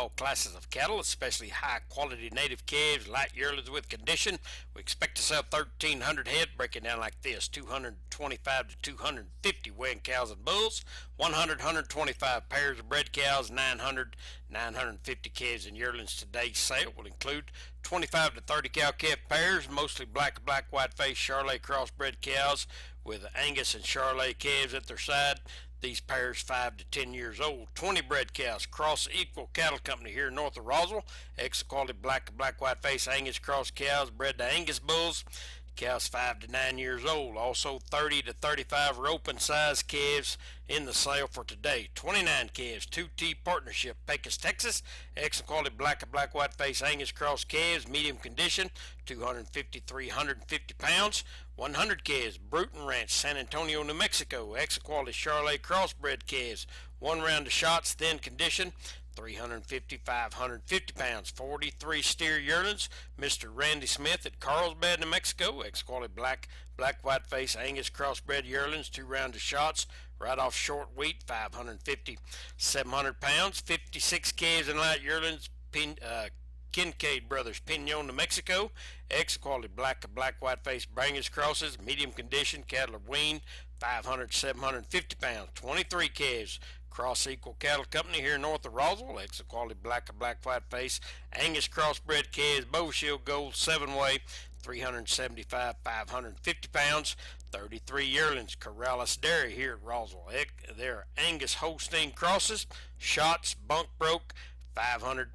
all classes of cattle, especially high-quality native calves, light yearlings with condition. We expect to sell 1,300 head, breaking down like this: 225 to 250 weighing cows and bulls, 100, 125 pairs of bred cows, 900, 950 calves and yearlings. Today's sale will include 25 to 30 cow-calf pairs, mostly black white-faced Charolais crossbred cows with Angus and Charolais calves at their side. These pairs 5 to 10 years old. 20 bred cows, Cross Equal Cattle Company here north of Roswell. Excellent quality black white-faced Angus cross cows bred to Angus bulls. Cows 5 to 9 years old. Also 30 to 35 roping size calves in the sale for today. 29 calves, 2T Partnership, Pecos, Texas. Excellent quality black white-faced Angus cross calves, medium condition, 250, 350 pounds. 100 calves, Bruton Ranch, San Antonio, New Mexico. Excellent quality Charolais crossbred calves, one round of shots, thin condition, 350, 550 pounds. 43 steer yearlings, Mr. Randy Smith at Carlsbad, New Mexico. Excellent quality black white-faced Angus crossbred yearlings, two round of shots, right off short wheat, 550, 700 pounds. 56 calves and light yearlings, Kincaid Brothers, Pinon, New Mexico. Excellent quality black white-faced Angus crosses, medium condition, cattle are weaned, 500, 750 pounds. 23 calves, Cross Equal Cattle Company here north of Roswell. Excellent quality black white-faced Angus crossbred calves, Bow Gold 7-way, 375, 550 pounds. 33 yearlings, Corrales Dairy here at Roswell. They're Angus Holstein crosses, shots, bunk broke, 500,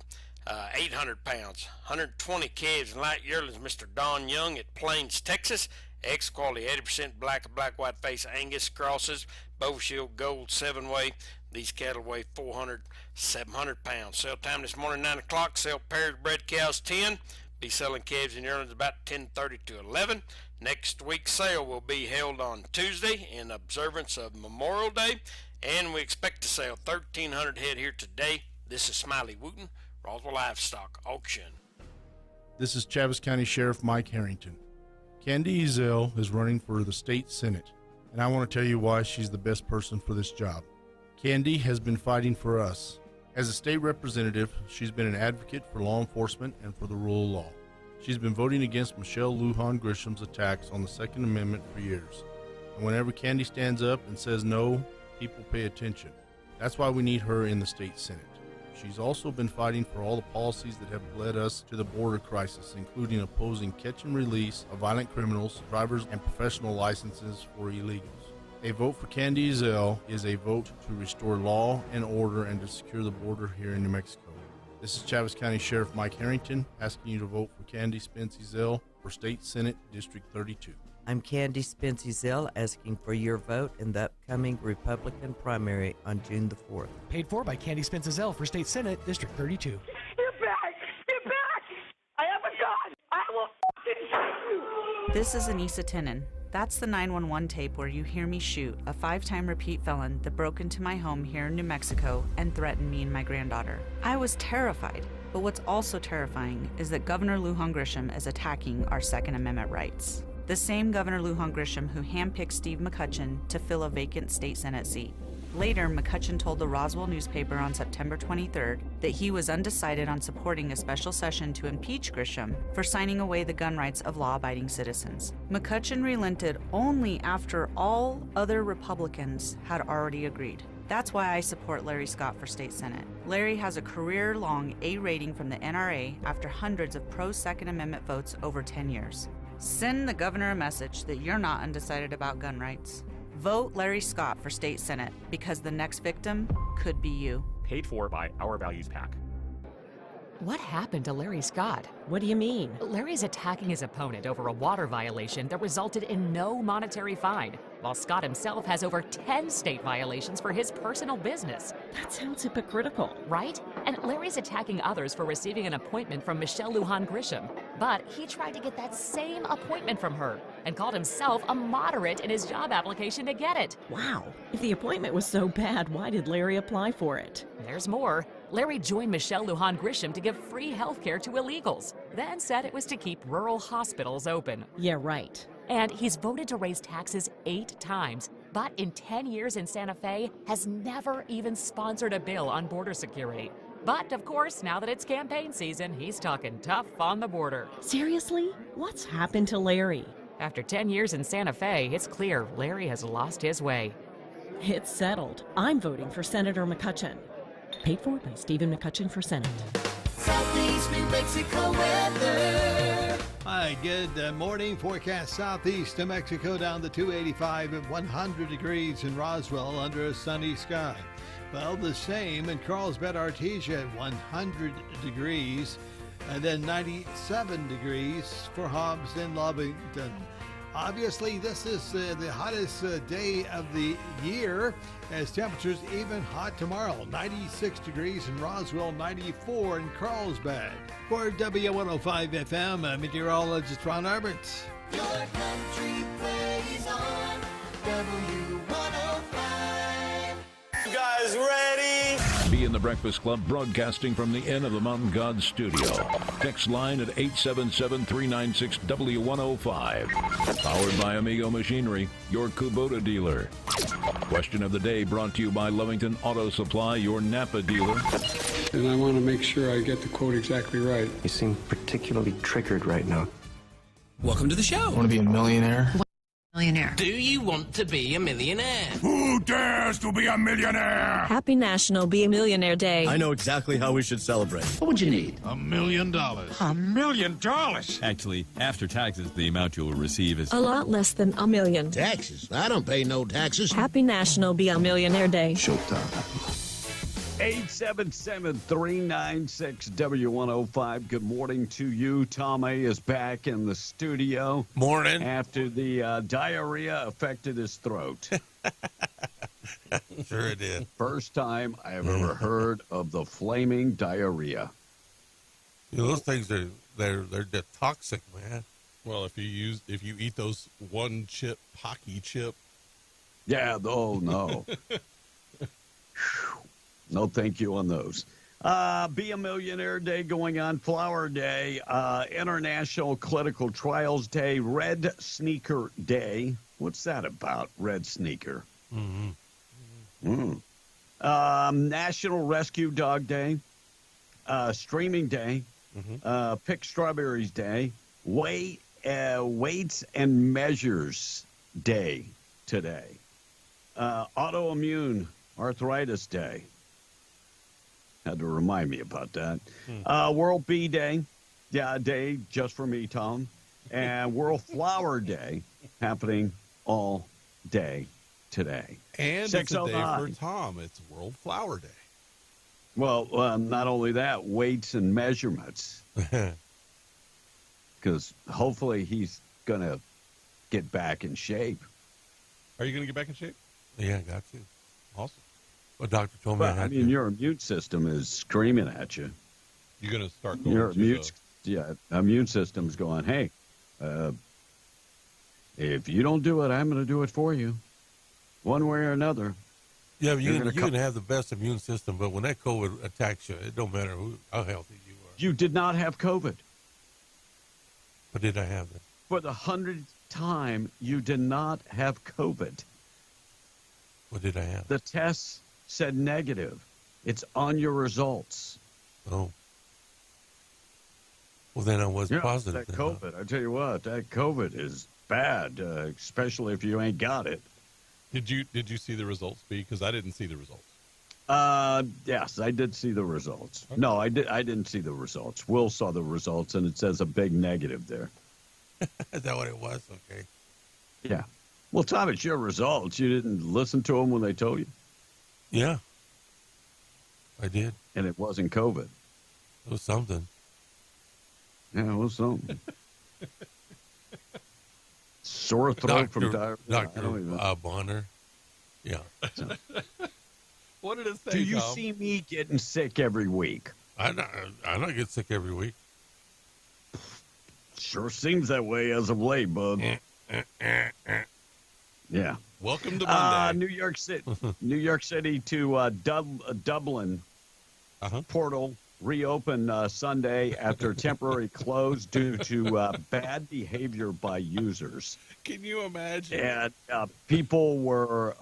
800 pounds. 120 calves and light yearlings, Mr. Don Young at Plains, Texas. Excellent quality 80% black white-faced Angus crosses, Bow Gold 7-way. These cattle weigh 400, 700 pounds. Sale time this morning 9 o'clock. Sell pairs bred cows 10. Be selling calves and yearlings about 10:30 to 11. Next week's sale will be held on Tuesday in observance of Memorial Day, and we expect to sell 1,300 head here today. This is Smiley Wooten, Roswell Livestock Auction. This is Chaves County Sheriff Mike Harrington. Candy Ezell is running for the state senate, and I want to tell you why she's the best person for this job. Candy has been fighting for us. As a state representative, she's been an advocate for law enforcement and for the rule of law. She's been voting against Michelle Lujan Grisham's attacks on the Second Amendment for years. And whenever Candy stands up and says no, people pay attention. That's why we need her in the state senate. She's also been fighting for all the policies that have led us to the border crisis, including opposing catch and release of violent criminals, drivers, and professional licenses for illegals. A vote for Candy Ezell is a vote to restore law and order and to secure the border here in New Mexico. This is Chaves County Sheriff Mike Harrington asking you to vote for Candy Spence Ezell for State Senate District 32. I'm Candy Spence Ezell asking for your vote in the upcoming Republican primary on June the 4th. Paid for by Candy Spence Ezell for State Senate District 32. You're back! You're back! I have a gun! I will f***ing shoot you! This is Anissa Tinnen. That's the 911 tape where you hear me shoot a 5-time repeat felon that broke into my home here in New Mexico and threatened me and my granddaughter. I was terrified, but what's also terrifying is that Governor Lujan Grisham is attacking our Second Amendment rights. The same Governor Lujan Grisham who handpicked Steve McCutcheon to fill a vacant state Senate seat. Later, McCutcheon told the Roswell newspaper on September 23rd that he was undecided on supporting a special session to impeach Grisham for signing away the gun rights of law-abiding citizens. McCutcheon relented only after all other Republicans had already agreed. That's why I support Larry Scott for state Senate. Larry has a career-long A rating from the NRA after hundreds of pro-Second Amendment votes over 10 years. Send the governor a message that you're not undecided about gun rights. Vote Larry Scott for state Senate because the next victim could be you. Paid for by Our Values PAC. What happened to Larry Scott? What do you mean? Larry's attacking his opponent over a water violation that resulted in no monetary fine, while Scott himself has over 10 state violations for his personal business. That sounds hypocritical. Right? And Larry's attacking others for receiving an appointment from Michelle Lujan Grisham. But he tried to get that same appointment from her and called himself a moderate in his job application to get it. Wow. If the appointment was so bad, why did Larry apply for it? There's more. Larry joined Michelle Lujan Grisham to give free health care to illegals, then said it was to keep rural hospitals open. Yeah, right. And he's voted to raise taxes 8 times, but in 10 years in Santa Fe has never even sponsored a bill on border security. But, of course, now that it's campaign season, he's talking tough on the border. Seriously? What's happened to Larry? After 10 years in Santa Fe, it's clear Larry has lost his way. It's settled. I'm voting for Senator McCutcheon. Paid for by Stephen McCutcheon for Senate. Southeast New Mexico weather. Hi, good morning. Forecast southeast New Mexico down to 285 at 100 degrees in Roswell under a sunny sky. Well, the same in Carlsbad, Artesia at 100 degrees, and then 97 degrees for Hobbs and Lovington. Obviously, this is the hottest day of the year, as temperatures even hot tomorrow. 96 degrees in Roswell, 94 in Carlsbad. For W105 FM, meteorologist Ron Arberts. Your country plays on W105. You guys ready? Be in the Breakfast Club, broadcasting from the Inn of the Mountain God studio. Text line at 877-396-W105. Powered by Amigo Machinery, your Kubota dealer. Question of the day brought to you by Lovington Auto Supply, your Napa dealer. And I want to make sure I get the quote exactly right. You seem particularly triggered right now. Welcome to the show. Want to be a millionaire? Millionaire. Do you want to be a millionaire? Who dares to be a millionaire? Happy National Be a Millionaire Day. I know exactly how we should celebrate. What would you need? $1 million. $1 million? Actually, after taxes, the amount you will receive is a lot less than $1 million. Taxes? I don't pay no taxes. Happy National Be a Millionaire Day. Showtime. 877-396-W105. Good morning to you. Tom A. is back in the studio. Morning. After the diarrhea affected his throat. Sure it did. First time I have ever heard of the flaming diarrhea. You know, those things they're toxic, man. Well, if you eat those one chip Pocky chip. Yeah, oh no. No thank you on those. Be a Millionaire Day going on, Flower Day, International Clinical Trials Day, Red Sneaker Day. What's that about, Red Sneaker? National Rescue Dog Day, Streaming Day, Pick Strawberries Day, Weights and Measures Day today, Autoimmune Arthritis Day. Had to remind me about that. World Bee Day. Yeah, a day just for me, Tom. And World Flower Day happening all day today. And it's a day for Tom. It's World Flower Day. Well, not only that, weights and measurements. Because hopefully he's going to get back in shape. Are you going to get back in shape? Yeah, I got to. Awesome. A doctor told me I had to. Your immune system is screaming at you. You're going to start going your immune system's going, hey, if you don't do it, I'm going to do it for you, one way or another. Yeah, but you can have the best immune system, but when that COVID attacks you, it don't matter how healthy you are. You did not have COVID. But did I have it? For the 100th time, you did not have COVID. What did I have? The tests said negative. It's on your results. Oh. Well, then I was positive. That COVID, I tell you what, that COVID is bad, especially if you ain't got it. Did you see the results, B? Because I didn't see the results. Yes, I did see the results. Okay. No, I didn't see the results. Will saw the results, and it says a big negative there. Is that what it was? Okay. Yeah. Well, Tom, it's your results. You didn't listen to them when they told you? Yeah. I did. And it wasn't COVID. It was something. Yeah, it was something. Sore throat from diarrhea. Dr. Bonner. Yeah. So. What did it say, Do you Tom? see me getting sick every week? I don't get sick every week. Sure seems that way as of late, bud. Yeah. Welcome to Monday. New York City. New York City to Dublin portal reopen Sunday after temporary close due to bad behavior by users. Can you imagine? And people were.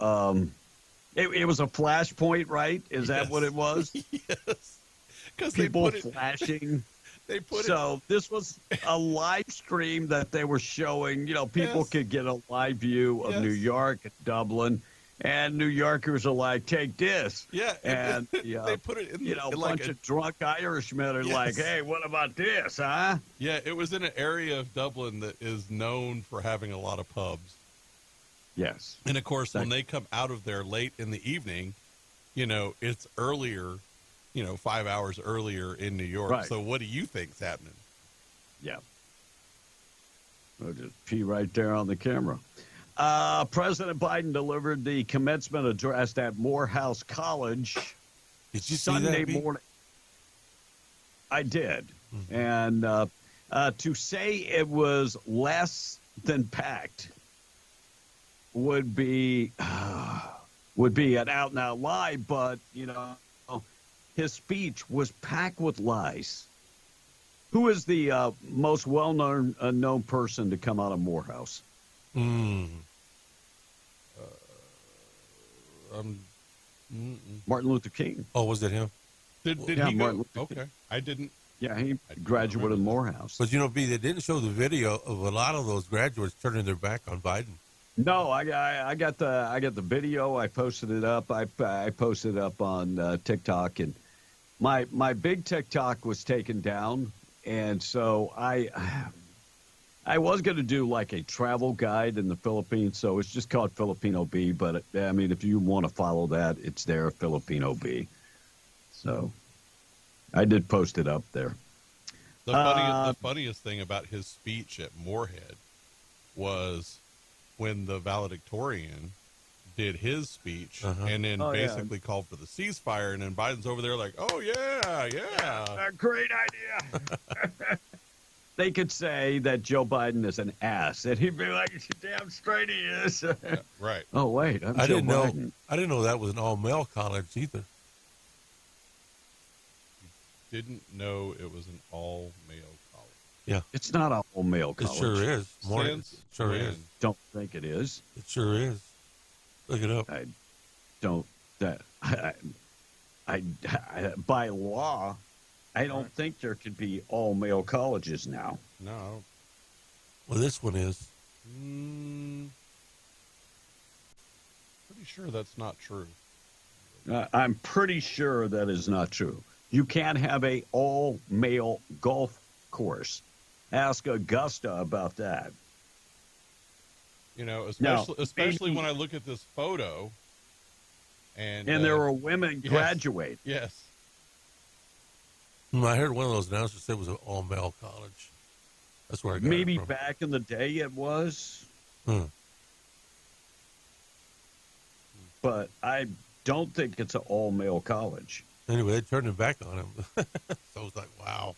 It was a flashpoint, right? Is that what it was? Yes. people flashing. They put so this was a live stream that they were showing. You know, people could get a live view of New York, Dublin, and New Yorkers are like, "Take this." Yeah, and they put it in, a in bunch of drunk Irishmen are like, "Hey, what about this, huh?" Yeah, it was in an area of Dublin that is known for having a lot of pubs. Yes, and of course, when they come out of there late in the evening, you know, it's earlier. 5 hours earlier in New York. Right. So what do you think's happening? Yeah. I'll just pee right there on the camera. President Biden delivered the commencement address at Morehouse College. Did you Sunday see that, morning? I did. And to say it was less than packed would be an out-and-out lie, but, his speech was packed with lies. Who is the most well-known known person to come out of Morehouse? Martin Luther King. Oh, was it him? Did he Martin go? Luther King. Okay, I didn't. Yeah, he graduated Morehouse. But B, they didn't show the video of a lot of those graduates turning their back on Biden. No, I got the video. I posted it up. I posted it up on TikTok, and my big TikTok was taken down, and so I was going to do like a travel guide in the Philippines. So it's just called Filipino B. But I mean, if you want to follow that, it's there, Filipino B. So I did post it up there. The funniest thing about his speech at Moorhead was when the valedictorian did his speech and then basically called for the ceasefire, and then Biden's over there like, "Oh yeah, a great idea." They could say that Joe Biden is an ass, and he'd be like, "Damn straight he is." Right. Oh wait, I didn't know that was an all-male college either. Didn't know it was an all-male college. Yeah, it's not an all-male college. It sure is. Sure is. Don't think it is. It sure is. Look it up. I don't. I by law, I don't think there could be all-male colleges now. No. Well, this one is. Pretty sure that's not true. I'm pretty sure that is not true. You can't have a all-male golf course. Ask Augusta about that. Especially when I look at this photo, and there were women graduate. Yes. I heard one of those announcers say it was an all-male college. That's where I got Maybe it from. Back in the day it was. But I don't think it's an all-male college. Anyway, they turned their back on him. So it's like, wow.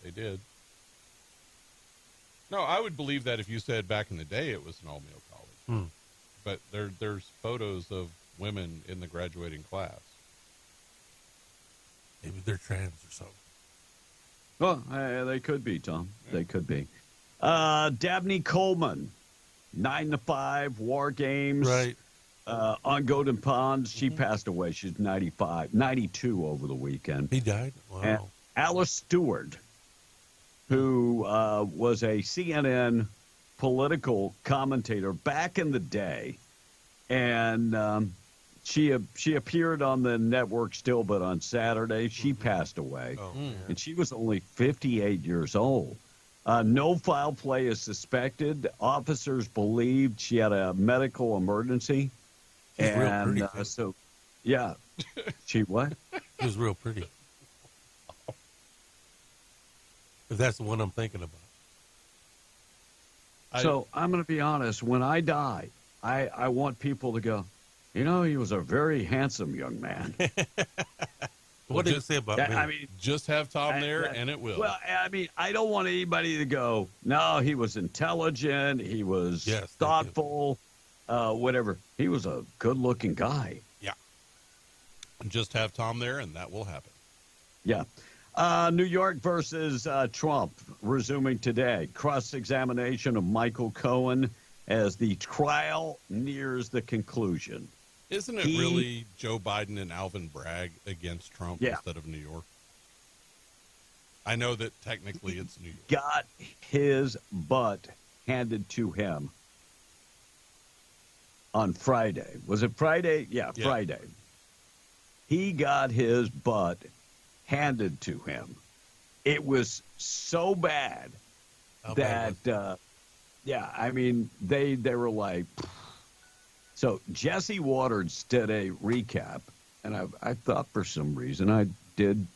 They did. No, I would believe that if you said back in the day it was an all-male college. But there's photos of women in the graduating class. Maybe they're trans or something. Well, they could be, Tom. They could be. Dabney Coleman, 9 to 5, War Games. Right. On Golden Ponds, she passed away. She's 92 over the weekend. He died? Wow. And Alice Stewart, who was a CNN political commentator back in the day, and she appeared on the network still, but on Saturday she passed away, and she was only 58 years old. No foul play is suspected. Officers believed she had a medical emergency. She's and real pretty, so, yeah, she what? She was real pretty. If that's the one I'm thinking about. So I'm going to be honest. When I die, I want people to go, he was a very handsome young man. What did you say about me? I mean, just have Tom there, and it will. Well, I mean, I don't want anybody to go, no, he was intelligent, he was thoughtful, whatever. He was a good-looking guy. Yeah. Just have Tom there, and that will happen. Yeah. New York versus Trump resuming today. Cross-examination of Michael Cohen as the trial nears the conclusion. Isn't it really Joe Biden and Alvin Bragg against Trump instead of New York? I know that technically it's New York. Got his butt handed to him on Friday. Was it Friday? Yeah, Friday. He got his butt handed to him. It was so bad that, I mean, they were like, so Jesse Waters did a recap, and I thought for some reason I did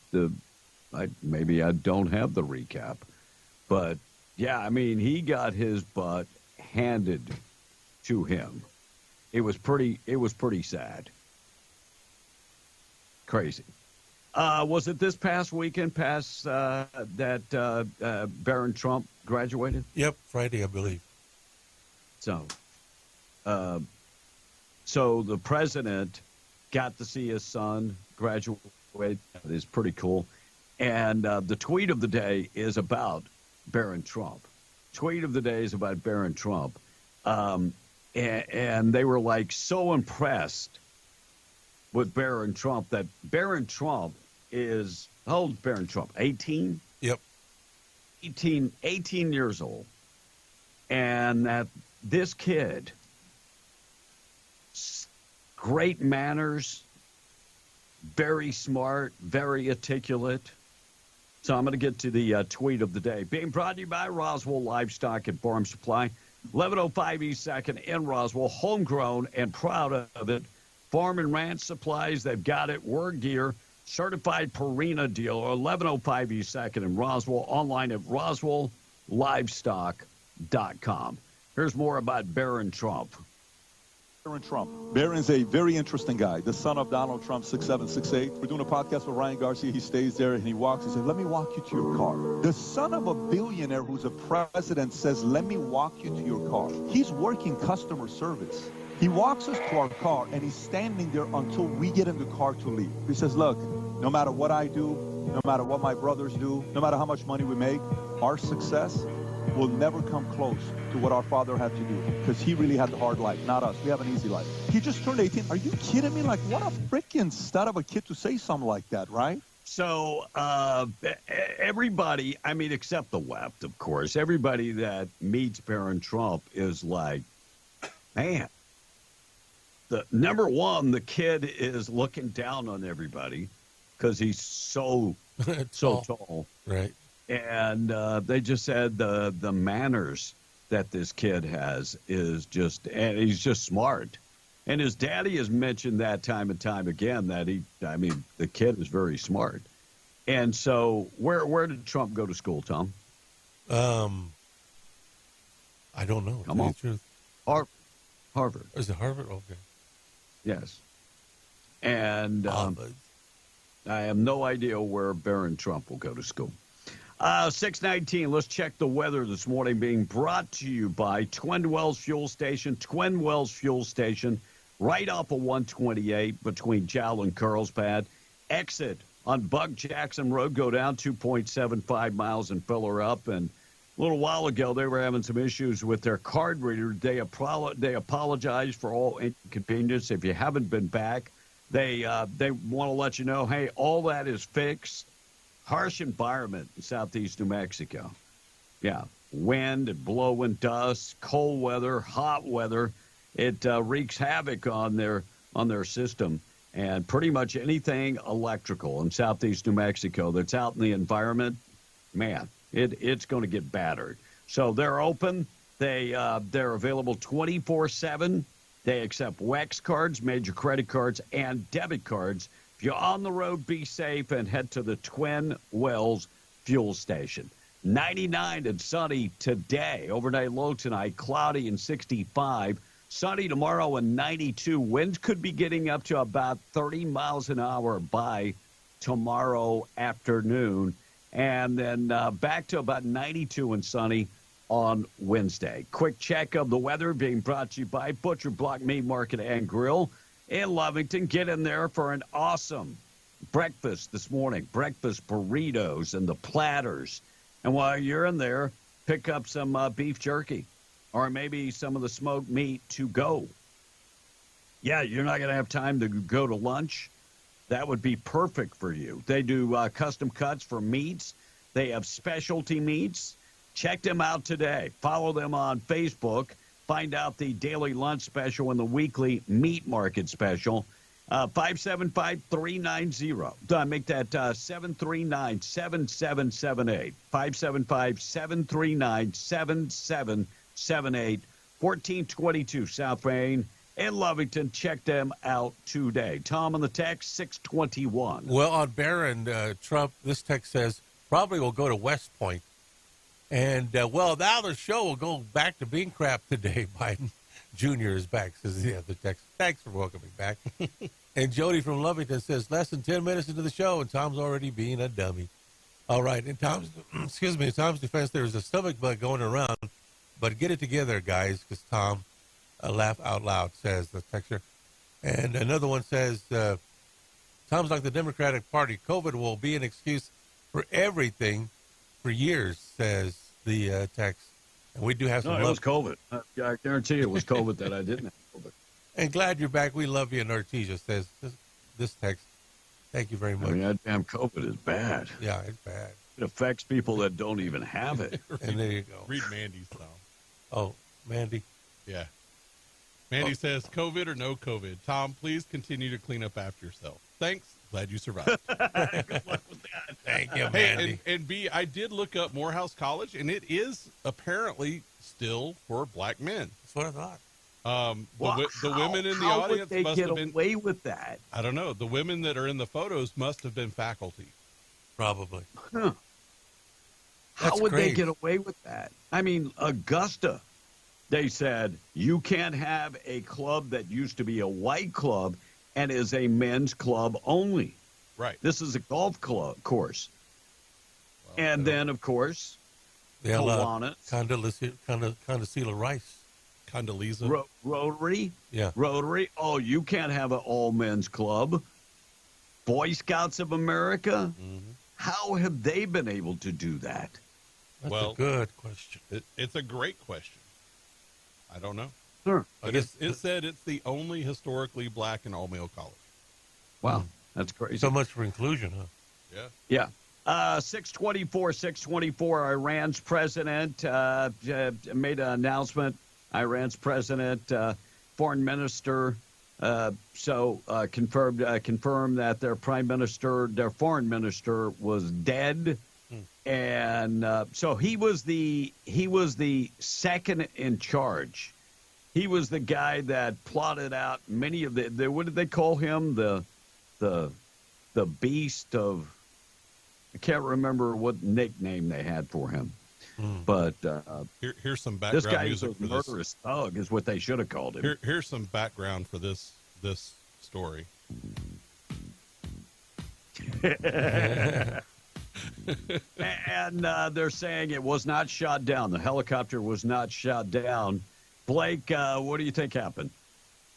maybe I don't have the recap, but yeah, I mean, he got his butt handed to him. It was pretty sad. Crazy. Was it this past weekend that Barron Trump graduated? Yep, Friday, I believe. So the president got to see his son graduate. That is pretty cool. And the tweet of the day is about Barron Trump. Tweet of the day is about Barron Trump. And they were like so impressed with Barron Trump that Barron Trump is, how old is Barron Trump? 18? Yep. 18 years old. And that this kid, great manners, very smart, very articulate. So I'm going to get to the tweet of the day. Being brought to you by Roswell Livestock and Farm Supply. 1105 East 2nd in Roswell, homegrown and proud of it. Farm and ranch supplies, they've got it. Word gear, certified Purina dealer, 1105 East 2nd in Roswell, online at roswelllivestock.com. Here's more about Barron Trump. Barron Trump. Barron's a very interesting guy, the son of Donald Trump, 6'7", 6'8". We're doing a podcast with Ryan Garcia. He stays there and he walks. He says, let me walk you to your car. The son of a billionaire who's a president says, let me walk you to your car. He's working customer service. He walks us to our car and he's standing there until we get in the car to leave. He says, look, no matter what I do, no matter what my brothers do, no matter how much money we make, our success will never come close to what our father had to do, because he really had the hard life, not us. We have an easy life. He just turned 18. Are you kidding me? Like, what a freaking stud of a kid to say something like that, right? So everybody, I mean, except the left, of course, everybody that meets Barron Trump is like, man, number one, the kid is looking down on everybody because he's so tall. Right. And they just said the manners that this kid has is just, and he's just smart. And his daddy has mentioned that time and time again that the kid is very smart. And so where did Trump go to school, Tom? I don't know. Come on. Harvard. Is it Harvard? Okay. Yes. And I have no idea where Barron Trump will go to school. 6:19, let's check the weather this morning, being brought to you by Twin Wells Fuel Station. Twin Wells Fuel Station, right off of 128 between Jowl and Carlsbad. Exit on Buck Jackson Road, go down 2.75 miles and fill her up. And a little while ago, they were having some issues with their card reader. They apologize for all inconvenience. If you haven't been back, they want to let you know, hey, all that is fixed. Harsh environment in southeast New Mexico. Yeah, wind and blowing dust, cold weather, hot weather. It wreaks havoc on their system. And pretty much anything electrical in southeast New Mexico that's out in the environment, man, it's going to get battered. So they're open. They're available 24/7. They accept WEX cards, major credit cards, and debit cards. If you're on the road, be safe and head to the Twin Wells Fuel Station. 99 and sunny today. Overnight low tonight, cloudy and 65. Sunny tomorrow and 92. Winds could be getting up to about 30 miles an hour by tomorrow afternoon. And then back to about 92 and sunny on Wednesday. Quick check of the weather being brought to you by Butcher Block Meat Market and Grill in Lovington. Get in there for an awesome breakfast this morning. Breakfast burritos and the platters. And while you're in there, pick up some beef jerky or maybe some of the smoked meat to go. Yeah, you're not going to have time to go to lunch. That would be perfect for you. They do custom cuts for meats. They have specialty meats. Check them out today. Follow them on Facebook. Find out the daily lunch special and the weekly meat market special. 575-390. Make that 739-7778. 575-739-7778. 1422 South Main in Lovington. Check them out today. Tom on the text, 621. Well, on Barron Trump, this text says, probably will go to West Point. And, well, now the show will go back to bean crap today. Biden Jr. is back, says the other text. Thanks for welcoming back. And Jody from Lovington says, less than 10 minutes into the show, and Tom's already being a dummy. All right, in Tom's, Tom's defense, there's a stomach bug going around, but get it together, guys, because Tom, laugh out loud, says the texter. And another one says, Tom's like the Democratic Party. COVID will be an excuse for everything for years, says the text. And we do have some No, it was COVID. I guarantee you it was COVID that I didn't have COVID. And glad you're back. We love you. And Artesia says this text. Thank you very much. I mean, that damn COVID is bad. Yeah, it's bad. It affects people that don't even have it. And there you go. Read Mandy's though. Oh, Mandy. Yeah. Mandy says, COVID or no COVID, Tom, please continue to clean up after yourself. Thanks. Glad you survived. Good luck with that. Thank you, Mandy. Hey, and B, I did look up Morehouse College, and it is apparently still for black men. That's what I thought. The women in the how audience would they must get have been away with that. I don't know. The women that are in the photos must have been faculty. Probably. Huh. How would they get away with that? I mean, Augusta, they said you can't have a club that used to be a white club and is a men's club only. Right. This is a golf club course. Well, and then, of course, Kiwanis. Condoleezza Rice. Condoleezza. Rotary. Yeah. Rotary. Oh, you can't have an all-men's club. Boy Scouts of America. Mm-hmm. How have they been able to do that? That's a good question. It's a great question. I don't know. Sure. But it said it's the only historically black and all-male college. Wow. That's crazy. So much for inclusion, huh? Yeah. Yeah. 624. Iran's president made an announcement. Iran's president, foreign minister, confirmed that their foreign minister was dead. And so he was the second in charge. He was the guy that plotted out many of the what did they call him? The beast of, I can't remember what nickname they had for him. But here's some background. This guy music is a for murderous thug, is what they should have called him. Here's some background for this story. And they're saying it was not shot down. The helicopter was not shot down. Blake, what do you think happened?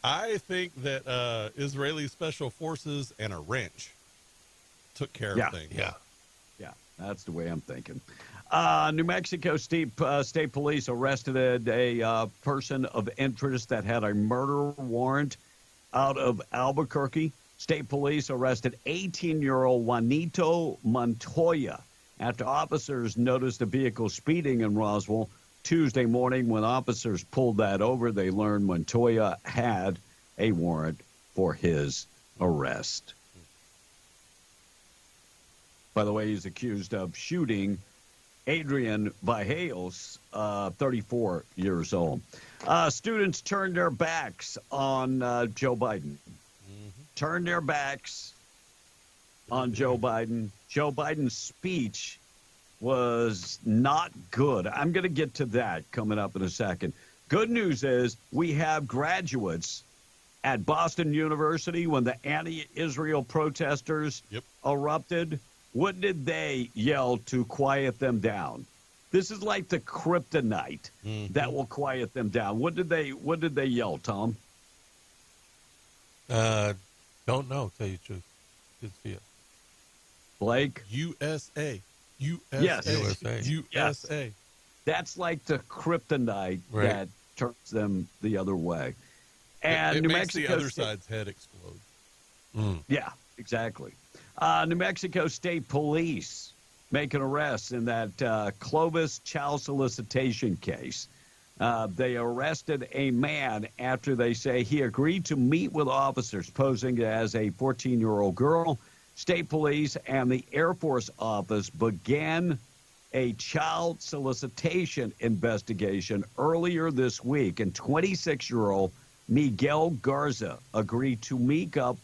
I think that Israeli special forces and a wrench took care of things. Yeah, that's the way I'm thinking. New Mexico State Police arrested a person of interest that had a murder warrant out of Albuquerque. State Police arrested 18-year-old Juanito Montoya after officers noticed a vehicle speeding in Roswell Tuesday morning. When officers pulled that over, they learned Montoya had a warrant for his arrest. By the way, he's accused of shooting Adrian Vallejos, 34 years old. Students turned their backs on Joe Biden. Turned their backs on Joe Biden. Joe Biden's speech was not good. I'm going to get to that coming up in a second. Good news is we have graduates at Boston University when the anti-Israel protesters erupted. What did they yell to quiet them down? This is like the kryptonite that will quiet them down. What did they yell, Tom? Don't know, tell you the truth. Didn't see it. Blake? USA. Yes. USA. Yes. That's like the kryptonite that turns them the other way. And it New makes Mexico the other side's head explode. Yeah, exactly. New Mexico State Police making arrests in that Clovis child solicitation case. They arrested a man after they say he agreed to meet with officers posing as a 14-year-old girl. State police and the Air Force office began a child solicitation investigation earlier this week, and 26-year-old Miguel Garza agreed to meet up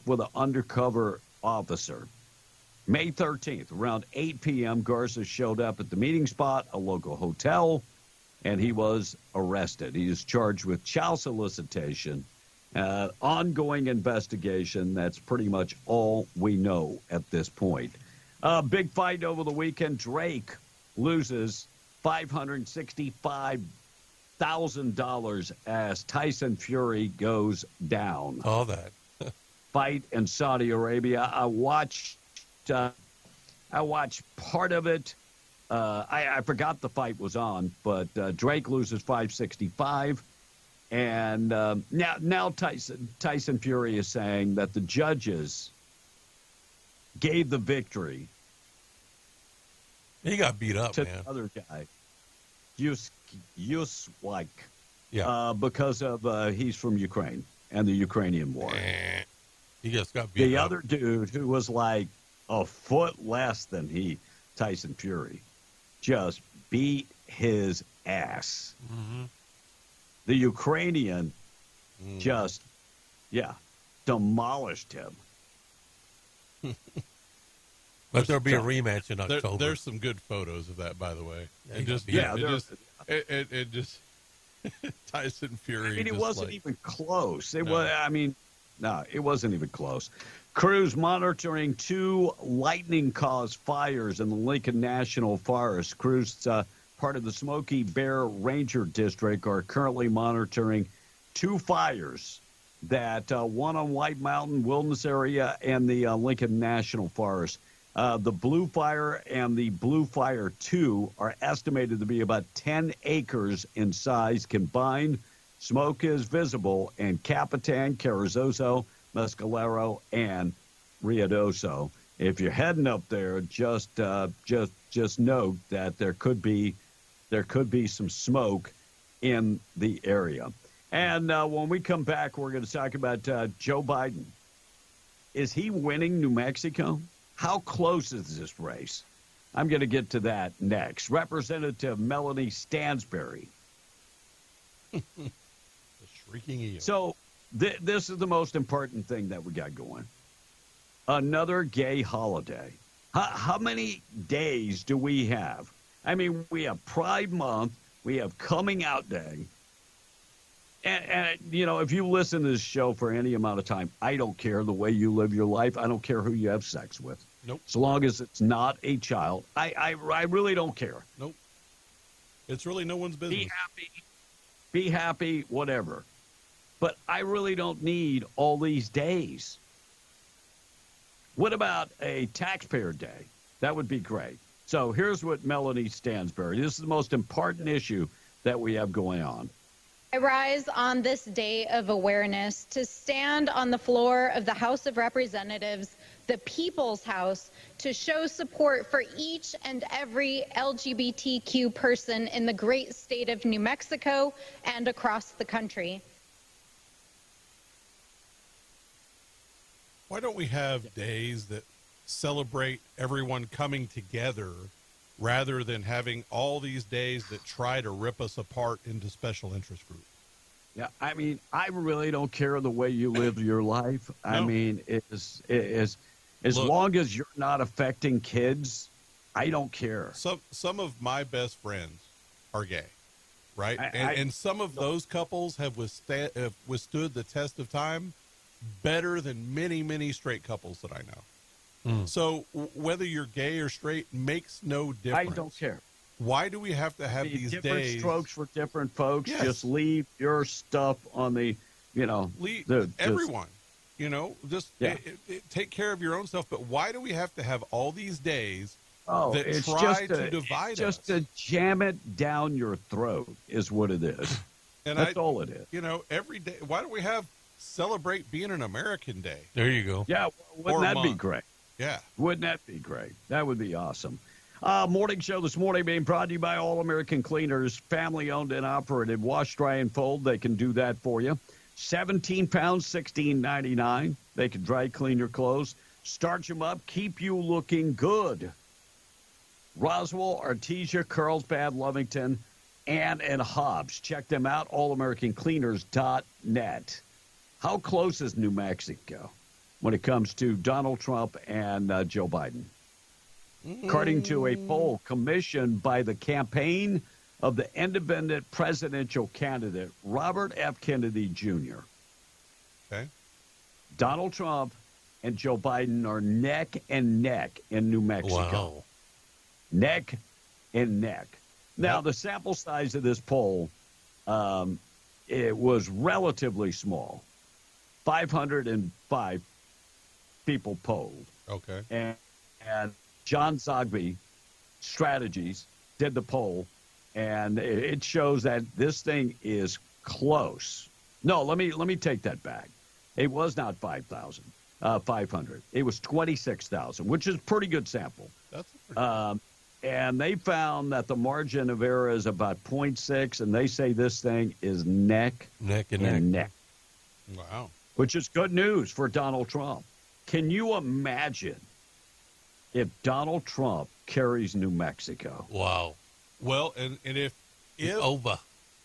with an undercover officer. May 13th, around 8 p.m., Garza showed up at the meeting spot, a local hotel, and he was arrested. He is charged with child solicitation, ongoing investigation. That's pretty much all we know at this point. Big fight over the weekend. Drake loses $565,000 as Tyson Fury goes down. All that. Fight in Saudi Arabia. I watched part of it. I forgot the fight was on, but Drake loses $565,000. And now Tyson Fury is saying that the judges gave the victory. He got beat up, to man. The other guy, Uswik, because of he's from Ukraine and the Ukrainian war. He just got beat up. The other dude who was like a foot less than Tyson Fury, just beat his ass. Mm-hmm. The Ukrainian just, demolished him. But there'll be a rematch in October. There's some good photos of that, by the way. It just Tyson Fury. I mean, it just wasn't even close. It wasn't even close. Crews monitoring 2 lightning-caused fires in the Lincoln National Forest. Crews, part of the Smoky Bear Ranger District, are currently monitoring 2 fires. That one on White Mountain Wilderness Area and the Lincoln National Forest. The Blue Fire and the Blue Fire 2 are estimated to be about 10 acres in size combined. Smoke is visible in Capitan, Carrizozo, Mescalero, and Ruidoso. If you're heading up there, just note that there could be some smoke in the area. And when we come back, we're going to talk about Joe Biden. Is he winning New Mexico? How close is this race? I'm going to get to that next. Representative Melanie Stansbury. The shrieking eel. So this is the most important thing that we got going. Another gay holiday. How many days do we have? I mean, we have Pride Month. We have Coming Out Day. And, you know, if you listen to this show for any amount of time, I don't care the way you live your life. I don't care who you have sex with. Nope. As long as it's not a child. I really don't care. Nope. It's really no one's business. Be happy, whatever. But I really don't need all these days. What about a taxpayer day? That would be great. So here's what Melanie Stansbury. This is the most important issue that we have going on. I rise on this day of awareness to stand on the floor of the House of Representatives, the People's House, to show support for each and every LGBTQ person in the great state of New Mexico and across the country. Why don't we have days that celebrate everyone coming together rather than having all these days that try to rip us apart into special interest groups? Yeah, I mean, I really don't care the way you live your life. No. I mean, as long as you're not affecting kids, I don't care. Some of my best friends are gay, right? And some of those couples have withstood the test of time better than many, many straight couples that I know. So whether you're gay or straight makes no difference. I don't care. Why do we have to have these different days? Strokes for different folks. Yes. Just leave your stuff on the, everyone, take care of your own stuff. But why do we have to have all these days that try to divide us? Just to jam it down your throat is what it is. And that's all it is. Every day. Why don't we have celebrate being an American Day? There you go. Yeah, wouldn't that be great? Yeah. Wouldn't that be great? That would be awesome. Morning show this morning being brought to you by All American Cleaners, family-owned and operated. Wash, dry, and fold. They can do that for you. 17 pounds, $16.99. They can dry clean your clothes, starch them up, keep you looking good. Roswell, Artesia, Carlsbad, Lovington, and Hobbs. Check them out, allamericancleaners.net. How close is New Mexico when it comes to Donald Trump and Joe Biden? According to a poll commissioned by the campaign of the independent presidential candidate, Robert F. Kennedy Jr., Okay. Donald Trump and Joe Biden are neck and neck in New Mexico. Wow. Neck and neck. Now, the sample size of this poll, it was relatively small. 505 people polled. Okay. And John Zogby Strategies did the poll, and it shows that this thing is close. No, let me take that back. It was not 500. It was 26,000, which is a pretty good sample. That's a and they found that the margin of error is about 0.6, and they say this thing is neck and neck. Wow. Which is good news for Donald Trump. Can you imagine if Donald Trump carries New Mexico? Wow. Well, and if over.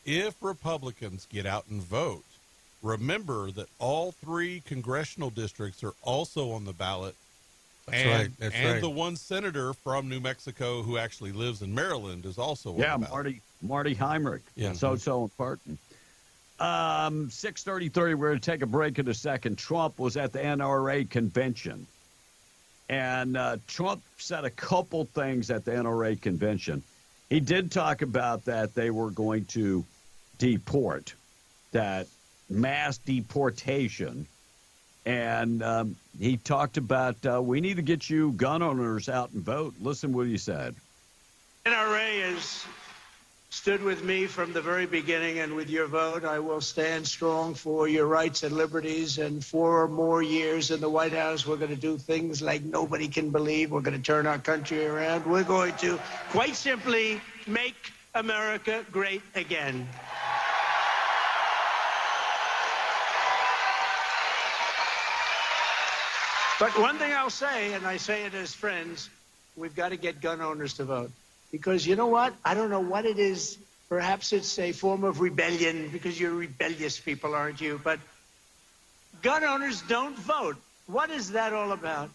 If Republicans get out and vote, remember that all 3 congressional districts are also on the ballot. That's and, right. And the one senator from New Mexico who actually lives in Maryland is also on the ballot. Marty Heinrich. Yeah. So important. 6:33. We're going to take a break in a second. Trump was at the NRA convention, and Trump said a couple things at the NRA convention. He did talk about that they were going to deport, that mass deportation, and he talked about we need to get you gun owners out and vote. Listen what he said. NRA has stood with me from the very beginning, and with your vote, I will stand strong for your rights and liberties. And 4 more years in the White House, we're going to do things like nobody can believe. We're going to turn our country around. We're going to, quite simply, make America great again. But one thing I'll say, and I say it as friends, we've got to get gun owners to vote. Because you know what? I don't know what it is. Perhaps it's a form of rebellion, because you're rebellious people, aren't you? But gun owners don't vote. What is that all about?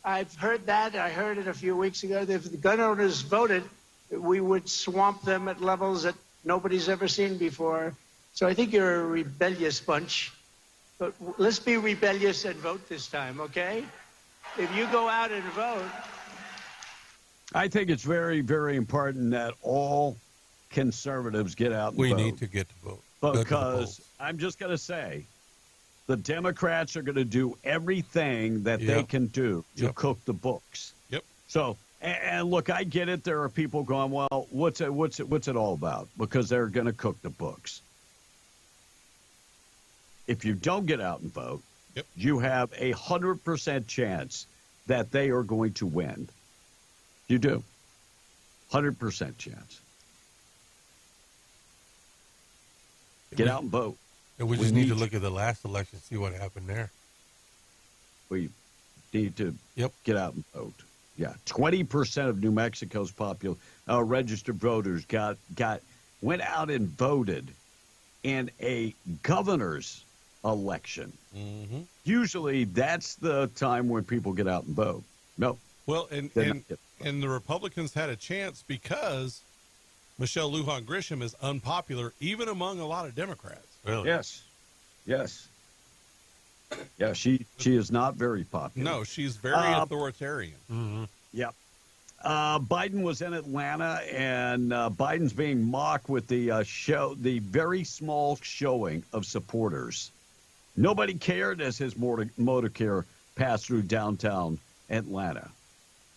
I've heard that. I heard it a few weeks ago. If the gun owners voted, we would swamp them at levels that nobody's ever seen before. So I think you're a rebellious bunch. But let's be rebellious and vote this time, okay? If you go out and vote. I think it's very, very important that all conservatives get out and vote. We need to get to vote. Because I'm just going to say, the Democrats are going to do everything that they can do to cook the books. Yep. So, and look, I get it. There are people going, well, what's it all about? Because they're going to cook the books. If you don't get out and vote, you have 100% chance that they are going to win. You do. 100% chance. Get out and vote. And we just need to look at the last election, see what happened there. We need to get out and vote. Yeah, 20% of New Mexico's registered voters went out and voted in a governor's election. Mm-hmm. Usually, that's the time when people get out and vote. No. Well, and the Republicans had a chance because Michelle Lujan Grisham is unpopular even among a lot of Democrats. Really? Yes. Yeah, she is not very popular. No, she's very authoritarian. Mm-hmm. Yep. Biden was in Atlanta, and Biden's being mocked with the very small showing of supporters. Nobody cared as his motorcade passed through downtown Atlanta.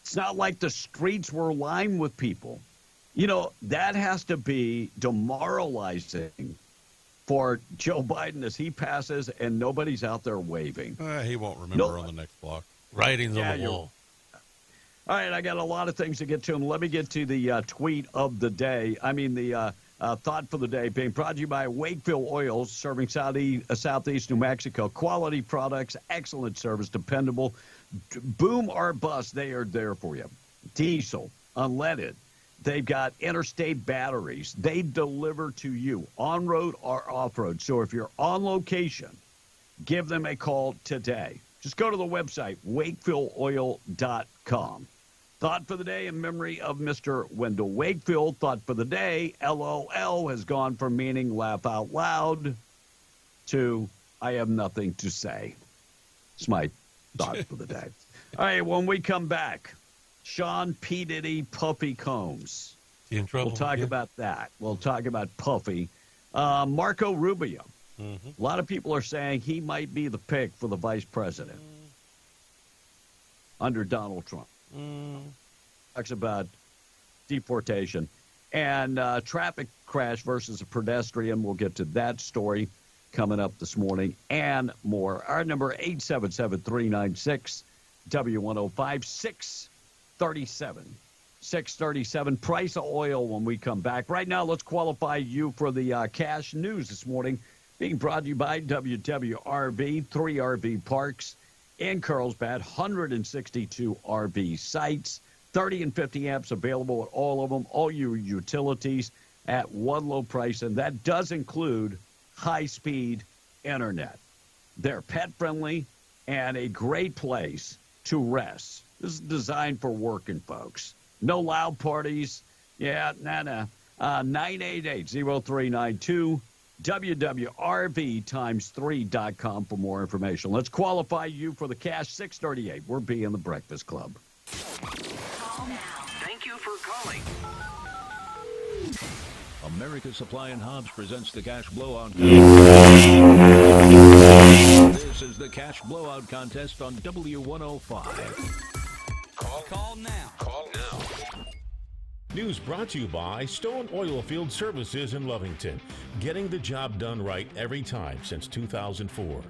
It's not like the streets were lined with people. You know, that has to be demoralizing for Joe Biden as he passes and nobody's out there waving. He won't remember on the next block. Writings on the wall. All right, I got a lot of things to get to. Let me get to the tweet of the day. I mean, the thought for the day being brought to you by Wakefield Oils, serving Southeast New Mexico. Quality products, excellent service, dependable. Boom or bust, they are there for you. Diesel, unleaded. They've got interstate batteries. They deliver to you on-road or off-road. So if you're on location, give them a call today. Just go to the website, wakefieldoil.com. Thought for the day in memory of Mr. Wendell Wakefield. Thought for the day, LOL has gone from meaning laugh out loud to I have nothing to say. It's my thought for the day. All right, when we come back, Sean P. Diddy, Puffy Combs. In trouble? We'll talk about that. We'll talk about Puffy. Marco Rubio. Mm-hmm. A lot of people are saying he might be the pick for the vice president under Donald Trump. Talks about deportation and traffic crash versus a pedestrian. We'll get to that story coming up this morning and more. Our number 877-396-W105 637. Price of oil when we come back. Right now, let's qualify you for the cash news this morning. Being brought to you by WWRV, 3 RV parks in Carlsbad, 162 RV sites, 30 and 50 amps available at all of them, all your utilities at one low price, and that does include high-speed internet. They're pet-friendly and a great place to rest. This is designed for working folks. No loud parties. Yeah, 988-0392. WWRV ×3.com for more information. Let's qualify you for the cash 638. We're being the Breakfast Club. Call now. Thank you for calling. America's Supply and Hobbs presents the Cash Blowout. This is the Cash Blowout contest on W105. Call now. Call now. News brought to you by Stone Oilfield Services in Lovington. Getting the job done right every time since 2004.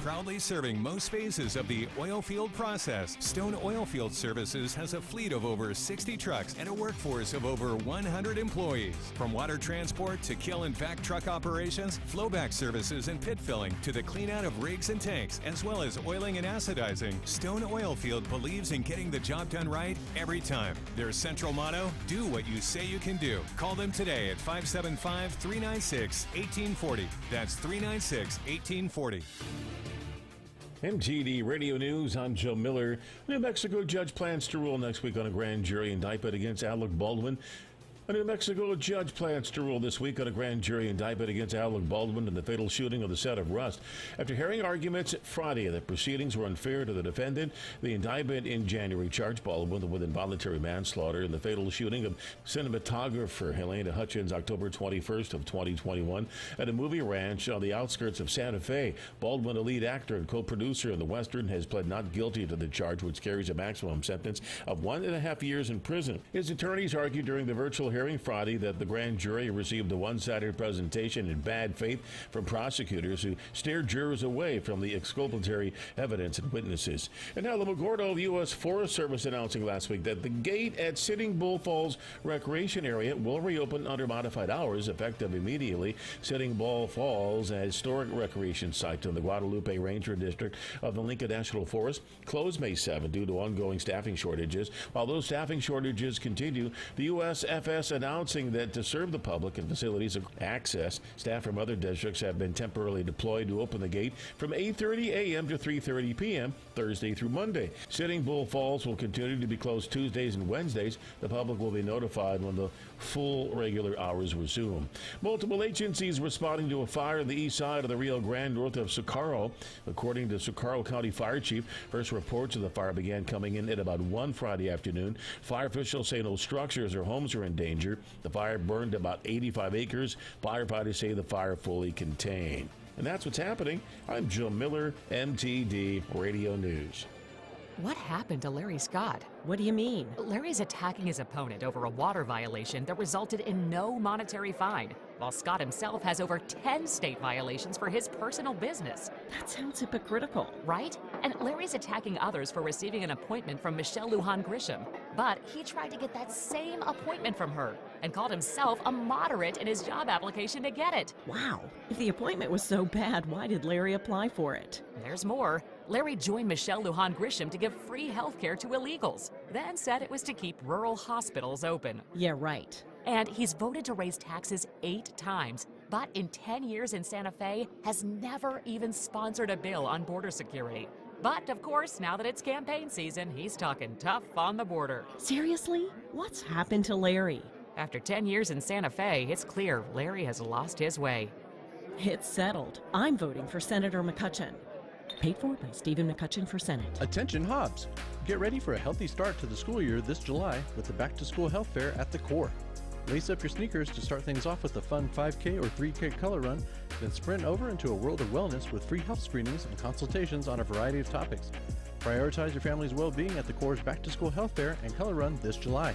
Proudly serving most phases of the oil field process, Stone Oilfield Services has a fleet of over 60 trucks and a workforce of over 100 employees. From water transport to kill and vac truck operations, flowback services and pit filling to the clean out of rigs and tanks, as well as oiling and acidizing, Stone Oilfield believes in getting the job done right every time. Their central motto, do what you say you can do. Call them today at 575-396-1840. That's 396-1840. MTD Radio News, I'm Joe Miller. New Mexico judge plans to rule next week on a grand jury indictment against Alec Baldwin. A New Mexico judge plans to rule this week on a grand jury indictment against Alec Baldwin in the fatal shooting of the set of Rust. After hearing arguments Friday that proceedings were unfair to the defendant, the indictment in January charged Baldwin with involuntary manslaughter in the fatal shooting of cinematographer Helena Hutchins October 21st of 2021 at a movie ranch on the outskirts of Santa Fe. Baldwin, a lead actor and co-producer in the Western, has pled not guilty to the charge, which carries a maximum sentence of 1.5 years in prison. His attorneys argued during the virtual hearing Friday that the grand jury received a one-sided presentation in bad faith from prosecutors who steered jurors away from the exculpatory evidence and witnesses. And now Alamogordo U.S. Forest Service announcing last week that the gate at Sitting Bull Falls Recreation Area will reopen under modified hours effective immediately. Sitting Bull Falls, a historic recreation site in the Guadalupe Ranger District of the Lincoln National Forest, closed May 7 due to ongoing staffing shortages. While those staffing shortages continue, the USFS announcing that to serve the public and facilities of access, staff from other districts have been temporarily deployed to open the gate from 8:30 a.m. to 3:30 p.m. Thursday through Monday. Sitting Bull Falls will continue to be closed Tuesdays and Wednesdays. The public will be notified when the full regular hours resume. Multiple agencies responding to a fire on the east side of the Rio Grande north of Socorro. According to Socorro County Fire Chief, first reports of the fire began coming in at about 1 Friday afternoon. Fire officials say no structures or homes are in danger. The fire burned about 85 acres. Firefighters say the fire fully contained. And that's what's happening. I'm Joe Miller, MTD Radio News. What happened to Larry Scott? What do you mean? Larry's attacking his opponent over a water violation that resulted in no monetary fine, while Scott himself has over 10 state violations for his personal business. That sounds hypocritical. Right? And Larry's attacking others for receiving an appointment from Michelle Lujan Grisham. But he tried to get that same appointment from her and called himself a moderate in his job application to get it. Wow. If the appointment was so bad, why did Larry apply for it? There's more. Larry joined Michelle Lujan Grisham to give free health care to illegals, then said it was to keep rural hospitals open. Yeah, right. And he's voted to raise taxes 8 times, but in 10 years in Santa Fe has never even sponsored a bill on border security. But, of course, now that it's campaign season, he's talking tough on the border. Seriously? What's happened to Larry? After 10 years in Santa Fe, it's clear Larry has lost his way. It's settled. I'm voting for Senator McCutcheon. Paid for by Stephen McCutcheon for Senate. Attention Hobbs! Get ready for a healthy start to the school year this July with the Back to School Health Fair at the Core. Lace up your sneakers to start things off with a fun 5K or 3K color run, then sprint over into a world of wellness with free health screenings and consultations on a variety of topics. Prioritize your family's well-being at the Core's Back to School Health Fair and Color Run this July.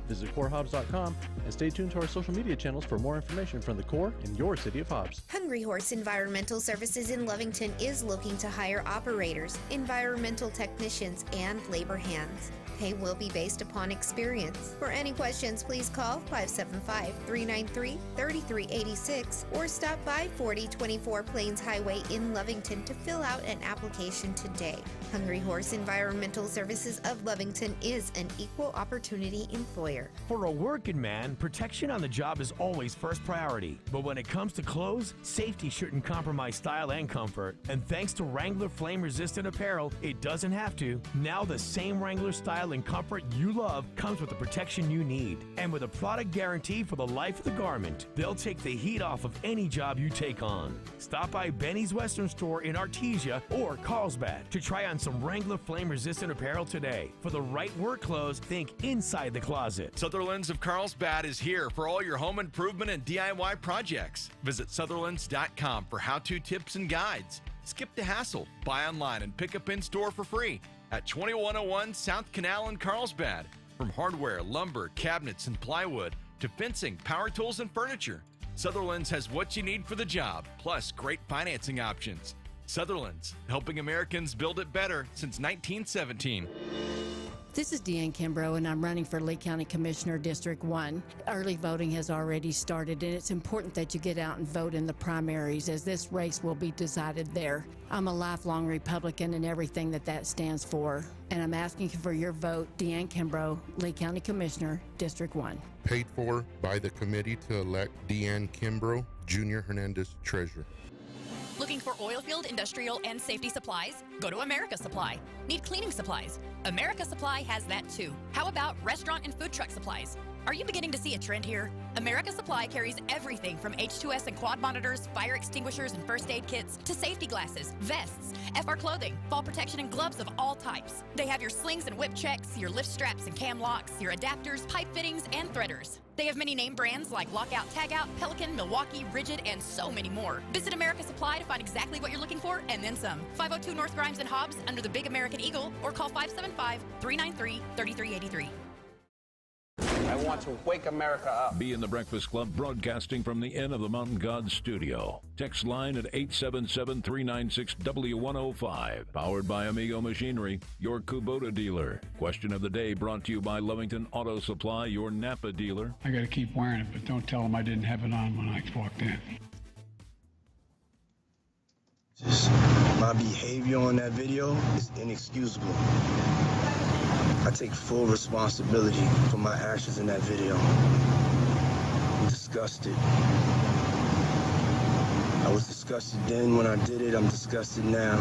Visit CoreHobbs.com and stay tuned to our social media channels for more information from the Core in your city of Hobbs. Hungry Horse Environmental Services in Lovington is looking to hire operators, environmental technicians, and labor hands. Pay will be based upon experience. For any questions, please call 575-393-3386 or stop by 4024 Plains Highway in Lovington to fill out an application today. Hungry Horse Environmental Services of Lovington is an equal opportunity employer. For a working man, protection on the job is always first priority. But when it comes to clothes, safety shouldn't compromise style and comfort. And thanks to Wrangler flame-resistant apparel, it doesn't have to. Now the same Wrangler style and comfort you love comes with the protection you need. And with a product guarantee for the life of the garment, they'll take the heat off of any job you take on. Stop by Benny's Western Store in Artesia or Carlsbad to try on some Wrangler flame-resistant apparel today. For the right work clothes, think inside the closet. Sutherland's of Carlsbad is here for all your home improvement and DIY projects. Visit Sutherland's.com for how-to tips and guides. Skip the hassle. Buy online and pick up in-store for free at 2101 South Canal in Carlsbad. From hardware, lumber, cabinets, and plywood to fencing, power tools, and furniture, Sutherland's has what you need for the job, plus great financing options. Sutherland's, helping Americans build it better since 1917. This is Deanne Kimbrough, and I'm running for Lee County Commissioner, District 1. Early voting has already started, and it's important that you get out and vote in the primaries, as this race will be decided there. I'm a lifelong Republican and everything that stands for, and I'm asking for your vote. Deanne Kimbrough, Lee County Commissioner, District 1. Paid for by the committee to elect Deanne Kimbrough, Junior Hernandez, Treasurer. Looking for oil field, industrial, and safety supplies? Go to America Supply. Need cleaning supplies? America Supply has that too. How about restaurant and food truck supplies? Are you beginning to see a trend here? America Supply carries everything from H2S and quad monitors, fire extinguishers and first aid kits, to safety glasses, vests, FR clothing, fall protection, and gloves of all types. They have your slings and whip checks, your lift straps and cam locks, your adapters, pipe fittings, and threaders. They have many name brands like Lockout, Tagout, Pelican, Milwaukee, Rigid, and so many more. Visit America Supply to find exactly what you're looking for and then some. 502 North Grimes and Hobbs under the Big American Eagle, or call 575-393-3383. I want to wake America up. Be in the Breakfast Club, broadcasting from the Inn of the Mountain God studio. Text line at 877-396-W105. Powered by Amigo Machinery, your Kubota dealer. Question of the day brought to you by Lovington Auto Supply, your Napa dealer. I got to keep wearing it, but don't tell them I didn't have it on when I walked in. My behavior on that video is inexcusable. I take full responsibility for my actions in that video. I'm disgusted. I was disgusted then when I did it. I'm disgusted now.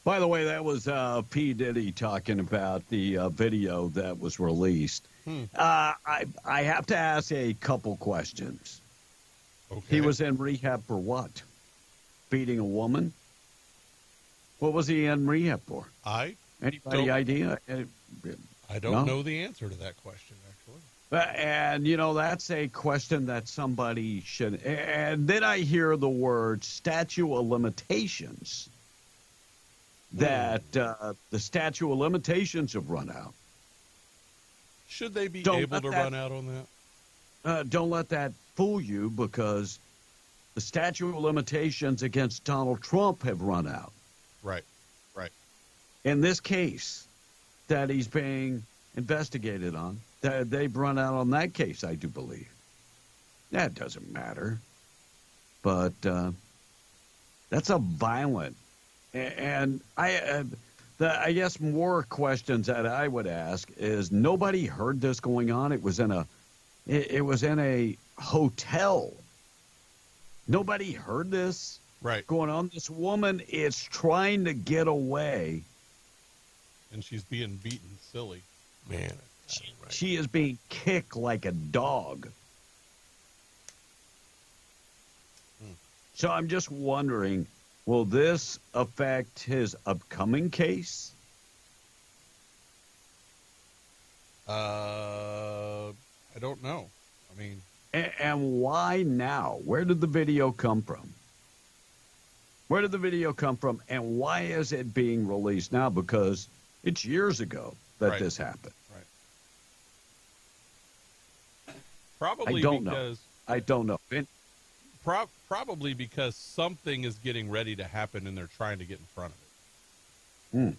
By the way, that was P. Diddy talking about the video that was released. I have to ask a couple questions. Okay. He was in rehab for what? Beating a woman? What was he in rehab for? Anybody idea? I don't know the answer to that question, actually. And, you know, that's a question that somebody should. And then I hear the word statute of limitations. that the statute of limitations have run out. Should they be able to run out on that? Don't let that fool you, because the statute of limitations against Donald Trump have run out. Right. In this case that he's being investigated on, they've run out on that case, I do believe. That doesn't matter. But that's a violent, and I guess more questions that I would ask is, nobody heard this going on. It was in a hotel. Nobody heard this going on. This woman is trying to get away. And she's being beaten silly. Man. She is being kicked like a dog. So I'm just wondering, will this affect his upcoming case? I don't know. I mean... And why now? Where did the video come from? Where did the video come from, and why is it being released now? Because it's years ago that this happened. Right. Probably I don't know. Probably because something is getting ready to happen, and they're trying to get in front of it.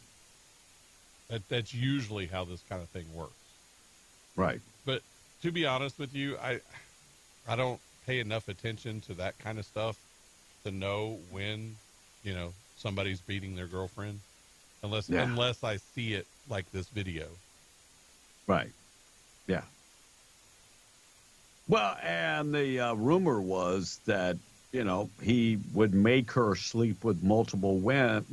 That's usually how this kind of thing works. Right. But to be honest with you, I don't pay enough attention to that kind of stuff to know when, somebody's beating their girlfriend, unless I see it like this video. Right. Yeah. Well, and the rumor was that, he would make her sleep with multiple men.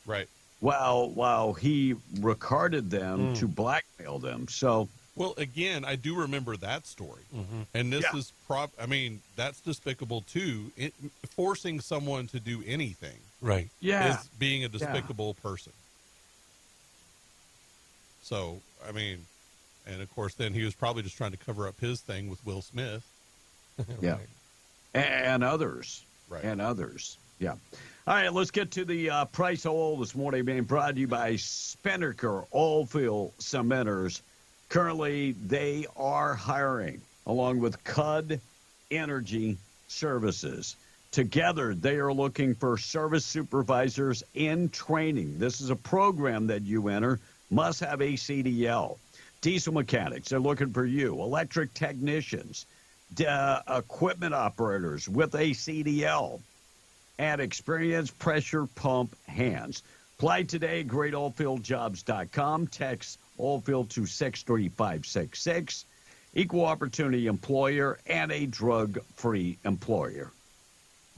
Right. While he recorded them to blackmail them. So. Well, again, I do remember that story. And this is that's despicable too. Forcing someone to do anything. Right. Yeah. Is being a despicable person. So, and of course, then he was probably just trying to cover up his thing with Will Smith. Yeah. And others. Right. And others. Yeah. All right, let's get to the price of oil this morning, being brought to you by Spinnaker Oilfield Cementers. Currently, they are hiring, along with CUD Energy Services. Together, they are looking for service supervisors in training. This is a program that you enter, must have a CDL. Diesel mechanics, they're looking for you. Electric technicians, equipment operators with a CDL, and experienced pressure pump hands. Apply today at greatoilfieldjobs.com. Text Oilfield to 63566. Equal opportunity employer and a drug-free employer.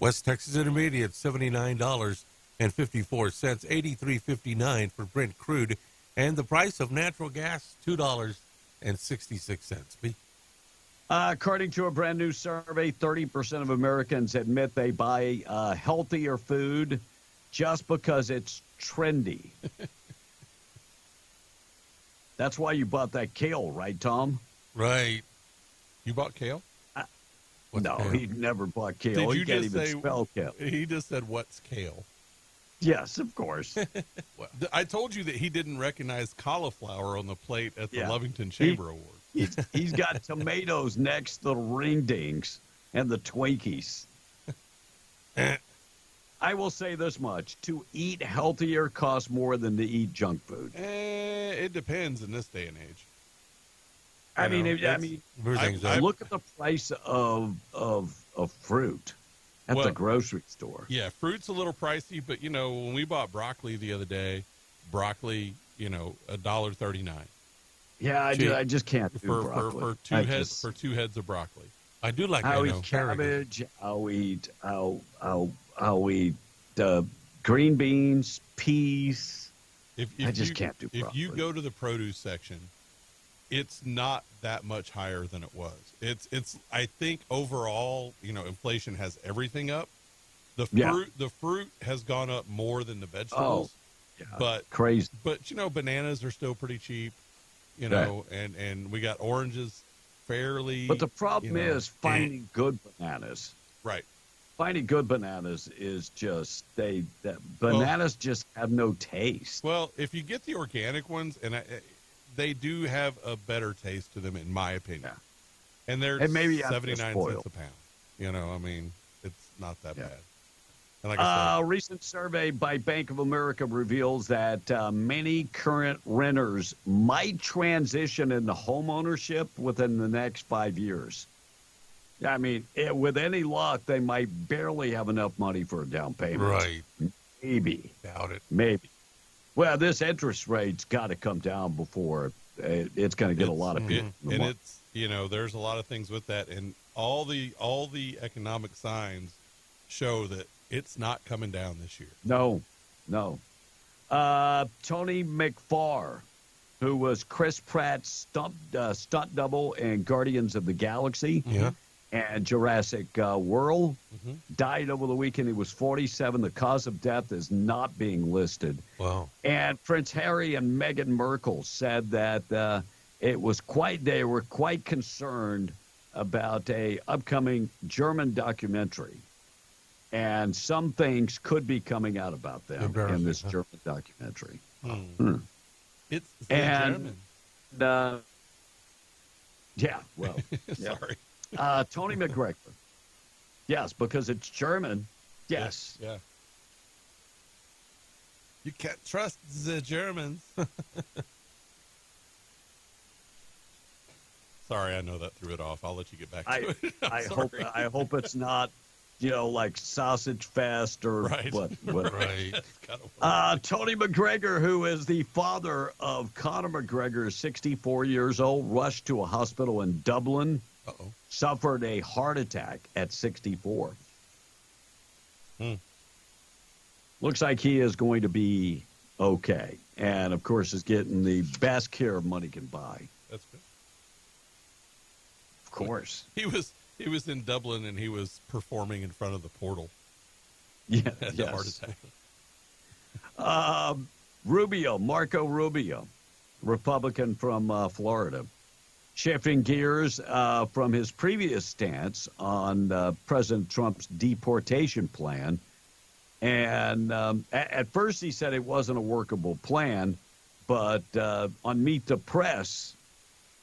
West Texas Intermediate, $79.54, $83.59 for Brent crude, and the price of natural gas, $2.66. According to a brand new survey, 30% of Americans admit they buy healthier food just because it's trendy. That's why you bought that kale, right, Tom? Right. You bought kale? No, kale? He never bought kale. Did He you can't just even say, spell kale. He just said, what's kale? Yes, of course. Well, I told you that he didn't recognize cauliflower on the plate at the Lovington Chamber Award. He's got tomatoes next to the ring dings and the Twinkies. I will say this much. To eat healthier costs more than to eat junk food. It depends in this day and age. Look at the price of fruit at the grocery store. Yeah, fruit's a little pricey, but when we bought broccoli the other day, $1.39. Yeah, I just can't do broccoli. For two heads of broccoli. I do like I'll eat cabbage. I'll eat green beans, peas. I just can't do broccoli. If you go to the produce section, it's not that much higher than it was. It's I think overall, inflation has everything up. The fruit has gone up more than the vegetables. Yeah, but crazy. But bananas are still pretty cheap. And we got oranges fairly. But the problem is finding good bananas. Right. finding good bananas is just bananas just have no taste. Well, if you get the organic ones, and they do have a better taste to them, in my opinion. Yeah. And they're maybe 79 cents a pound. You know, I mean, it's not that bad. And like I said, a recent survey by Bank of America reveals that many current renters might transition into home ownership within the next 5 years. I mean, with any luck, they might barely have enough money for a down payment. Right. Maybe. Doubt it. Maybe. Well, this interest rate's got to come down before it's going to get a lot of people. And it's, you know, there's a lot of things with that. And all the economic signs show that it's not coming down this year. No. Tony McFarr, who was Chris Pratt's stunt double in Guardians of the Galaxy and Jurassic World, died over the weekend. He was 47. The cause of death is not being listed. Wow. And Prince Harry and Meghan Markle said that they were quite concerned about a upcoming German documentary. And some things could be coming out about them in this German documentary. It's German. Yeah, well, sorry. Tony McGregor. Yes, because it's German. Yes. Yeah. You can't trust the Germans. Sorry, I know that threw it off. I'll let you get back to it. I hope it's not, like Sausage Fest or what. Right. Tony McGregor, who is the father of Conor McGregor, 64 years old, rushed to a hospital in Dublin, suffered a heart attack at 64. Looks like he is going to be okay. And, of course, is getting the best care money can buy. That's good. Of course. He was in Dublin, and he was performing in front of the portal. Yeah, had a heart attack. Marco Rubio, Republican from Florida, shifting gears from his previous stance on President Trump's deportation plan. And at first he said it wasn't a workable plan, but on Meet the Press,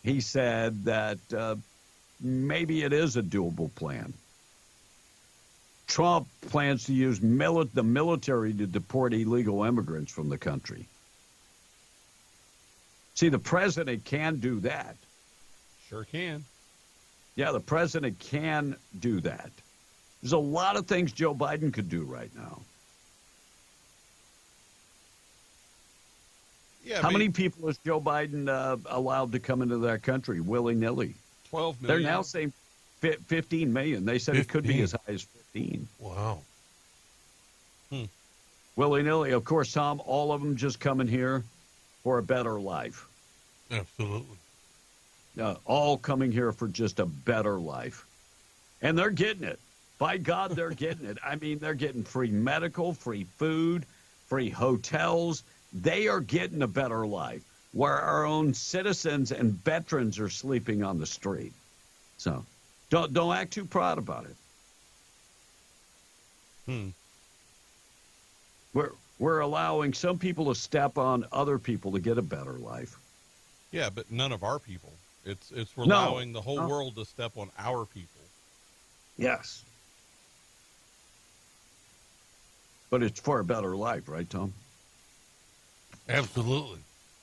he said that maybe it is a doable plan. Trump plans to use the military to deport illegal immigrants from the country. See, the president can do that. Sure can. Yeah, the president can do that. There's a lot of things Joe Biden could do right now. Yeah, How many people is Joe Biden allowed to come into that country willy-nilly? 12 million. They're now saying 15 million. They said 15. It could be as high as 15. Wow. Willy-nilly. Of course, Tom, all of them just coming here for a better life. Absolutely. All coming here for just a better life. And they're getting it. By God, they're getting it. I mean, they're getting free medical, free food, free hotels. They are getting a better life where our own citizens and veterans are sleeping on the street. So don't act too proud about it. We're allowing some people to step on other people to get a better life. Yeah, but none of our people. We're allowing the whole world to step on our people. Yes. But it's for a better life, right, Tom? Absolutely.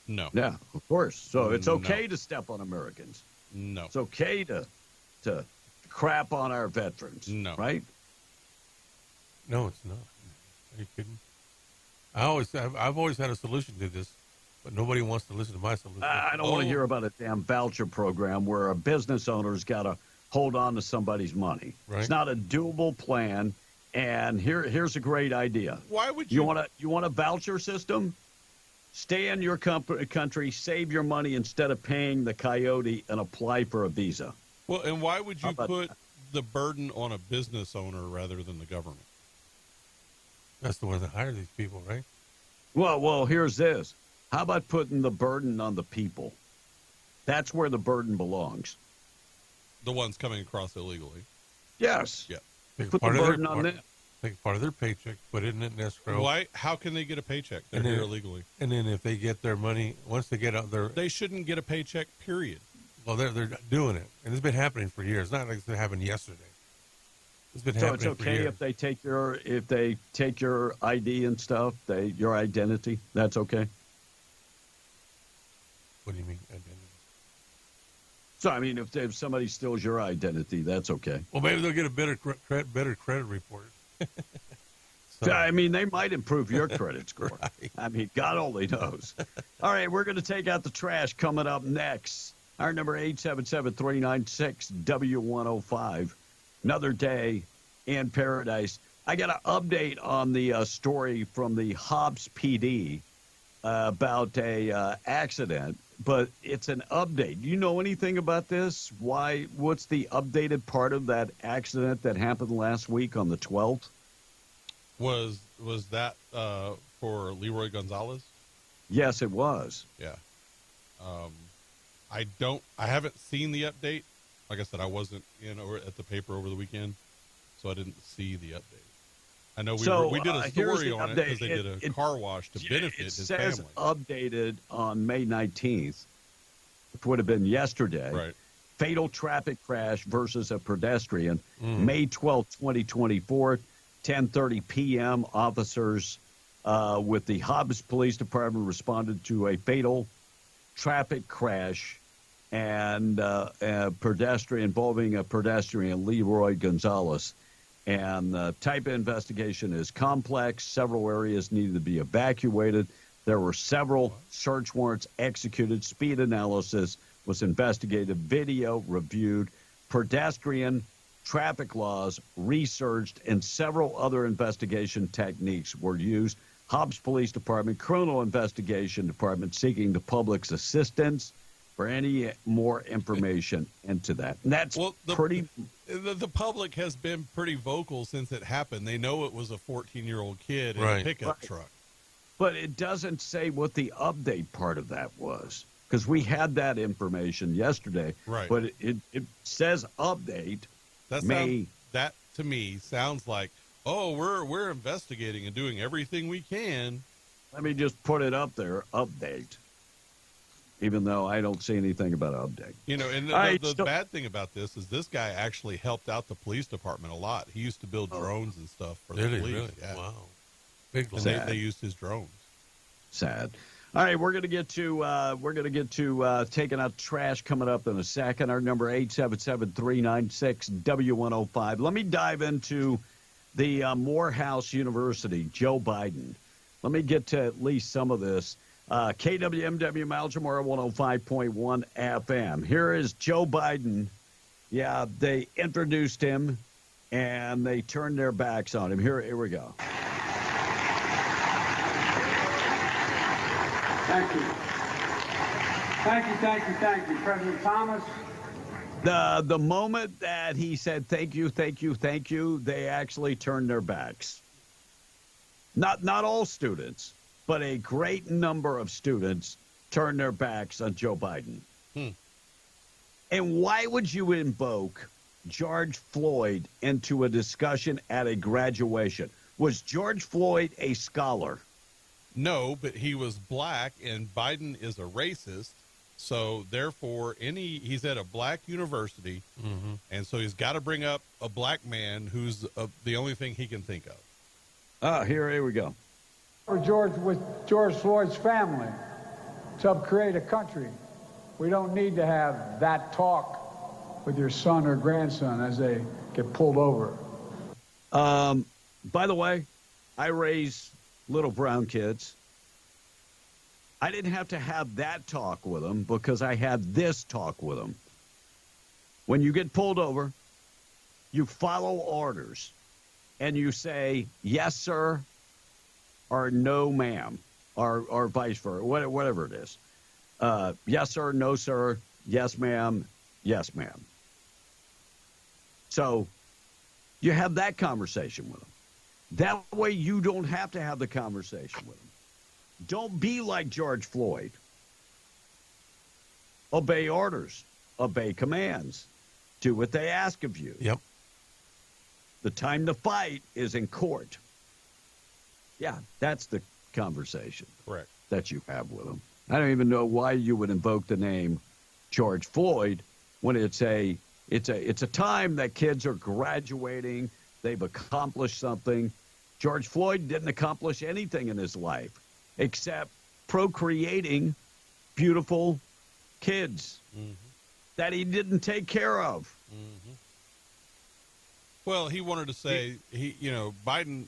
No. Yeah, of course. So it's okay to step on Americans. No. It's okay to crap on our veterans. No. Right? No, it's not. Are you kidding? I've always had a solution to this, but nobody wants to listen to my solution. I don't want to hear about a damn voucher program where a business owner's got to hold on to somebody's money. Right. It's not a doable plan. And here's a great idea. Why would you want a voucher system? Stay in your country, save your money instead of paying the coyote and apply for a visa. Well, and why would you put the burden on a business owner rather than the government? That's the one that hired these people, right? Well, here's this. How about putting the burden on the people? That's where the burden belongs. The ones coming across illegally. Yes. Yeah. Put the burden on them. Take part of their paycheck, put it in escrow. Why? How can they get a paycheck? They're here illegally. And then if they get their money, once they get out there, they shouldn't get a paycheck. Period. Well, they're doing it, and it's been happening for years. It's not like it happened yesterday. It's been happening. So it's okay if they take your ID and stuff, your identity. That's okay. What do you mean identity? So I mean, if somebody steals your identity, that's okay. Well, maybe they'll get a better credit report. So, I mean, they might improve your credit score. Right. I mean, God only knows. All right, we're going to take out the trash coming up next. Our number 877-396-W105. Another day in paradise. I got an update on the story from the Hobbs PD about a accident, but it's an update. Do you know anything about this? What's the updated part of that accident that happened last week on the 12th? Was that for Leroy Gonzalez? Yes, it was. Yeah. I haven't seen the update. Like I said, I wasn't at the paper over the weekend, so I didn't see the update. I know we did a story on it because they did a car wash to benefit his family. It says updated on May 19th, which would have been yesterday. Right. Fatal traffic crash versus a pedestrian. May 12th, 2024, 10:30 p.m. Officers with the Hobbs Police Department responded to a fatal traffic crash and a pedestrian involving a pedestrian, Leroy Gonzalez. And the type of investigation is complex. Several areas needed to be evacuated. There were several search warrants executed. Speed analysis was investigated. Video reviewed. Pedestrian traffic laws researched, and several other investigation techniques were used. Hobbs Police Department, Criminal Investigation Department seeking the public's assistance for any more information into that. And that's pretty... The public has been pretty vocal since it happened. They know it was a 14-year-old kid in a pickup truck. But it doesn't say what the update part of that was, because we had that information yesterday. Right. But it says update. That to me sounds like, we're investigating and doing everything we can. Let me just put it up there, update. Even though I don't see anything about update. And the bad thing about this is this guy actually helped out the police department a lot. He used to build drones and stuff for the police. Really? Yeah. Wow. And they used his drones. Sad. All right, we're going to get to taking out trash coming up in a second. Our number 877-396-W105. Let me dive into the Morehouse University, Joe Biden. Let me get to at least some of this. KWMW Malchamora 105.1 FM. Here is Joe Biden. Yeah, they introduced him, and they turned their backs on him. Here we go. Thank you. Thank you, President Thomas. The moment that he said thank you, they actually turned their backs. Not all students, but a great number of students turned their backs on Joe Biden. And why would you invoke George Floyd into a discussion at a graduation? Was George Floyd a scholar? No, but he was black, and Biden is a racist. So, therefore, he's at a black university, and so he's got to bring up a black man who's the only thing he can think of. Here we go. With George Floyd's family to help create a country. We don't need to have that talk with your son or grandson as they get pulled over. By the way, I raise little brown kids. I didn't have to have that talk with them because I had this talk with them. When you get pulled over, you follow orders and you say, yes, sir, or no, ma'am, or vice versa, whatever it is. Yes, sir, no, sir, yes, ma'am, yes, ma'am. So you have that conversation with them. That way you don't have to have the conversation with them. Don't be like George Floyd. Obey orders. Obey commands. Do what they ask of you. Yep. The time to fight is in court. Yeah, that's the conversation. Correct. That you have with him. I don't even know why you would invoke the name George Floyd when it's a time that kids are graduating, they've accomplished something. George Floyd didn't accomplish anything in his life except procreating beautiful kids that he didn't take care of. Well, he wanted to say Biden.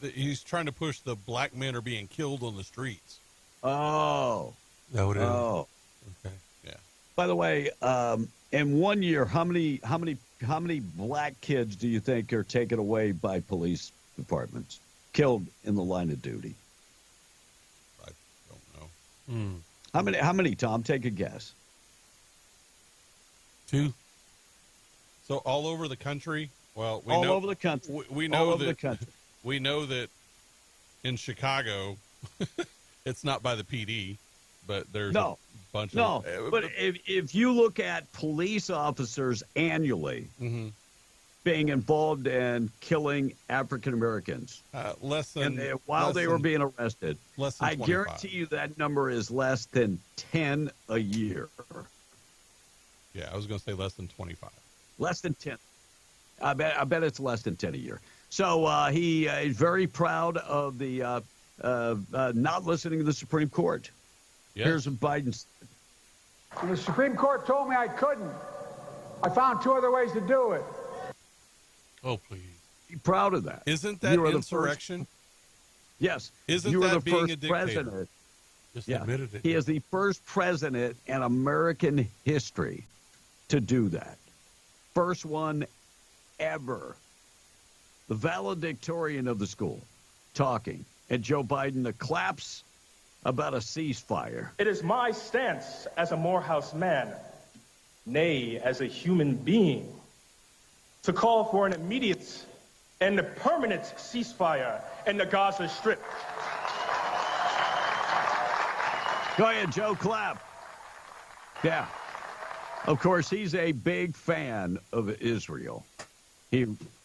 He's trying to push the black men are being killed on the streets. Oh, no, it is. Oh, okay, yeah. By the way, in 1 year, how many black kids do you think are taken away by police departments, killed in the line of duty? I don't know. How many, Tom? Take a guess. 2. So all over the country. Well, we all know, over the country. We know all over that. the country. We know that in Chicago, it's not by the PD, but there's a bunch of. No, but if you look at police officers annually being involved in killing African Americans, less than while they were being arrested, less than I 25. guarantee you that number is less than 10 a year. Yeah, I was going to say less than 25. Less than 10. I bet it's less than 10 a year. So he is very proud of the not listening to the Supreme Court. Yes. Here's what Biden said. When the Supreme Court told me I couldn't, I found 2 other ways to do it. Oh, please. Be proud of that. Isn't that insurrection? Yes. Isn't you that are the being first a dictator? president. Just admitted it. He is the first president in American history to do that. First one ever. The valedictorian of the school talking, and Joe Biden the claps about a ceasefire. It is my stance as a Morehouse man, nay, as a human being, to call for an immediate and a permanent ceasefire in the Gaza Strip. Go ahead, Joe, clap. Yeah. Of course, he's a big fan of Israel.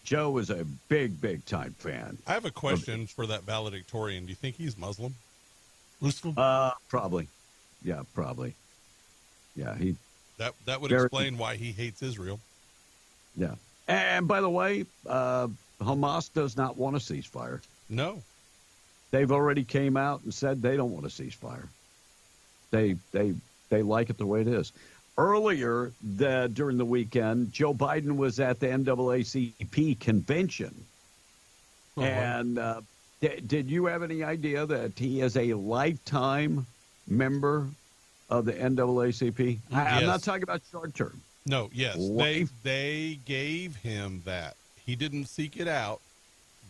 Joe is a big time fan. I have a question for that valedictorian. Do you think he's Muslim? Muslim? Probably. Yeah, probably. Yeah, that would explain why he hates Israel. Yeah. And by the way, Hamas does not want a ceasefire. No. They've already came out and said they don't want a ceasefire. They like it the way it is. Earlier during the weekend, Joe Biden was at the NAACP convention. And did you have any idea that he is a lifetime member of the NAACP? I'm not talking about short term. No, yes. They gave him that. He didn't seek it out.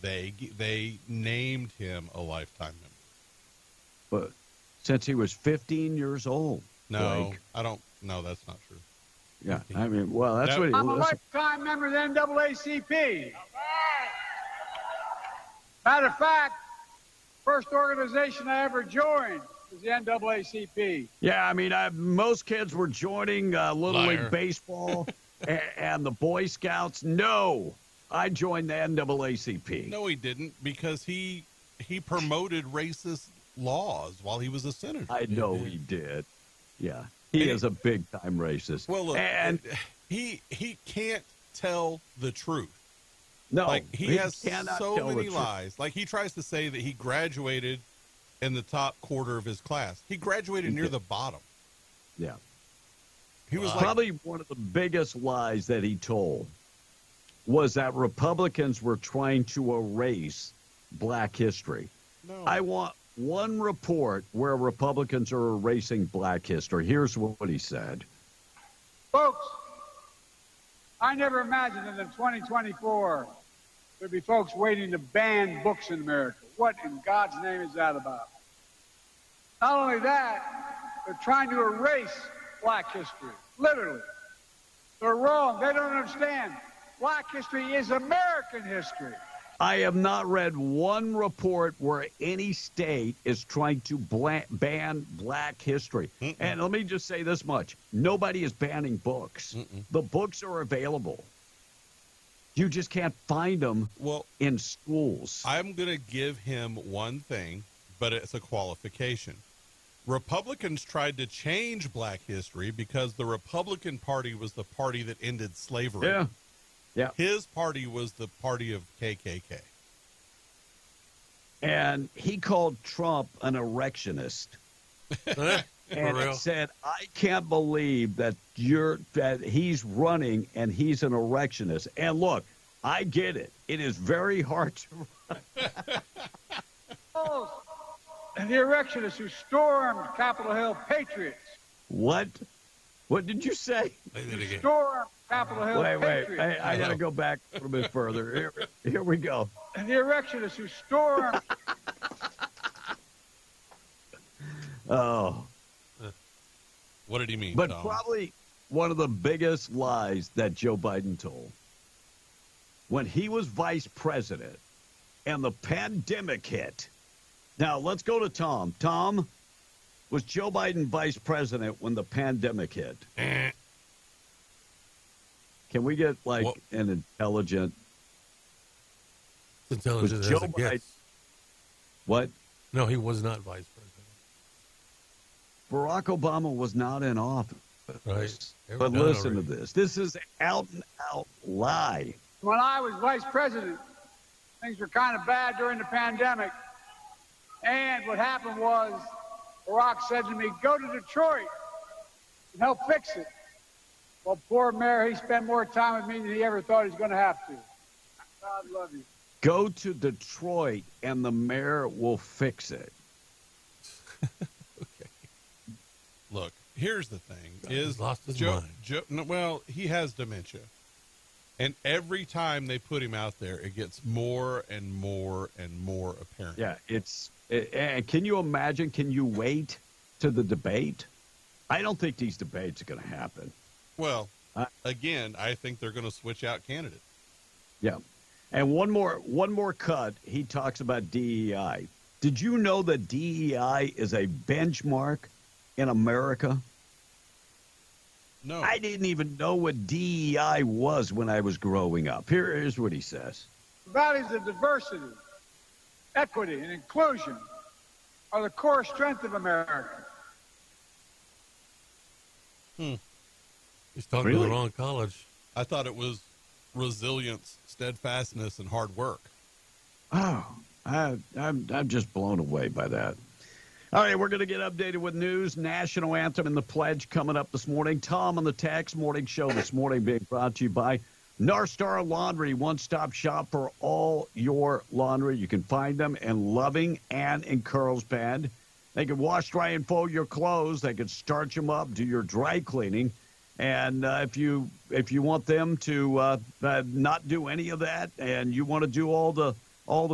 They named him a lifetime member. But since he was 15 years old. No, Blake. I don't. No, that's not true. Yeah, I mean, well, that's what he. I'm a lifetime member of the NAACP. Matter of fact, first organization I ever joined was the NAACP. Yeah, I mean, most kids were joining Little League Baseball and the Boy Scouts. No, I joined the NAACP. No, he didn't, because he promoted racist laws while he was a senator. I know he did. Yeah, he is a big-time racist. Well, look, and he can't tell the truth. No, like he has cannot so tell many the truth. lies. Like he tries to say that he graduated in the top quarter of his class. He graduated near the bottom. Yeah, he was probably one of the biggest lies that he told was that Republicans were trying to erase Black history. No. I want one report where Republicans are erasing Black history. Here's what he said. Folks, I never imagined that in 2024 there'd be folks waiting to ban books in America. What in God's name is that about? Not only that, they're trying to erase Black history, literally. They're wrong. They don't understand. Black history is American history. I have not read one report where any state is trying to ban Black history. And let me just say this much. Nobody is banning books. The books are available. You just can't find them in schools. I'm going to give him one thing, but it's a qualification. Republicans tried to change Black history because the Republican Party was the party that ended slavery. Yeah. Yeah. His party was the party of KKK. And he called Trump an erectionist. And real? he said, I can't believe that he's running and he's an erectionist. And look, I get it. It is very hard to run. And the erectionists who stormed Capitol Hill, patriots. What? What did you say? Stormed Capitol Hill, Wait. patriots. I got to go back a little bit further. Here we go. And the erectionists who stormed. Oh. What did he mean, But Tom? probably one of the biggest lies that Joe Biden told. When he was vice president and the pandemic hit. Now, let's go to Tom. Tom, was Joe Biden vice president when the pandemic hit? Can we get, like, an intelligent... Intelligent was as Joe it Biden... gets. What? No, he was not vice president. Barack Obama was not in office. Right. But listen to this. This is an out-and-out lie. When I was vice president, things were kind of bad during the pandemic. And what happened was, Barack said to me, go to Detroit and help fix it. Well, poor mayor, he spent more time with me than he ever thought he was going to have to. God love you. Go to Detroit and the mayor will fix it. Look, here's the thing: is lost his Joe, mind. Well, he has dementia, and every time they put him out there, it gets more and more and more apparent. Yeah, can you imagine? Can you wait to the debate? I don't think these debates are going to happen. Well, again, I think they're going to switch out candidates. Yeah, and one more cut. He talks about DEI. Did you know that DEI is a benchmark in America? No. I didn't even know what DEI was when I was growing up. Here's what he says. Values of diversity, equity, and inclusion are the core strength of America. He's talking to the wrong college. I thought it was resilience, steadfastness, and hard work. Oh, I'm just blown away by that. All right, we're going to get updated with news, national anthem, and the pledge coming up this morning. Tom on the Tax Morning Show this morning being brought to you by Narstar Laundry, one-stop shop for all your laundry. You can find them in Loving and in Carlsbad. They can wash, dry, and fold your clothes. They can starch them up, do your dry cleaning. And if you want them to not do any of that and you want to do all the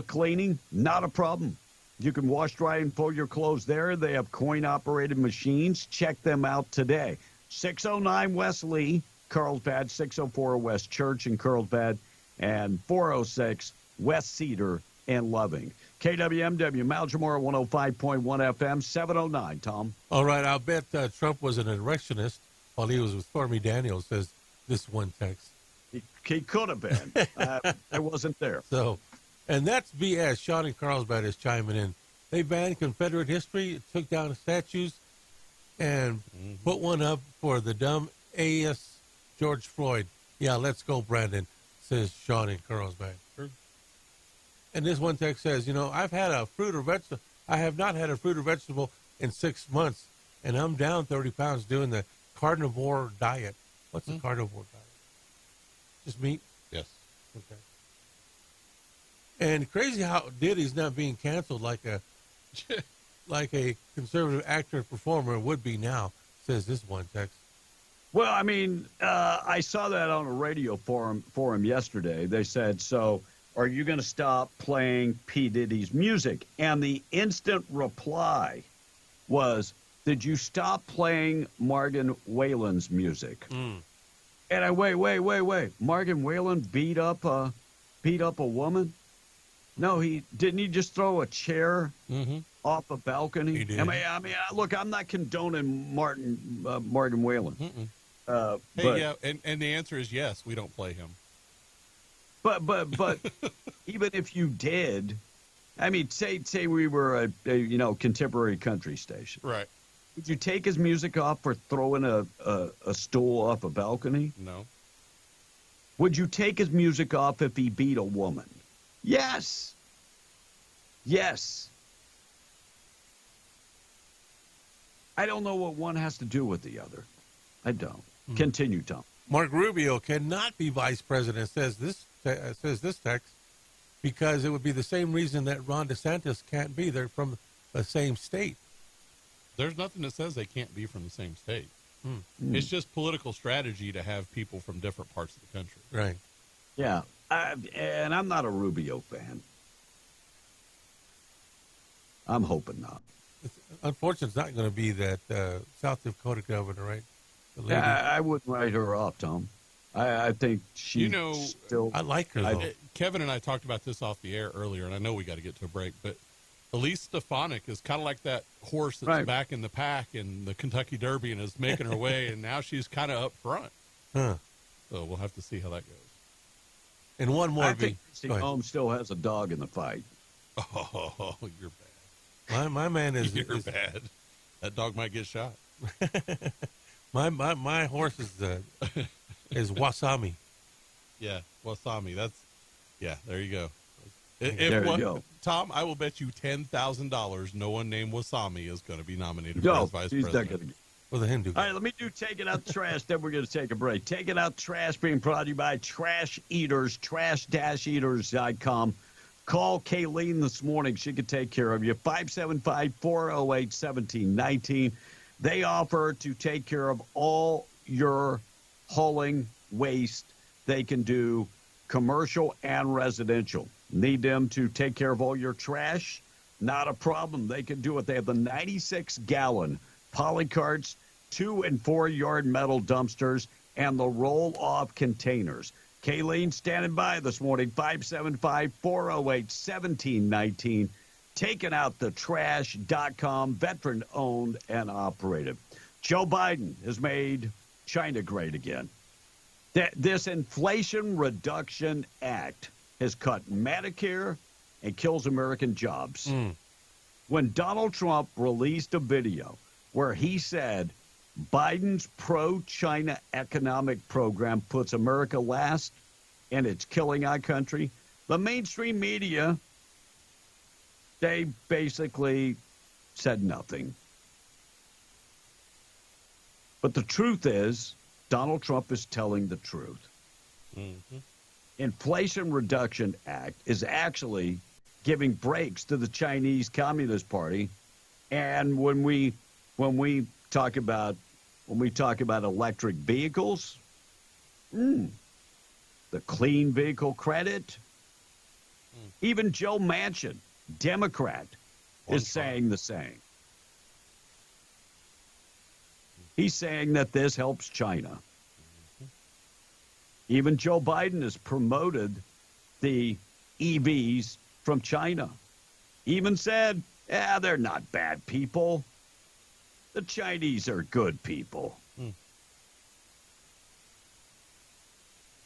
cleaning, not a problem. You can wash, dry, and fold your clothes there. They have coin-operated machines. Check them out today. 609 West Lee, Carlsbad, 604 West Church in Carlsbad, and 406 West Cedar in Loving. KWMW, Maljamora 105.1 FM, 709, Tom. All right, I'll bet Trump was an erectionist while he was with Stormy Daniels, says this one text. He could have been. I wasn't there. So, and that's BS. Sean in Carlsbad is chiming in. They banned Confederate history, took down statues, and put one up for the dumb AS George Floyd. Yeah, let's go, Brandon, says Sean in Carlsbad. And this one text says, I have not had a fruit or vegetable in 6 months, and I'm down 30 pounds doing the carnivore diet. What's the carnivore diet? Just meat? Yes. Okay. And crazy how Diddy's not being canceled like a conservative actor and performer would be now, says this one text. Well, I mean, I saw that on a radio forum yesterday. They said, so are you going to stop playing P. Diddy's music? And the instant reply was, did you stop playing Morgan Wallen's music? And I wait. Morgan Wallen beat up a woman? No, didn't he just throw a chair off a balcony? He did. I mean, look, I'm not condoning Morgan Wallen. And the answer is yes. We don't play him. But even if you did, I mean, say we were a contemporary country station. Right. Would you take his music off for throwing a stool off a balcony? No. Would you take his music off if he beat a woman? Yes. Yes. I don't know what one has to do with the other. I don't. Continue, Tom. Mark Rubio cannot be vice president, says this text, because it would be the same reason that Ron DeSantis can't be. They're from the same state. There's nothing that says they can't be from the same state. It's just political strategy to have people from different parts of the country. Right. Yeah. And I'm not a Rubio fan. I'm hoping not. Unfortunately, it's not going to be that South Dakota governor, right? The lady. I wouldn't write her off, Tom. I think she still... I like her, though. Kevin and I talked about this off the air earlier, and I know we got to get to a break, but Elise Stefanik is kind of like that horse that's back in the pack in the Kentucky Derby and is making her way, and now she's kind of up front. Huh. So we'll have to see how that goes. And one more. I think Christy Holmes still has a dog in the fight. Oh, you're bad. My man is... You're bad. That dog might get shot. my horse is Wasami. Yeah, Wasami. There you go. There you go. Tom, I will bet you $10,000 no one named Wasami is going to be nominated No, for vice he's president. not going to. For the Hindu. All right, let me do Take It Out the Trash, then we're going to take a break. Take It Out the Trash being brought to you by Trash Eaters, trash-eaters.com. Call Kayleen this morning. She can take care of you. 575-408-1719. They offer to take care of all your hauling waste. They can do commercial and residential. Need them to take care of all your trash? Not a problem. They can do it. They have the 96-gallon polycarts, 2- and 4-yard metal dumpsters, and the roll-off containers. Kayleen standing by this morning, 575-408-1719. TakenOutTheTrash.com, veteran-owned and operated. Joe Biden has made China great again. This Inflation Reduction Act has cut Medicare and kills American jobs. When Donald Trump released a video where he said Biden's pro-China economic program puts America last and it's killing our country, the mainstream media, they basically said nothing. But the truth is, Donald Trump is telling the truth. Inflation Reduction Act is actually giving breaks to the Chinese Communist Party. And when we talk about electric vehicles, the clean vehicle credit, even Joe Manchin, Democrat, is saying the same. He's saying that this helps China. Even Joe Biden has promoted the EVs from China. Even said, they're not bad people. The Chinese are good people.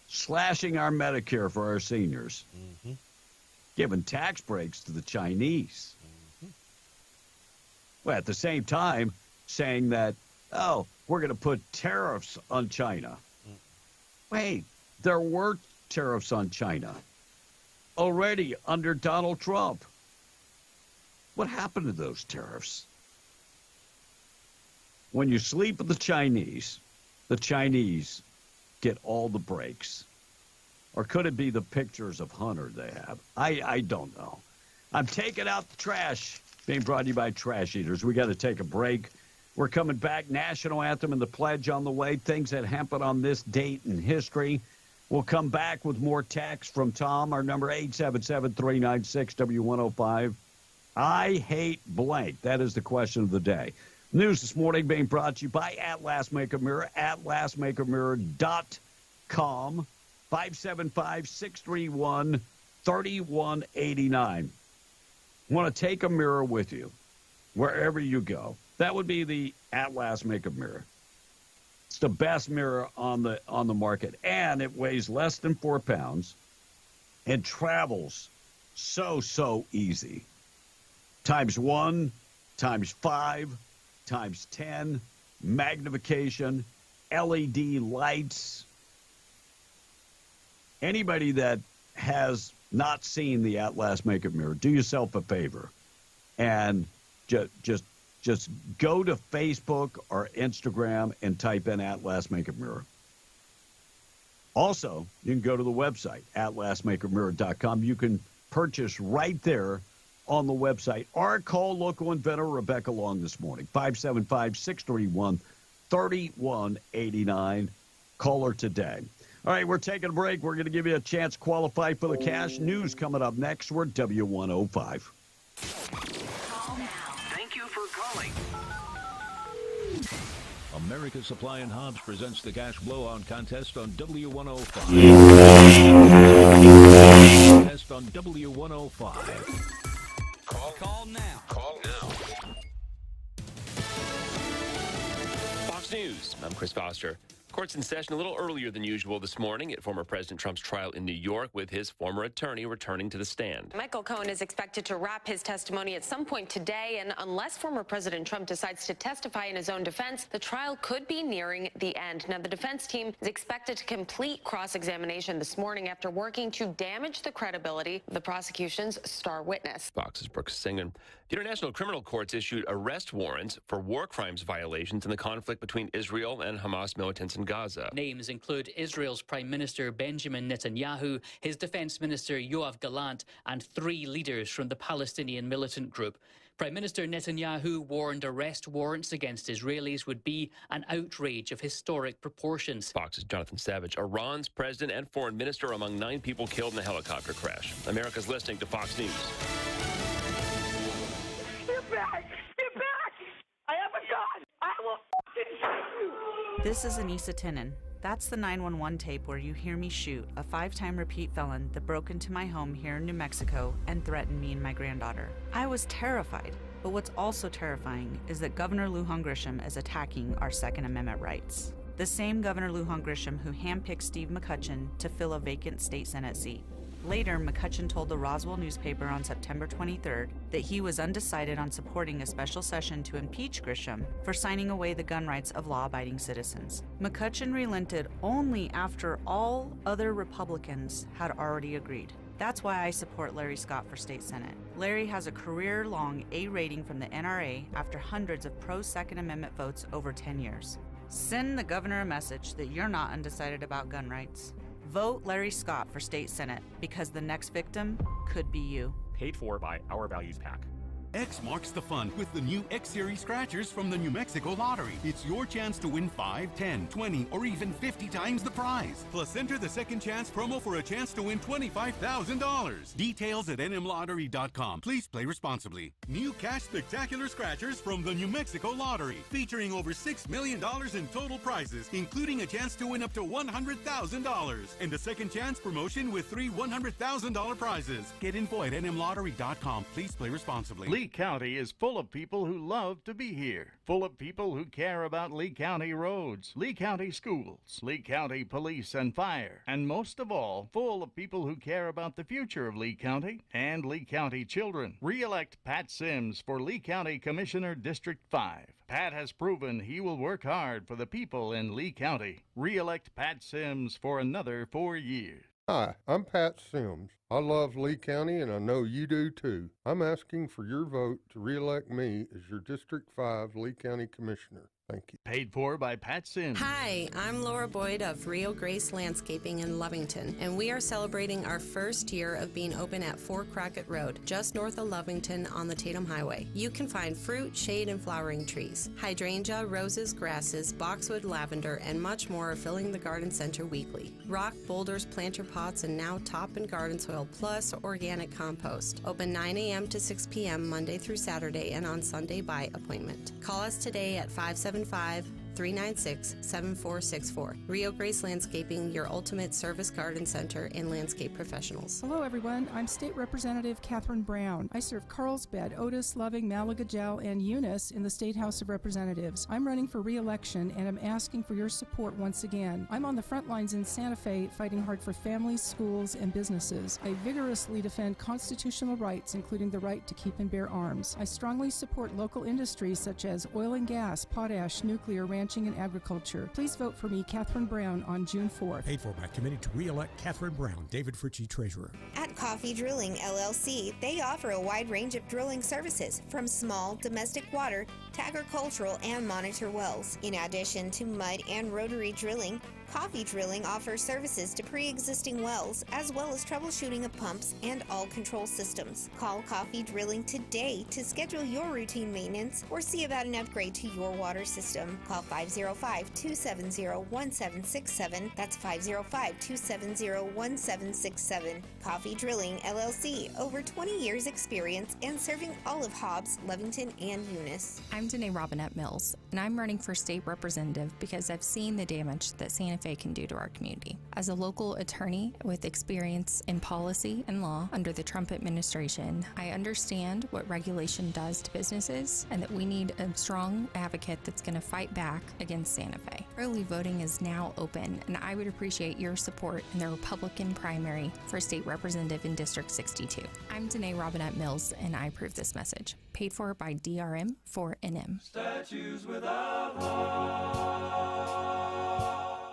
Slashing our Medicare for our seniors. Giving tax breaks to the Chinese. Well, at the same time, saying that, we're going to put tariffs on China. Wait, there were tariffs on China already under Donald Trump. What happened to those tariffs? When you sleep with the Chinese get all the breaks. Or could it be the pictures of Hunter they have? I don't know. I'm taking out the trash, being brought to you by Trash Eaters. We got to take a break. We're coming back. National Anthem and the Pledge on the way. Things that happened on this date in history. We'll come back with more text from Tom. Our number 877-396-W105. I hate blank. That is the question of the day. News this morning being brought to you by Atlas Make a Mirror, atlasmakeamirror.com, 575-631-3189. Want to take a mirror with you wherever you go. That would be the Atlas Make a Mirror. It's the best mirror on the market, and it weighs less than 4 pounds. and travels so easy. Times 1, times 5, times 10, magnification, LED lights. Anybody that has not seen the Atlas Makeup Mirror, do yourself a favor and just go to Facebook or Instagram and type in Atlas Makeup Mirror. Also, you can go to the website, atlasmakeupmirror.com. You can purchase right there on the website or call local inventor Rebecca Long this morning, 575-631-3189. Call her today. All right, we're taking a break. We're going to give you a chance to qualify for the cash. News coming up next. We're W105. Call now. Thank you for calling. America's Supply and Hobbs presents the Cash Blowout contest on W105. Contest on W105. Call now. Call now. Fox News. I'm Chris Foster. Court's in session a little earlier than usual this morning at former President Trump's trial in New York, with his former attorney returning to the stand. Michael Cohen is expected to wrap his testimony at some point today, and unless former President Trump decides to testify in his own defense, the trial could be nearing the end. Now, the defense team is expected to complete cross-examination this morning after working to damage the credibility of the prosecution's star witness. Fox's Brooks Singer. The International Criminal Court's issued arrest warrants for war crimes violations in the conflict between Israel and Hamas militants in Gaza. Names include Israel's Prime Minister Benjamin Netanyahu, his Defense Minister Yoav Gallant, and 3 leaders from the Palestinian militant group. Prime Minister Netanyahu warned arrest warrants against Israelis would be an outrage of historic proportions. Fox's Jonathan Savage. Iran's president and foreign minister among 9 people killed in a helicopter crash. America's listening to Fox News. You're back! You're back! I have a gun! I will f***ing shoot you! This is Anissa Tinnen. That's the 911 tape where you hear me shoot a 5-time repeat felon that broke into my home here in New Mexico and threatened me and my granddaughter. I was terrified, but what's also terrifying is that Governor Lujan Grisham is attacking our Second Amendment rights. The same Governor Lujan Grisham who handpicked Steve McCutcheon to fill a vacant state Senate seat. Later, McCutcheon told the Roswell newspaper on September 23rd that he was undecided on supporting a special session to impeach Grisham for signing away the gun rights of law-abiding citizens. McCutcheon relented only after all other Republicans had already agreed. That's why I support Larry Scott for state Senate. Larry has a career-long A rating from the NRA after hundreds of pro-Second Amendment votes over 10 years. Send the governor a message that you're not undecided about gun rights. Vote Larry Scott for state Senate, because the next victim could be you. Paid for by Our Values PAC. X marks the fun with the new X Series scratchers from the New Mexico Lottery. It's your chance to win 5, 10, 20, or even 50 times the prize. Plus, enter the second chance promo for a chance to win $25,000. Details at nmlottery.com. Please play responsibly. New Cash Spectacular scratchers from the New Mexico Lottery, featuring over $6 million in total prizes, including a chance to win up to $100,000 and a second chance promotion with 3 $100,000 prizes. Get info at nmlottery.com. Please play responsibly. Lee County is full of people who love to be here. Full of people who care about Lee County roads, Lee County schools, Lee County police and fire, and most of all, full of people who care about the future of Lee County and Lee County children. Re-elect Pat Sims for Lee County Commissioner District 5. Pat has proven he will work hard for the people in Lee County. Re-elect Pat Sims for another 4 years. Hi, I'm Pat Sims. I love Lee County, and I know you do too. I'm asking for your vote to re-elect me as your District 5 Lee County Commissioner. Thank you. Paid for by Pat Sims. Hi, I'm Laura Boyd of Rio Grace Landscaping in Lovington, and we are celebrating our first year of being open at 4 Crockett Road, just north of Lovington on the Tatum Highway. You can find fruit, shade, and flowering trees. Hydrangea, roses, grasses, boxwood, lavender, and much more are filling the garden center weekly. Rock, boulders, planter pots, and now top and garden soil plus organic compost. Open 9 a.m. to 6 p.m. Monday through Saturday and on Sunday by appointment. Call us today at 575 396-7464. Rio Grace Landscaping, your ultimate service garden center and landscape professionals. Hello, everyone. I'm State Representative Catherine Brown. I serve Carlsbad, Otis, Loving, Malagajal, and Eunice in the State House of Representatives. I'm running for re-election, and I'm asking for your support once again. I'm on the front lines in Santa Fe fighting hard for families, schools, and businesses. I vigorously defend constitutional rights, including the right to keep and bear arms. I strongly support local industries such as oil and gas, potash, nuclear, ranching, and agriculture. Please vote for me, Catherine Brown, on June 4th. Paid for by Committee to re-elect Catherine Brown. David Fritchie, Treasurer. At Coffee Drilling LLC, they offer a wide range of drilling services, from small domestic water to agricultural and monitor wells. In addition to mud and rotary drilling, Coffee Drilling offers services to pre-existing wells, as well as troubleshooting of pumps and all control systems. Call Coffee Drilling today to schedule your routine maintenance or see about an upgrade to your water system. Call 505-270-1767. That's 505-270-1767. Coffee Drilling LLC, over 20 years experience and serving all of Hobbs, Lovington, and Eunice. I'm Danae Robinette Mills, and I'm running for state representative because I've seen the damage that Santa Fe can do to our community. As a local attorney with experience in policy and law under the Trump administration, I understand what regulation does to businesses and that we need a strong advocate that's going to fight back against Santa Fe. Early voting is now open, and I would appreciate your support in the Republican primary for state representative in District 62. I'm Danae Robinette Mills, and I approve this message. Paid for by DRM for NM. Statues without heart.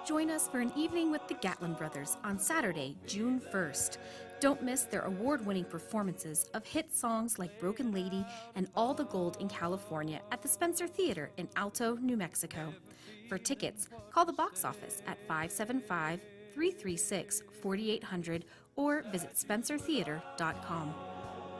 Join us for an evening with the Gatlin Brothers on Saturday, June 1st. Don't miss their award-winning performances of hit songs like Broken Lady and All the Gold in California at the Spencer Theater in Alto, New Mexico. For tickets, call the box office at 575-336-4800 or visit spencertheater.com.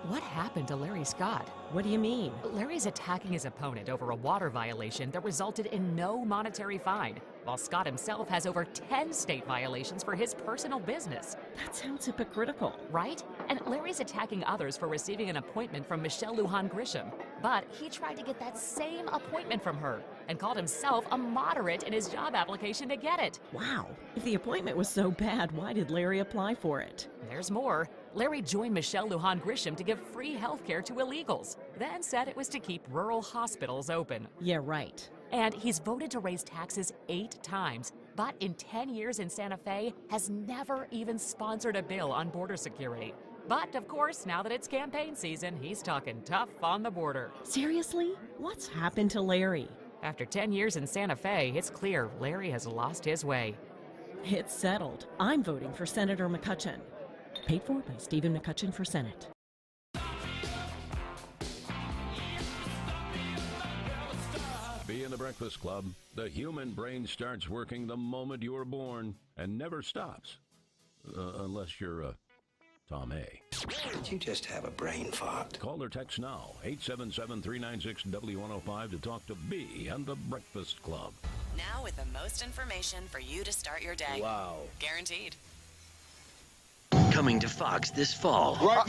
What happened to Larry Scott? What do you mean? Larry's attacking his opponent over a water violation that resulted in no monetary fine, while Scott himself has over 10 state violations for his personal business. That sounds hypocritical. Right? And Larry's attacking others for receiving an appointment from Michelle Lujan Grisham. But he tried to get that same appointment from her and called himself a moderate in his job application to get it. Wow. If the appointment was so bad, why did Larry apply for it? There's more. Larry joined Michelle Lujan Grisham to give free health care to illegals, then said it was to keep rural hospitals open. Yeah, right. And he's voted to raise taxes 8 times, but in 10 years in Santa Fe has never even sponsored a bill on border security. But, of course, now that it's campaign season, he's talking tough on the border. Seriously? What's happened to Larry? After 10 years in Santa Fe, it's clear Larry has lost his way. It's settled. I'm voting for Senator McCutcheon. Paid for by Stephen McCutcheon for Senate. Be in the Breakfast Club. The human brain starts working the moment you're born and never stops. Unless you're Tom A. Did you just have a brain fart? Call or text now, 877-396-W105 to talk to B and the Breakfast Club. Now with the most information for you to start your day. Wow. Guaranteed. Coming to Fox this fall. Right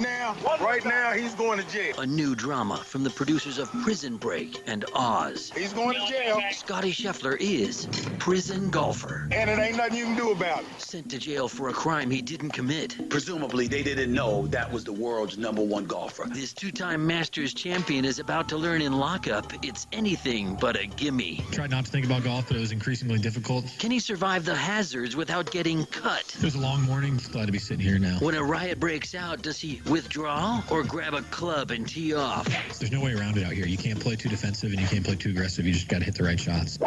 now, he's going to jail. A new drama from the producers of Prison Break and Oz. He's going to jail. Scotty Scheffler is prison golfer. And it ain't nothing you can do about it. Sent to jail for a crime he didn't commit. Presumably, they didn't know that was the world's #1 golfer. This 2-time Masters champion is about to learn in lockup it's anything but a gimme. Tried not to think about golf, but it was increasingly difficult. Can he survive the hazards without getting cut? It was a long morning. Glad to be sitting here now. When a riot breaks out, does he withdraw or grab a club and tee off? There's no way around it out here. You can't play too defensive and you can't play too aggressive. You just got to hit the right shots.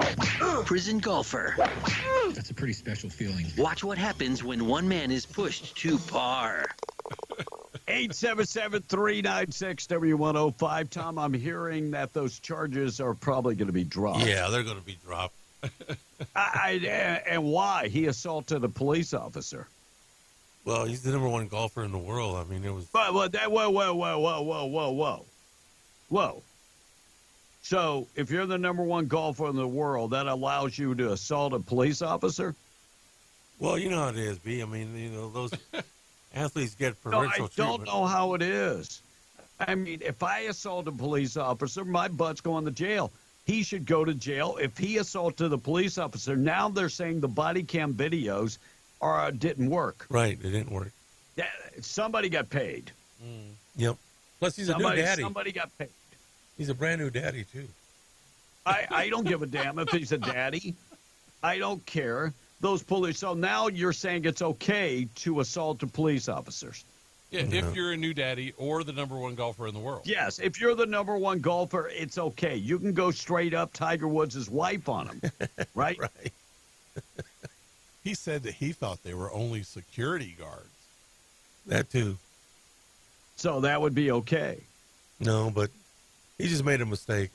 Prison golfer. That's a pretty special feeling. Watch what happens when one man is pushed to par. 877-396-W105. Tom, I'm hearing that those charges are probably going to be dropped. Yeah, they're going to be dropped. And why? He assaulted a police officer. Well, he's the #1 golfer in the world. I mean, it was... Whoa. So, if you're the #1 golfer in the world, that allows you to assault a police officer? Well, you know how it is, B. I mean, you know, those athletes get preferential treatment. I don't know how it is. I mean, if I assault a police officer, my butt's going to jail. he should go to jail. If he assaulted a police officer, now they're saying the body cam videos didn't work. Right, it didn't work. Somebody got paid. Yep. Plus, he's a new daddy. Somebody got paid. He's a brand new daddy, too. I don't give a damn if he's a daddy. I don't care. Those police. So now you're saying it's okay to assault the police officers. Yeah, if you're a new daddy or the number one golfer in the world. Yes, if you're the number one golfer, it's okay. You can go straight up Tiger Woods' wife on him, right? Right. He said that he thought they were only security guards. That too. So that would be okay. No, but he just made a mistake.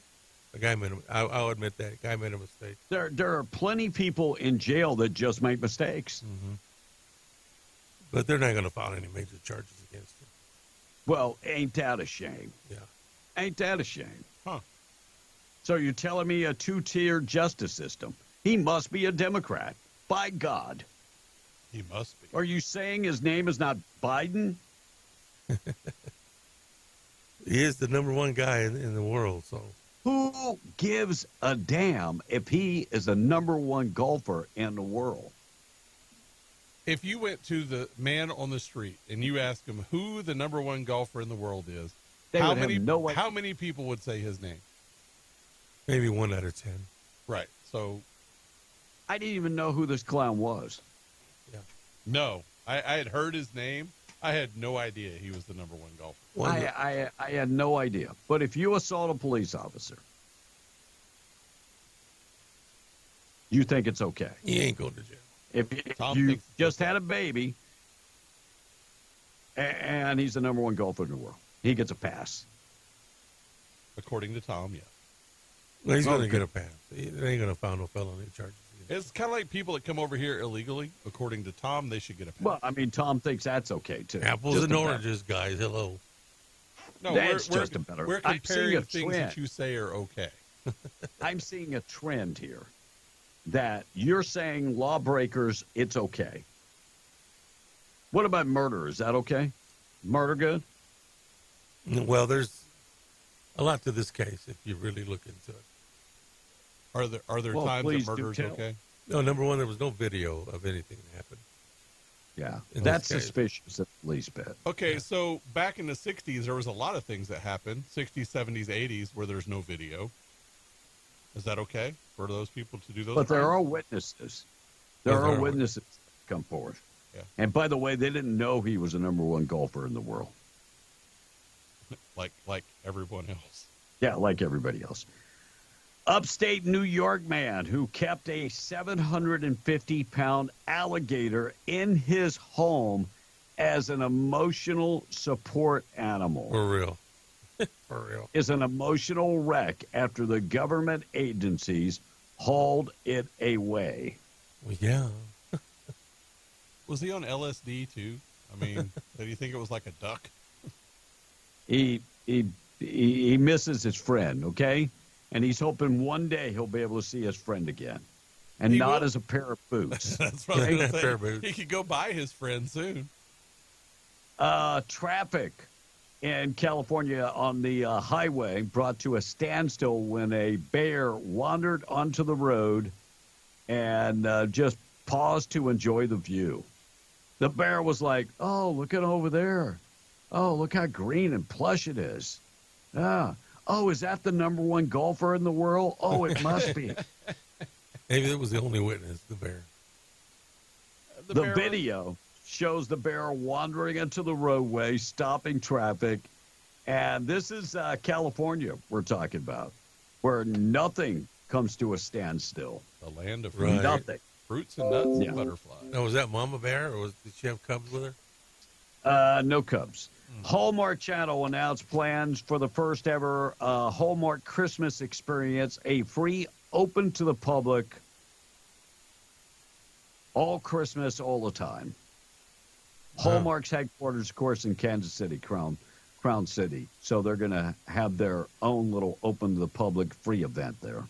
The guy made I'll admit that. Guy made a mistake. There are plenty of people in jail that just make mistakes. Mm-hmm. But they're not going to file any major charges against him. Well, ain't that a shame? Yeah. Ain't that a shame? Huh. So you're telling me a two-tier justice system? He must be a Democrat. By God. He must be. Are you saying his name is not Biden? He is the number one guy in the world, so. Who gives a damn if he is the number one golfer in the world? If you went to the man on the street and you asked him who the number one golfer in the world is, how many people would say his name? Maybe 1 out of 10. Right. So I didn't even know who this clown was. Yeah. No, I had heard his name. I had no idea he was the number one golfer. I had no idea. But if you assault a police officer, you think it's okay? He ain't going to jail. If you just had a baby and he's the number one golfer in the world, he gets a pass. According to Tom, yeah. Well, he's going to get a pass. They ain't going to file no felony charges. It's kind of like people that come over here illegally. According to Tom, they should get a pass. Well, I mean, Tom thinks that's okay, too. Apples just and oranges, guys. Hello. No, that's we're just a better. We're comparing things that you say are okay. I'm seeing a trend here that you're saying lawbreakers, it's okay. What about murder? Is that okay? Murder good? Well, there's a lot to this case if you really look into it. Are there times that murder's okay? No, number one, there was no video of anything that happened. Yeah, that's suspicious at least bit. Okay, so back in the 60s, there was a lot of things that happened, 60s, 70s, 80s, where there's no video. Is that okay for those people to do those But crimes? there are witnesses. There are witnesses that come forward. Yeah. And by the way, they didn't know he was the number one golfer in the world. Like everyone else. Yeah, like everybody else. Upstate New York man who kept a 750-pound alligator in his home as an emotional support animal. For real. For real. Is an emotional wreck after the government agencies hauled it away. Well, yeah. Was he on LSD too? I mean, do you think it was like a duck? He misses his friend, okay? And he's hoping one day he'll be able to see his friend again. And He not will. as a pair of boots. That's what I was Pair going of to say. boots. He could go buy his friend soon. Traffic in California on the highway brought to a standstill when a bear wandered onto the road and just paused to enjoy the view. The bear was like, oh, look at over there. Oh, look how green and plush it is. Ah. Oh, is that the number one golfer in the world? Oh, it must be. Maybe that was the only witness, the bear. The video shows the bear wandering into the roadway, stopping traffic. And this is California we're talking about, where nothing comes to a standstill. The land of Right. Nothing. fruits and nuts Yeah. and butterflies. Now, was that Mama Bear, or did she have cubs with her? No cubs. Hallmark Channel announced plans for the first ever Hallmark Christmas experience, a free, open to the public, all Christmas, all the time. Hallmark's headquarters, of course, in Kansas City, Crown City. So they're going to have their own little open to the public free event there.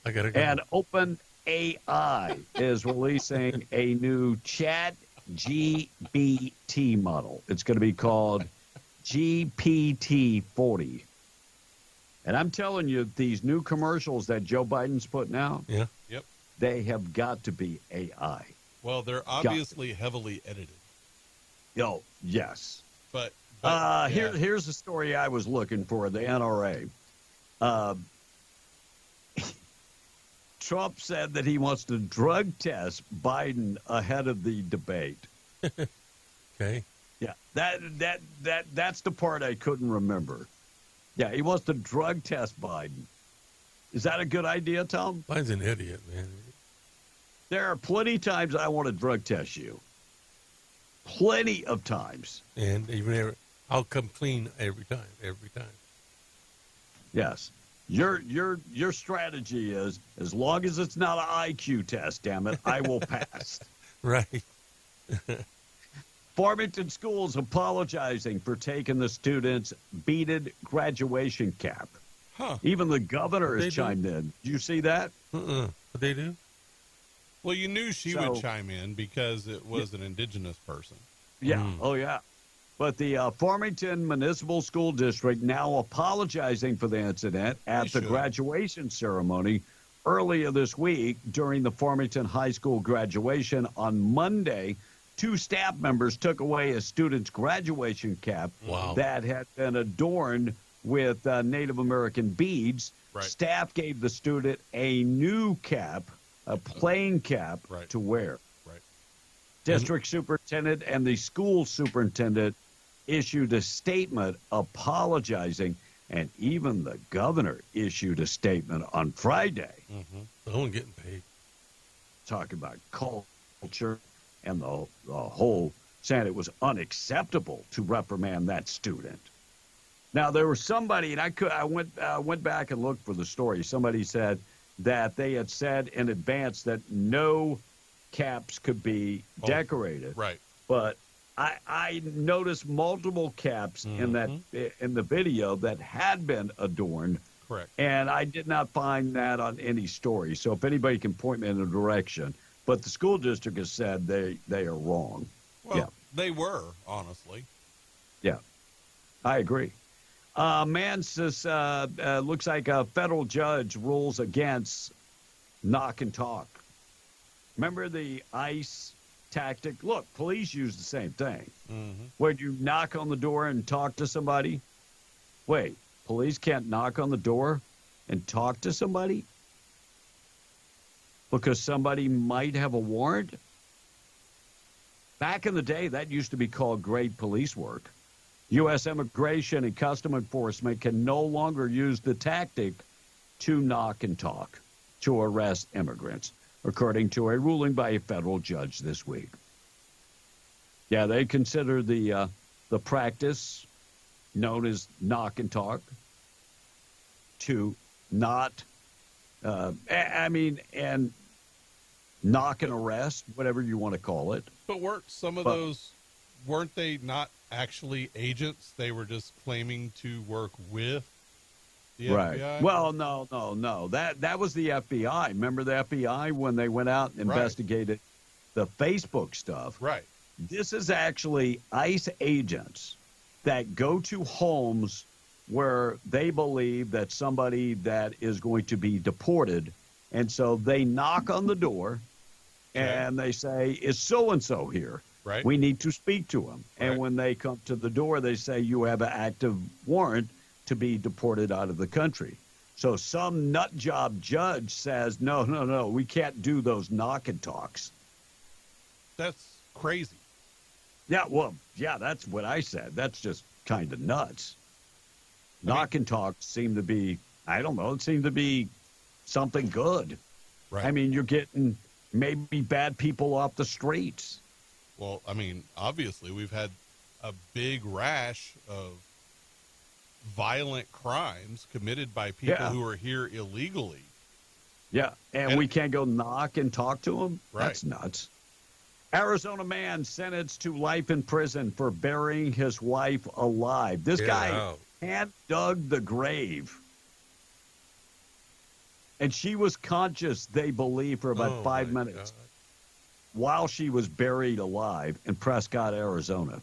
I got to go. And OpenAI is releasing a new Chat GPT model. It's going to be called GPT-40. And I'm telling you, these new commercials that Joe Biden's putting out, yeah, yep, they have got to be AI. Well, they're obviously heavily edited. Oh, yes. But here's the story I was looking for, the NRA. Trump said that he wants to drug test Biden ahead of the debate. Okay. Yeah, that's the part I couldn't remember. Yeah, he wants to drug test Biden. Is that a good idea, Tom? Biden's an idiot, man. There are plenty of times I want to drug test you. Plenty of times. And even I'll come clean every time. Yes. Your strategy is, as long as it's not an IQ test, damn it, I will pass. Right. Farmington Schools apologizing for taking the students' beaded graduation cap. Huh. Even the governor has chimed in. Did you see that? What they do? Well, you knew she would chime in because it was an indigenous person. Yeah. Oh, yeah. But the Farmington Municipal School District now apologizing for the incident at the graduation ceremony earlier this week during the Farmington High School graduation on Monday. 2 staff members took away a student's graduation cap that had been adorned with Native American beads. Right. Staff gave the student a new cap, a plain cap, to wear. Right. District superintendent and the school superintendent issued a statement apologizing, and even the governor issued a statement on Friday. No one getting paid. Talking about culture and the whole, saying it was unacceptable to reprimand that student. Now, there was somebody, and I went back and looked for the story. Somebody said that they had said in advance that no caps could be decorated. Right. But I noticed multiple caps in the video that had been adorned. Correct. And I did not find that on any story. So if anybody can point me in a direction. But the school district has said they are wrong. Well, they were, honestly. Yeah, I agree. Man says, looks like a federal judge rules against knock and talk. Remember the ICE tactic? Look, police use the same thing. Where you knock on the door and talk to somebody. Wait, police can't knock on the door and talk to somebody? Because somebody might have a warrant? Back in the day, that used to be called great police work. U.S. Immigration and Customs Enforcement can no longer use the tactic to knock and talk to arrest immigrants, according to a ruling by a federal judge this week. Yeah, they consider the practice known as knock and talk to not, and knock and arrest, whatever you want to call it. But weren't they not actually agents? They were just claiming to work with the FBI? Well, no. That was the FBI. Remember the FBI when they went out and investigated the Facebook stuff? Right. This is actually ICE agents that go to homes where they believe that somebody that is going to be deported, and so they knock on the door and they say, is so-and-so here? Right. We need to speak to him. And when they come to the door, they say, you have an active warrant to be deported out of the country. So some nut job judge says, no, we can't do those knock and talks. That's crazy. Yeah, well, yeah, that's what I said. That's just kind of nuts. Knock and talks seem to be, I don't know, it seemed to be something good. Right. I mean, you're getting maybe bad people off the streets. Well, I mean, obviously, we've had a big rash of violent crimes committed by people who are here illegally. Yeah, and we can't go knock and talk to them? Right. That's nuts. Arizona man sentenced to life in prison for burying his wife alive. This guy hand dug the grave. And she was conscious, they believe, for about 5 minutes while she was buried alive in Prescott, Arizona.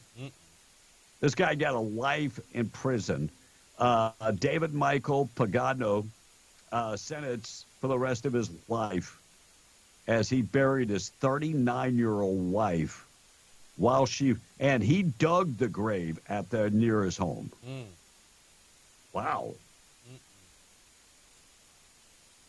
This guy got a life in prison. David Michael Pagano sentenced for the rest of his life as he buried his 39-year-old wife and he dug the grave near his home. Wow.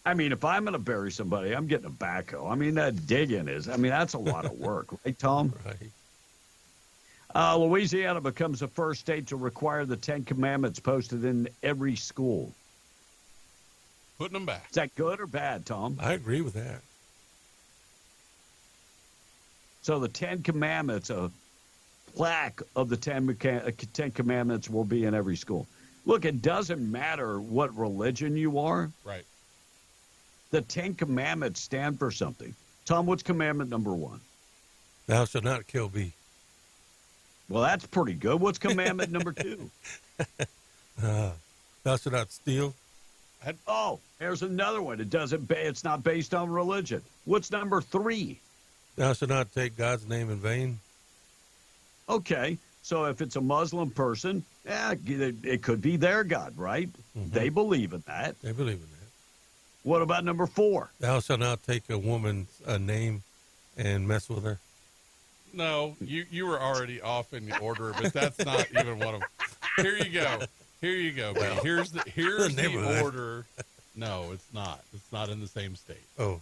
I mean, if I'm going to bury somebody, I'm getting a backhoe. I mean, that digging that's a lot of work. Right, Tom? Right. Louisiana becomes the first state to require the 10 Commandments posted in every school. Putting them back. Is that good or bad, Tom? I agree with that. So the 10 Commandments, a plaque of the 10 Commandments will be in every school. Look, it doesn't matter what religion you are. Right. The 10 Commandments stand for something. Tom, what's commandment number 1? Thou shalt not kill me. Well, that's pretty good. What's commandment number 2? Thou shalt not steal. There's another one. It's not based on religion. What's number 3? Thou shalt not take God's name in vain. Okay, so if it's a Muslim person, it could be their God, right? Mm-hmm. They believe in that. They believe in that. What about number 4? Thou shalt not take a woman's name and mess with her. No, you were already off in the order, but that's not even one of them. Here you go, man. Here's the order. No, it's not. It's not in the same state. Oh.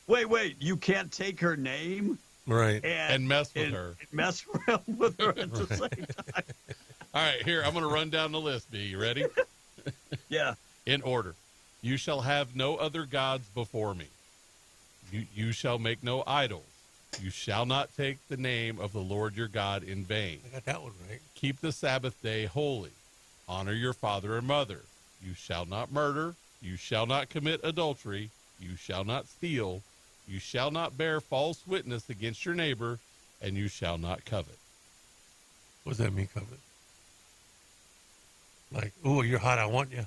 Wait. You can't take her name? Right. And mess with her. Mess around with her at the same time. All right, here, I'm going to run down the list, B. You ready? Yeah. In order. You shall have no other gods before me. You shall make no idols. You shall not take the name of the Lord your God in vain. I got that one right. Keep the Sabbath day holy. Honor your father and mother. You shall not murder. You shall not commit adultery. You shall not steal. You shall not bear false witness against your neighbor. And you shall not covet. What does that mean, covet? Like, oh, you're hot, I want you.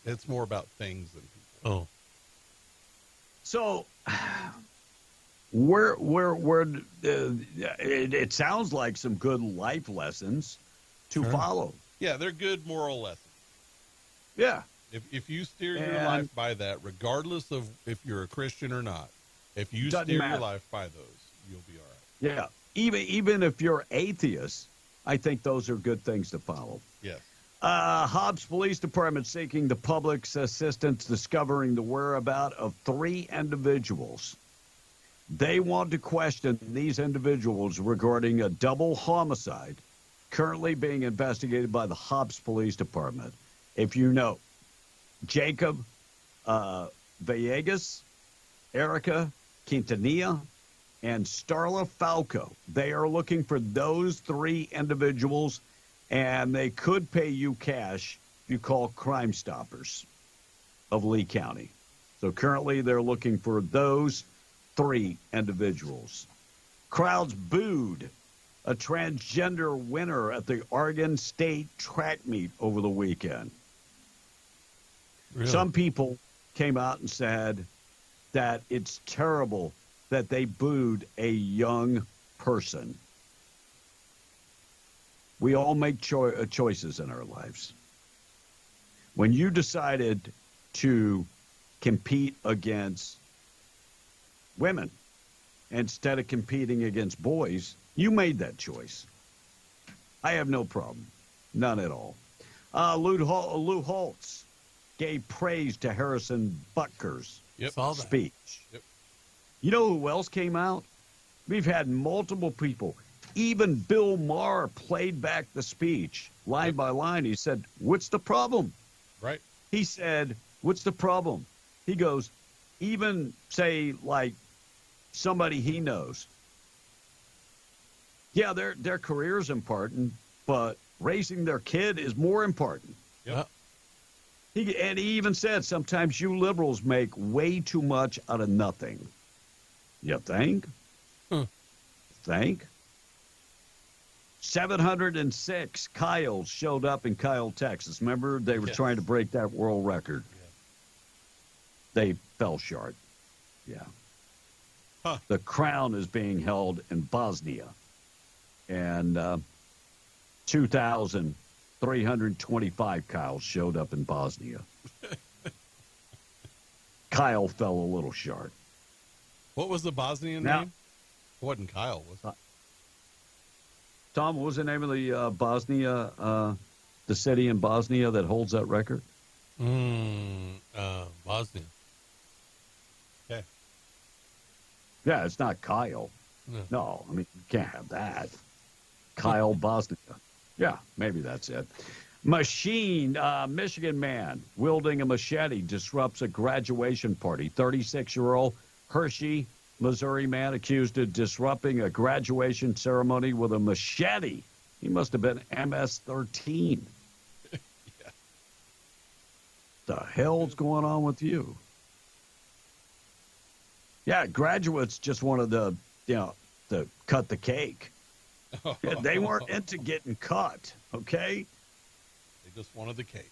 It's more about things than people. Oh. So, it sounds like some good life lessons to follow. Yeah, they're good moral lessons. Yeah. If you steer your life by that, regardless of if you're a Christian or not, if you steer your life by those, you'll be all Yeah. right. Even if you're atheist, I think those are good things to follow. Yes. Hobbs Police Department seeking the public's assistance discovering the whereabouts of 3 individuals. They want to question these individuals regarding a double homicide currently being investigated by the Hobbs Police Department. If you know, Jacob Villegas, Erica Quintanilla, and Starla Falco. They are looking for those 3 individuals, and they could pay you cash if you call Crime Stoppers of Lee County. So currently they're looking for those 3 individuals. Crowds booed a transgender winner at the Oregon State track meet over the weekend. Really? Some people came out and said that it's terrible that they booed a young person. We all make choices in our lives. When you decided to compete against women instead of competing against boys, you made that choice. I have no problem. None at all. Lou Holtz gave praise to Harrison Butker's speech. Yep. You know who else came out? We've had multiple people. Even Bill Maher played back the speech line by line. He said, "What's the problem?" Right. He said, "What's the problem?" He goes, even say like somebody he knows. Yeah, their career is important, but raising their kid is more important. Yep. He even said sometimes you liberals make way too much out of nothing. You think? Think? 706 Kyles showed up in Kyle, Texas. Remember, they were trying to break that world record. Yeah. They fell short. Yeah. The crown is being held in Bosnia. And 2,000 325 Kyles showed up in Bosnia. Kyle fell a little short. What was the Bosnian Now- name? It wasn't Kyle, was it? Tom, what was the name of the Bosnia, the city in Bosnia that holds that record? Bosnia. Okay. Yeah, it's not Kyle. No, I mean, you can't have that. Kyle Bosnia. Yeah, maybe that's it. Machine, Michigan man wielding a machete disrupts a graduation party. 36-year-old Hershey, Missouri man accused of disrupting a graduation ceremony with a machete. He must have been MS-13. The hell's going on with you? Yeah, graduates just wanted to, to cut the cake. They weren't into getting cut, okay? They just wanted the cake.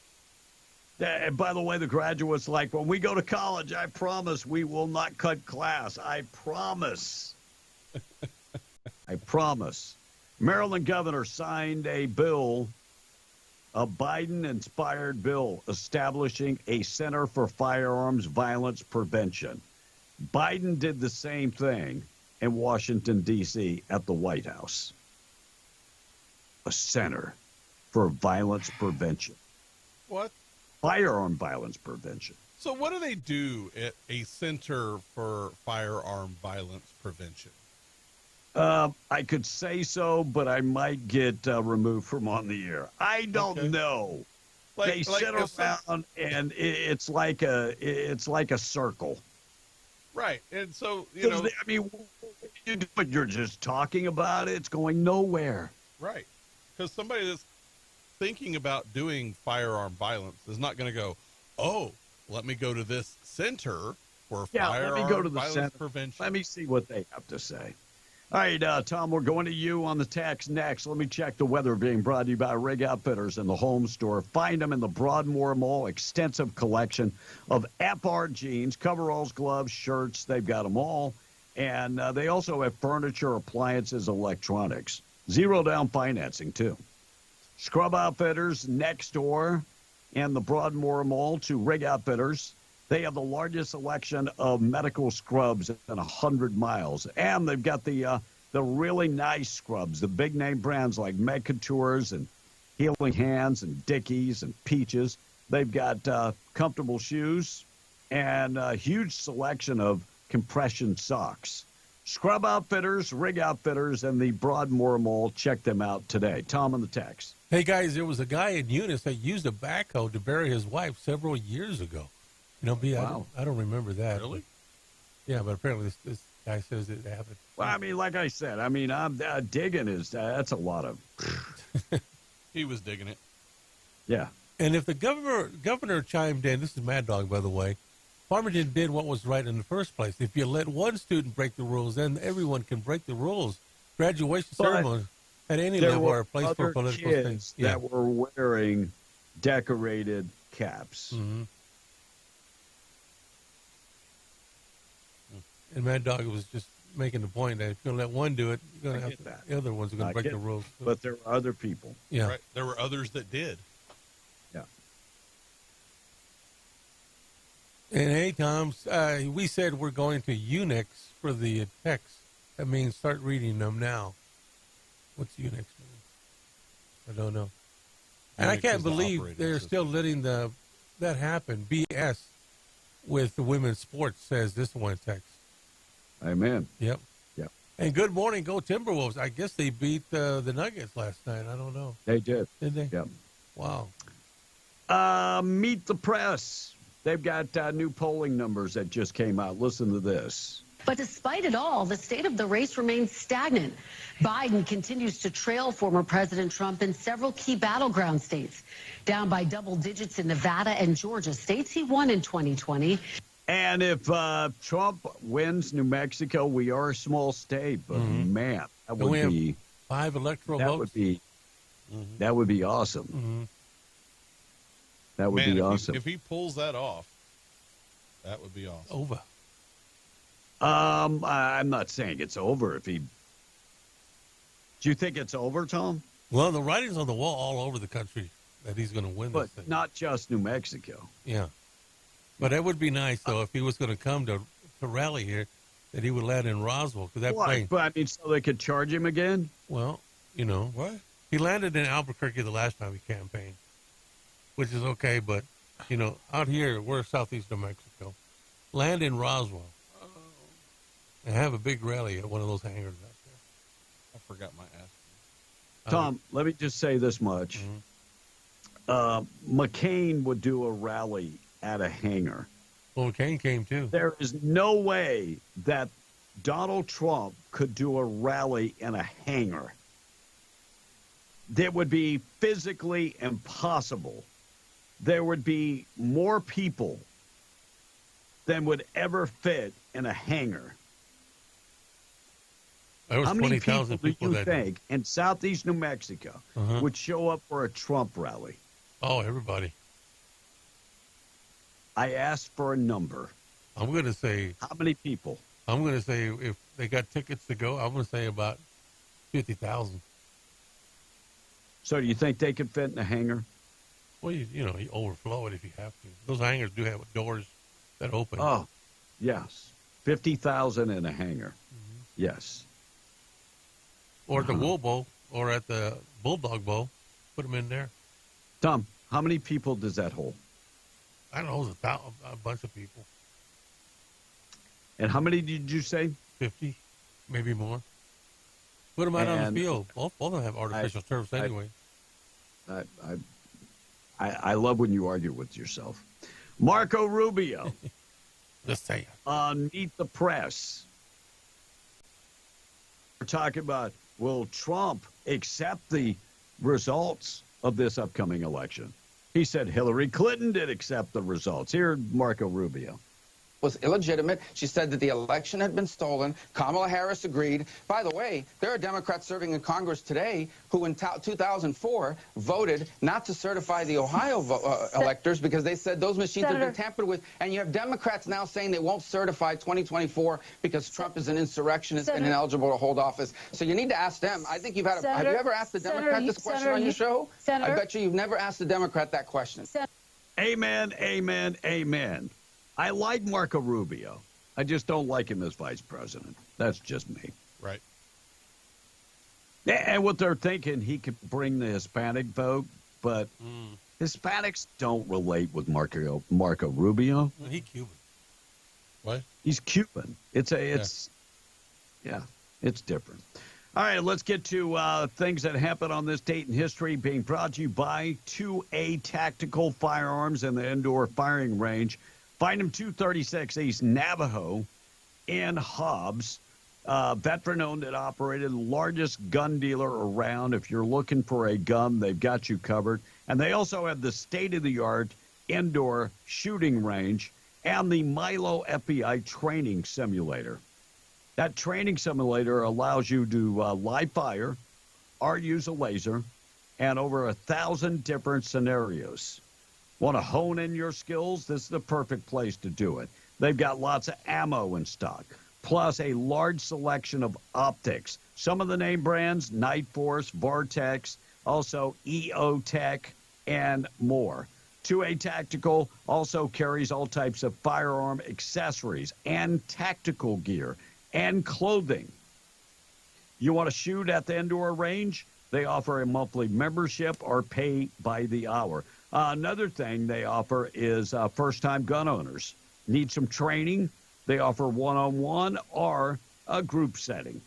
And by the way, the graduates like, when we go to college, I promise we will not cut class. I promise. I promise. Maryland governor signed a bill, a Biden-inspired bill establishing a Center for Firearms Violence Prevention. Biden did the same thing in Washington, D.C. at the White House. A Center for Violence Prevention. What? Firearm violence prevention. So what do they do at a Center for Firearm Violence Prevention? I could say so, but I might get removed from on the air. I don't know. They sit around and it's like a circle. Right. And so, I mean, you're just talking about it. It's going nowhere. Right. Because somebody that's thinking about doing firearm violence is not going to go, oh, let me go to this center for firearm let me go to the violence center. prevention. Let me see what they have to say. All right, Tom, we're going to you on the text next. Let me check the weather being brought to you by Rig Outfitters and the Home Store. Find them in the Broadmoor Mall. Extensive collection of FR jeans, coveralls, gloves, shirts. They've got them all. And they also have furniture, appliances, electronics. Zero down financing, too. Scrub Outfitters next door and the Broadmoor Mall to Rig Outfitters. They have the largest selection of medical scrubs in 100 miles. And they've got the really nice scrubs, the big name brands like MedCoutures and Healing Hands and Dickies and Peaches. They've got comfortable shoes and a huge selection of compression socks. Scrub Outfitters, Rig Outfitters, and the Broadmoor Mall. Check them out today. Tom on the text. Hey, guys, there was a guy in Eunice that used a backhoe to bury his wife several years ago. Wow. I don't remember that. Really? Yeah, but apparently this guy says it happened. Well, I mean, like I said, I'm digging is that's a lot of. He was digging it. Yeah. And if the governor chimed in, this is Mad Dog, by the way, Farmington did what was right in the first place. If you let one student break the rules, then everyone can break the rules. Graduation ceremonies at any level are a place for political things. That were wearing decorated caps. Mm-hmm. And Mad Dog was just making the point that if you're going to let one do it, you're going to have that. The other ones are going to break the rules. But there are other people. Yeah. Right. There were others that did. Yeah. And hey, Tom, we said we're going to Unix for the text. That means start reading them now. What's Unix mean? I don't know. And I can't believe they're still letting that happen. BS with the women's sports, says this one text. Amen. Yep. Yep. And good morning, go Timberwolves. I guess they beat the Nuggets last night. I don't know. They did. Did they? Yep. Wow. Meet the Press. They've got new polling numbers that just came out. Listen to this. But despite it all, the state of the race remains stagnant. Biden continues to trail former President Trump in several key battleground states, down by double digits in Nevada and Georgia, states he won in 2020. And if Trump wins New Mexico, we are a small state, but man, that would be 5 electoral votes. That would be awesome. Mm-hmm. That would be awesome. If he pulls that off, that would be awesome. Over. I'm not saying it's over. If he, do you think it's over, Tom? Well, the writing's on the wall all over the country. that he's going to win But this thing. not just New Mexico. Yeah. But it would be nice, though, if he was going to come to rally here, that he would land in Roswell. Because that plane. But I mean, so they could charge him again? Well, you know. What? He landed in Albuquerque the last time he campaigned, which is okay. But, you know, out here, we're southeast New Mexico. Land in Roswell. And have a big rally at one of those hangars out there. I forgot my ass. Tom, let me just say this much. McCain would do a rally at a hangar. Well, McCain came too. There is no way that Donald Trump could do a rally in a hangar. That would be physically impossible. There would be more people than would ever fit in a hangar. There was How many 20,000 people do you that day. think in southeast New Mexico would show up for a Trump rally? Oh, everybody. I asked for a number. I'm going to say. How many people? I'm going to say if they got tickets to go, I'm going to say about 50,000. So do you think they could fit in a hangar? Well, you know, you overflow it if you have to. Those hangars do have doors that open. Oh, yes. 50,000 in a hangar. Yes. Or at the Wool Bowl or at the Bulldog Bowl. Put them in there. Tom, how many people does that hold? I don't know. It was a bunch of people. And how many did you say? 50, maybe more. Put them out on the field. Both of them have artificial turfs anyway. I love when you argue with yourself. Marco Rubio. Just saying. On Meet the Press. We're talking about, will Trump accept the results of this upcoming election? He said Hillary Clinton did accept the results. Here's Marco Rubio. Was illegitimate. She said that the election had been stolen. Kamala Harris agreed. By the way, there are Democrats serving in Congress today who in 2004 voted not to certify the Ohio electors because they said those machines had been tampered with. And you have Democrats now saying they won't certify 2024 because Trump is an insurrectionist and ineligible to hold office. So you need to ask them. I think you've had have you ever asked a Democrat this question on your show? I bet you've never asked a Democrat that question. Amen, amen, amen. I like Marco Rubio. I just don't like him as vice president. That's just me. Right. And what they're thinking, he could bring the Hispanic vote, but Hispanics don't relate with Marco Rubio. Well, he's Cuban. What? He's Cuban. It's different. All right, let's get to things that happened on this date in history, being brought to you by 2A Tactical Firearms and the Indoor Firing Range. Find them 236 East Navajo in Hobbs. Veteran-owned and operated, largest gun dealer around. If you're looking for a gun, they've got you covered. And they also have the state-of-the-art indoor shooting range and the Milo FBI training simulator. That training simulator allows you to live fire or use a laser and over 1,000 different scenarios. Want to hone in your skills? This is the perfect place to do it. They've got lots of ammo in stock, plus a large selection of optics. Some of the name brands, Night Force, Vortex, also EOTech, and more. 2A Tactical also carries all types of firearm accessories and tactical gear and clothing. You want to shoot at the indoor range? They offer a monthly membership or pay by the hour. Another thing they offer is first-time gun owners. Need some training? They offer one-on-one or a group setting.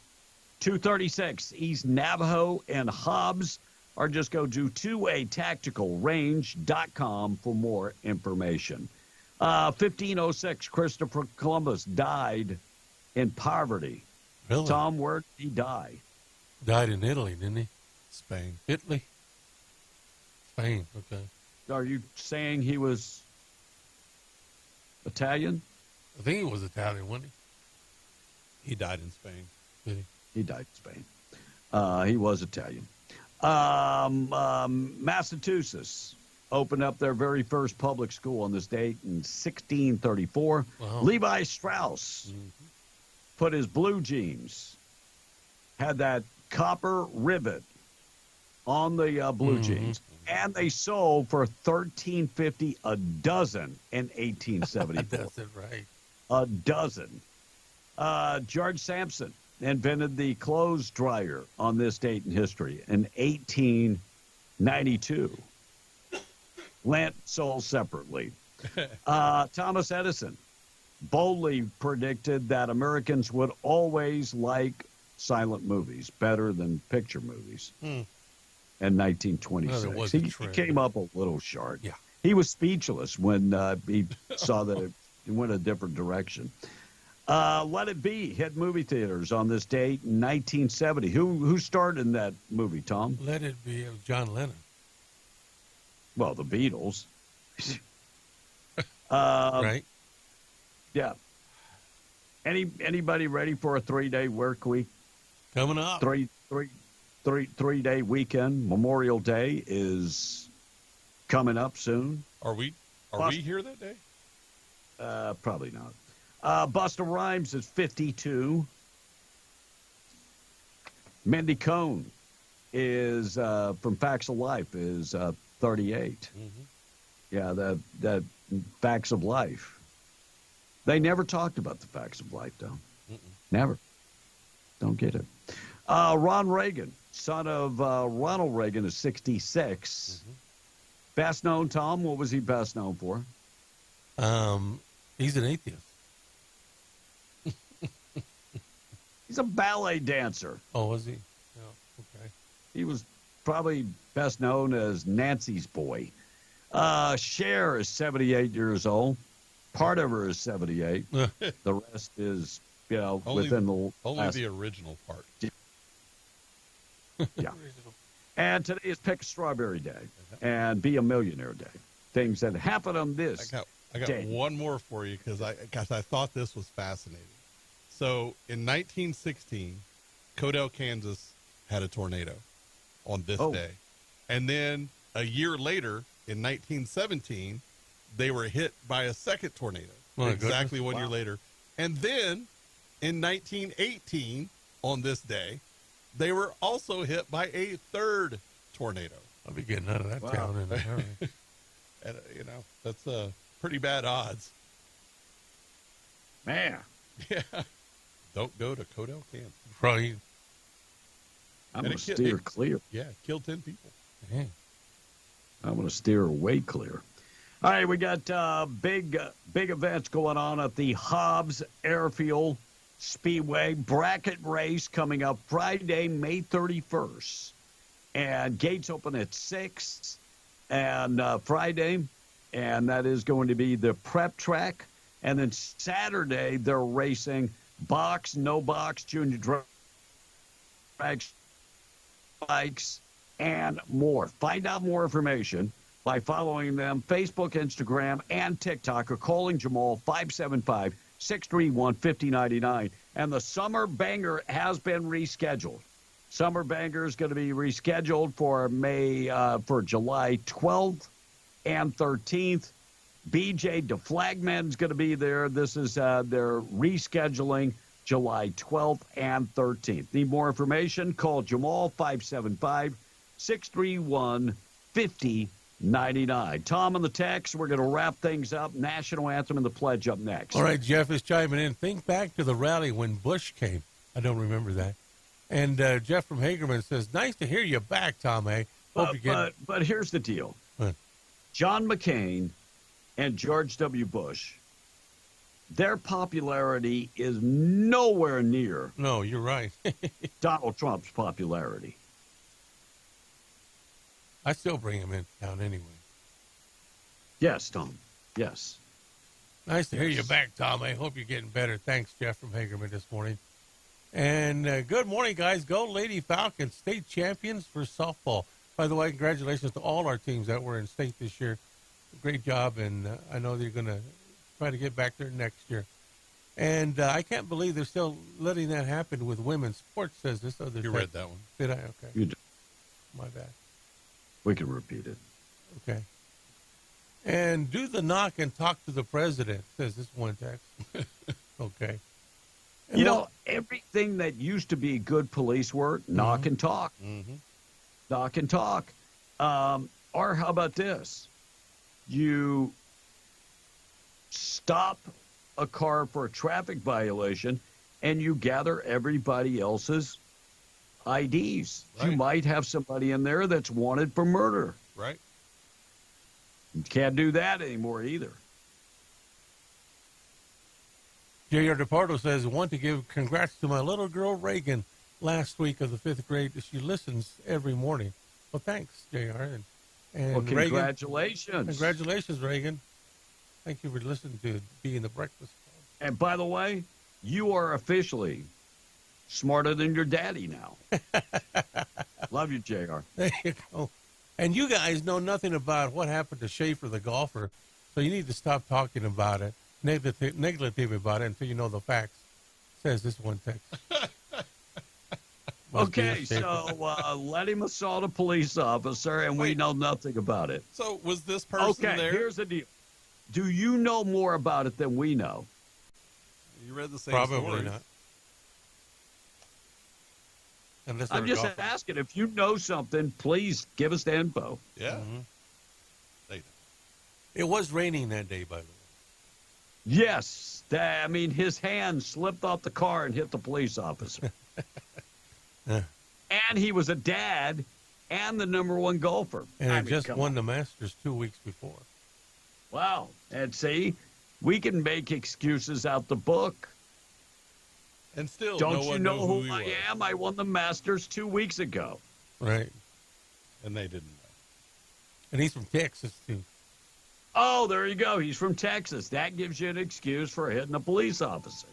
236 East Navajo and Hobbs, or just go to 2atacticalrange.com for more information. 1506, Christopher Columbus died in poverty. Really? Tom, where did he die? Died in Italy, didn't he? Spain. Italy? Spain, okay. Are you saying he was Italian? I think he was Italian, wasn't he? He died in Spain. Did he? He died in Spain. He was Italian. Massachusetts opened up their very first public school on this date in 1634. Wow. Levi Strauss put his blue jeans, had that copper rivet on the blue jeans, and they sold for $13.50 a dozen in 1874. A dozen, right? A dozen. George Sampson invented the clothes dryer on this date in history in 1892. Lent sold separately. Thomas Edison boldly predicted that Americans would always like silent movies better than picture movies in 1926. He came up a little short. Yeah. He was speechless when he saw that it went a different direction. Let It Be hit movie theaters on this date in 1970. Who starred in that movie, Tom? Let It Be, John Lennon. Well, the Beatles. Right. Yeah. Anybody ready for a 3-day work week? Coming up. Three-day weekend. Memorial Day is coming up soon. Are we here that day? Probably not. Busta Rhymes is 52. Mindy Cohn is from Facts of Life is 38. Yeah, that Facts of Life. They never talked about the Facts of Life, though. Never. Don't get it. Ron Reagan, son of Ronald Reagan, is 66. Best known, Tom, what was he best known for? He's an atheist. He's a ballet dancer. Oh, was he? Oh, okay. He was probably best known as Nancy's boy. Cher is 78 years old. Part of her is 78. The rest is, within the only the original part. Yeah. And today is Pick a Strawberry Day and Be a Millionaire Day. Things that happen on this. I got day. one more for you because I thought this was fascinating. So in 1916, Codell, Kansas had a tornado on this day. And then a year later, in 1917, they were hit by a second tornado. Exactly 1 year later. And then in 1918, on this day, they were also hit by a third tornado. I'll be getting out of that town in a hurry. And, that's pretty bad odds. Man. Yeah. Don't go to Codell, Kansas. Right. I'm going to steer clear. Yeah, killed 10 people. Yeah. I'm going to steer way clear. All right, we got big events going on at the Hobbs Airfield Speedway bracket race coming up Friday, May 31st. And gates open at 6 and Friday, and that is going to be the prep track. And then Saturday, they're racing box, no box, junior drag bikes, and more. Find out more information by following them Facebook, Instagram, and TikTok, or calling Jamal 575-631-5099. And the Summer Banger has been rescheduled. Summer Banger is going to be rescheduled for for July 12th and 13th. BJ DeFlagman is going to be there. This is they're rescheduling July 12th and 13th. Need more information? Call Jamal 575-631-5099. Tom on the text. We're going to wrap things up. National anthem and the pledge up next. All right, Jeff is chiming in. Think back to the rally when Bush came. I don't remember that. And Jeff from Hagerman says, "Nice to hear you back, Tom A. Hope you get." But here's the deal. What? John McCain and George W. Bush, their popularity is nowhere near. No, you're right. Donald Trump's popularity. I still bring him in town anyway. Yes, Tom. Yes. Nice to hear you back, Tom. I hope you're getting better. Thanks, Jeff from Hagerman this morning. And good morning, guys. Go Lady Falcons, state champions for softball. By the way, congratulations to all our teams that were in state this year. Great job, and I know they're going to try to get back there next year. And I can't believe they're still letting that happen with women's sports, says this other You read that one. Did I? Okay. You did. My bad. We can repeat it. Okay. And do the knock and talk to the president, says this one text. Okay. And everything that used to be good police work, knock and talk. Mm-hmm. Knock and talk. Or how about this? You stop a car for a traffic violation and you gather everybody else's IDs. Right. You might have somebody in there that's wanted for murder. Right. You can't do that anymore either. J.R. DePardo says, I want to give congrats to my little girl, Reagan, last week of the 5th grade. She listens every morning. Well, thanks, J.R. And Well, Reagan, congratulations. Congratulations, Reagan. Thank you for listening to Being the Breakfast Club. And by the way, you are officially smarter than your daddy now. Love you, JR. There you go. And you guys know nothing about what happened to Schaefer, the golfer, so you need to stop talking about it, negative about it, until you know the facts, says this one text. Okay, so let him assault a police officer, and we know nothing about it. So was this person there? Okay, here's the deal. Do you know more about it than we know? You read the same Probably story. not. Unless I'm just asking. If you know something, please give us the info. Yeah. Mm-hmm. It was raining that day, by the way. Yes. I mean, his hand slipped off the car and hit the police officer. And he was a dad and the #1 golfer. And he just won the Masters 2 weeks before. Wow. And see, we can make excuses out the book. And still, don't no you one know knew who I he was. am? I won the Masters 2 weeks ago. Right. And they didn't know. And he's from Texas, too. Oh, there you go. He's from Texas. That gives you an excuse for hitting a police officer.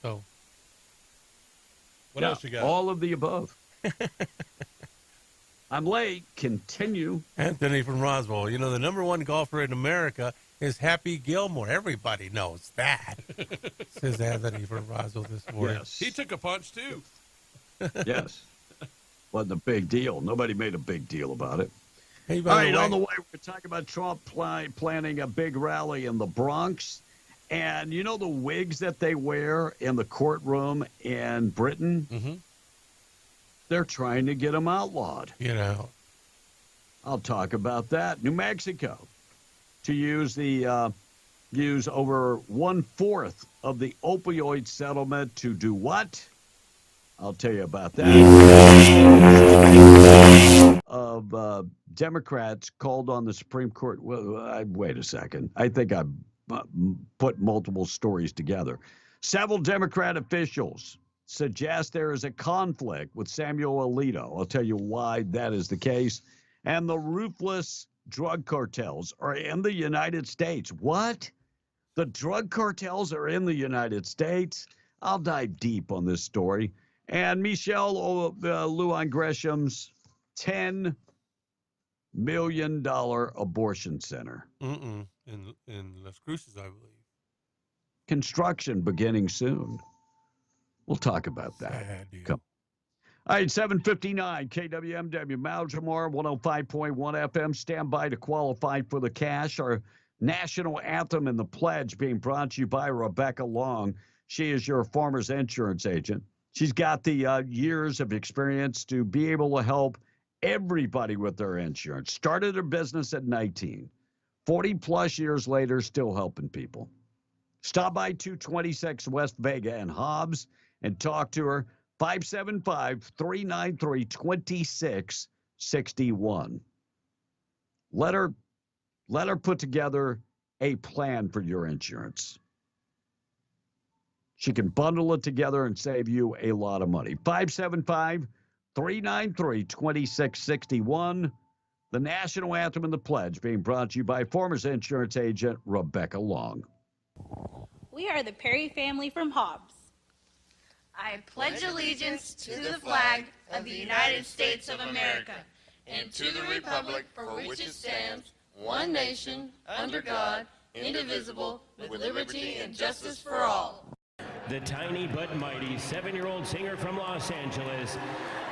So, what else you got? All of the above. I'm late. Continue. Anthony from Roswell. You know, the #1 golfer in America is Happy Gilmore. Everybody knows that, says Anthony from Roswell this morning. Yes. He took a punch, too. Yes. Wasn't a big deal. Nobody made a big deal about it. Hey, All right, on the way, we're talking about Trump planning a big rally in the Bronx. And you know the wigs that they wear in the courtroom in Britain? Mm-hmm. They're trying to get them outlawed. You know. I'll talk about that. New Mexico, to use over 1/4 of the opioid settlement to do what? I'll tell you about that. Of Democrats called on the Supreme Court. Well, wait a second. I think I put multiple stories together. Several Democrat officials suggest there is a conflict with Samuel Alito. I'll tell you why that is the case. And the ruthless drug cartels are in the United States. What? The drug cartels are in the United States? I'll dive deep on this story. And Michelle Lujan Gresham's $10 million abortion center. In Las Cruces, I believe. Construction beginning soon. We'll talk about that. Come. All right, 7:59 KWMW, Maljamar, 105.1 FM. Stand by to qualify for the cash. Our national anthem and the pledge being brought to you by Rebecca Long. She is your farmer's insurance agent. She's got the years of experience to be able to help everybody with their insurance. Started her business at 19. 40-plus years later, still helping people. Stop by 226 West Vega and Hobbs and talk to her. 575-393-2661. Let her put together a plan for your insurance. She can bundle it together and save you a lot of money. 575-393-2661. The national anthem and the pledge being brought to you by Farmers Insurance agent Rebecca Long. We are the Perry family from Hobbs. I pledge allegiance to the flag of the United States of America and to the republic for which it stands, one nation, under God, indivisible, with liberty and justice for all. The tiny but mighty 7-year-old singer from Los Angeles,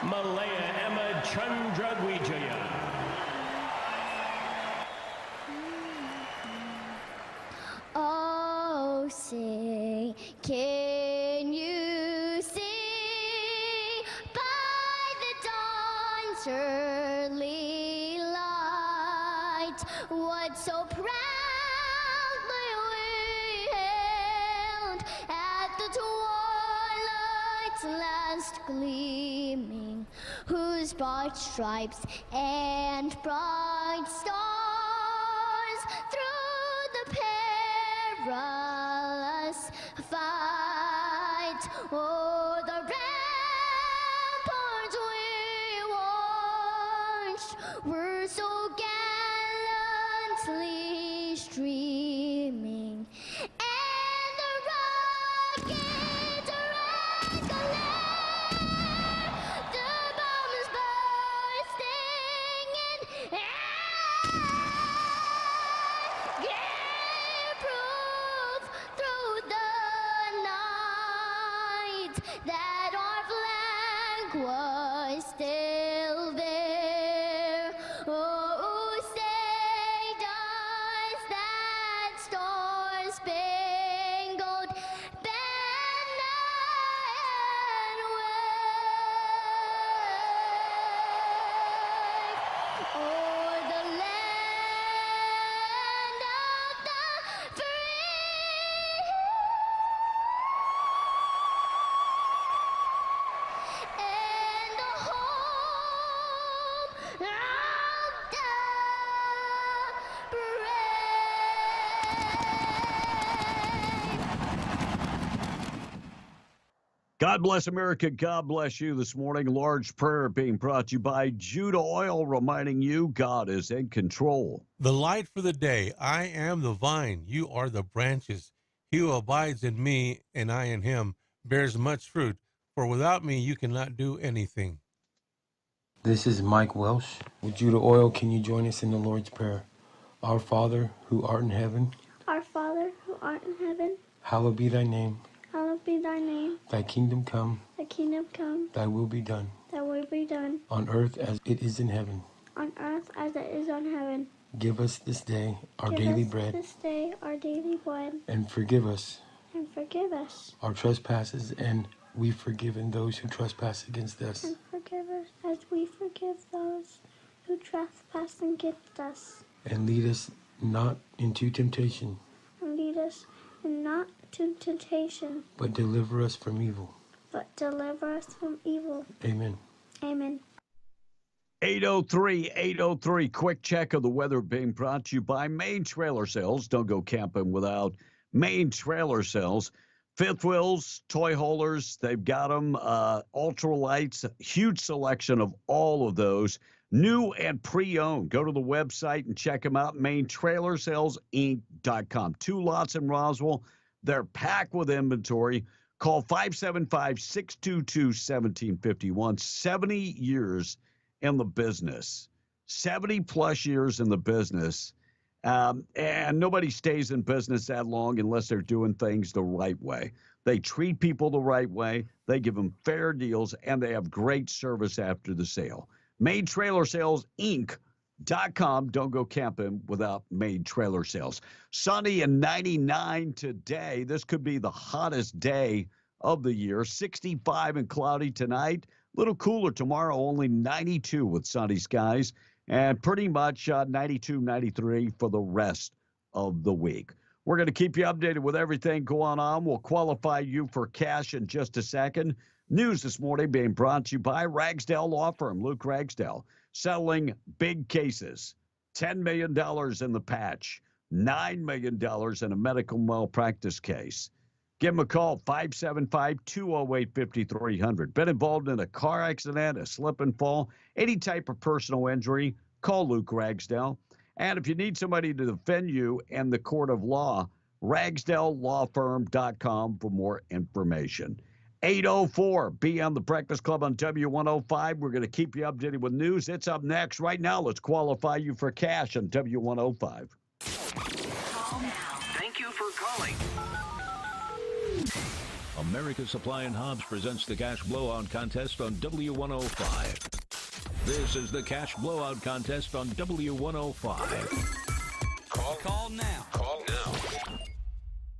Malaya Emma Chandragwijaya. Oh, say, can you see by the utterly light, what so proudly we hailed at the twilight's last gleaming, whose bright stripes and bright stars through the perilous fight o'er the ramparts we watched were so gallantly streaming, and the rockets regular, the bombs bursting in air, gave proof through the night that our flag was still there. Oh, say does that star-spangled banner wave o'er the land of the free and the home of the God bless America. God bless you this morning. Large prayer being brought to you by Judah Oil, reminding you God is in control. The light for the day. I am the vine. You are the branches. He who abides in me and I in him bears much fruit. For without me, you cannot do anything. This is Mike Welsh. With Judah Oil, can you join us in the Lord's Prayer? Our Father, who art in heaven, Our Father, who art in heaven, hallowed be thy name. hallowed be thy name. Thy kingdom come, Thy kingdom come, thy will be done, thy will be done, on earth as it is in heaven. on earth as it is on heaven. Give us this day our Give daily us bread, this day our daily bread, and forgive us and forgive us, our trespasses, and we forgive those who trespass against us. and forgive us as we forgive those who trespass against us. And lead us not into temptation, And lead us not to temptation, but deliver us from evil. but deliver us from evil. Amen. Amen. 803. Quick check of the weather being brought to you by Main Trailer Sales. Don't go camping without Main Trailer Sales. Fifth wheels, toy haulers, they've got them. Ultralights, huge selection of all of those. New and pre-owned. Go to the website and check them out, maintrailersalesinc.com. 2 lots in Roswell. They're packed with inventory. Call 575-622-1751. 70 years in the business. 70-plus years in the business. And nobody stays in business that long unless they're doing things the right way. They treat people the right way. They give them fair deals, and they have great service after the sale. MainTrailerSalesInc.com. Don't go camping without Main Trailer Sales. Sunny and 99 today. This could be the hottest day of the year. 65 and cloudy tonight. A little cooler tomorrow, only 92 with sunny skies. And pretty much 92, 93 for the rest of the week. We're going to keep you updated with everything going on. We'll qualify you for cash in just a second. News this morning being brought to you by Ragsdale Law Firm. Luke Ragsdale, settling big cases. $10 million in the patch, $9 million in a medical malpractice case. Give him a call, 575-208-5300. Been involved in a car accident, a slip and fall, any type of personal injury, call Luke Ragsdale. And if you need somebody to defend you in the court of law, RagsdaleLawFirm.com for more information. 804, be on the Breakfast Club on W105. We're going to keep you updated with news. It's up next. Right now, let's qualify you for cash on W105. Call now. Thank you for calling. America's Supply and Hobbs presents the Cash Blowout Contest on W105. This is the Cash Blowout Contest on W105. Call now. Call now.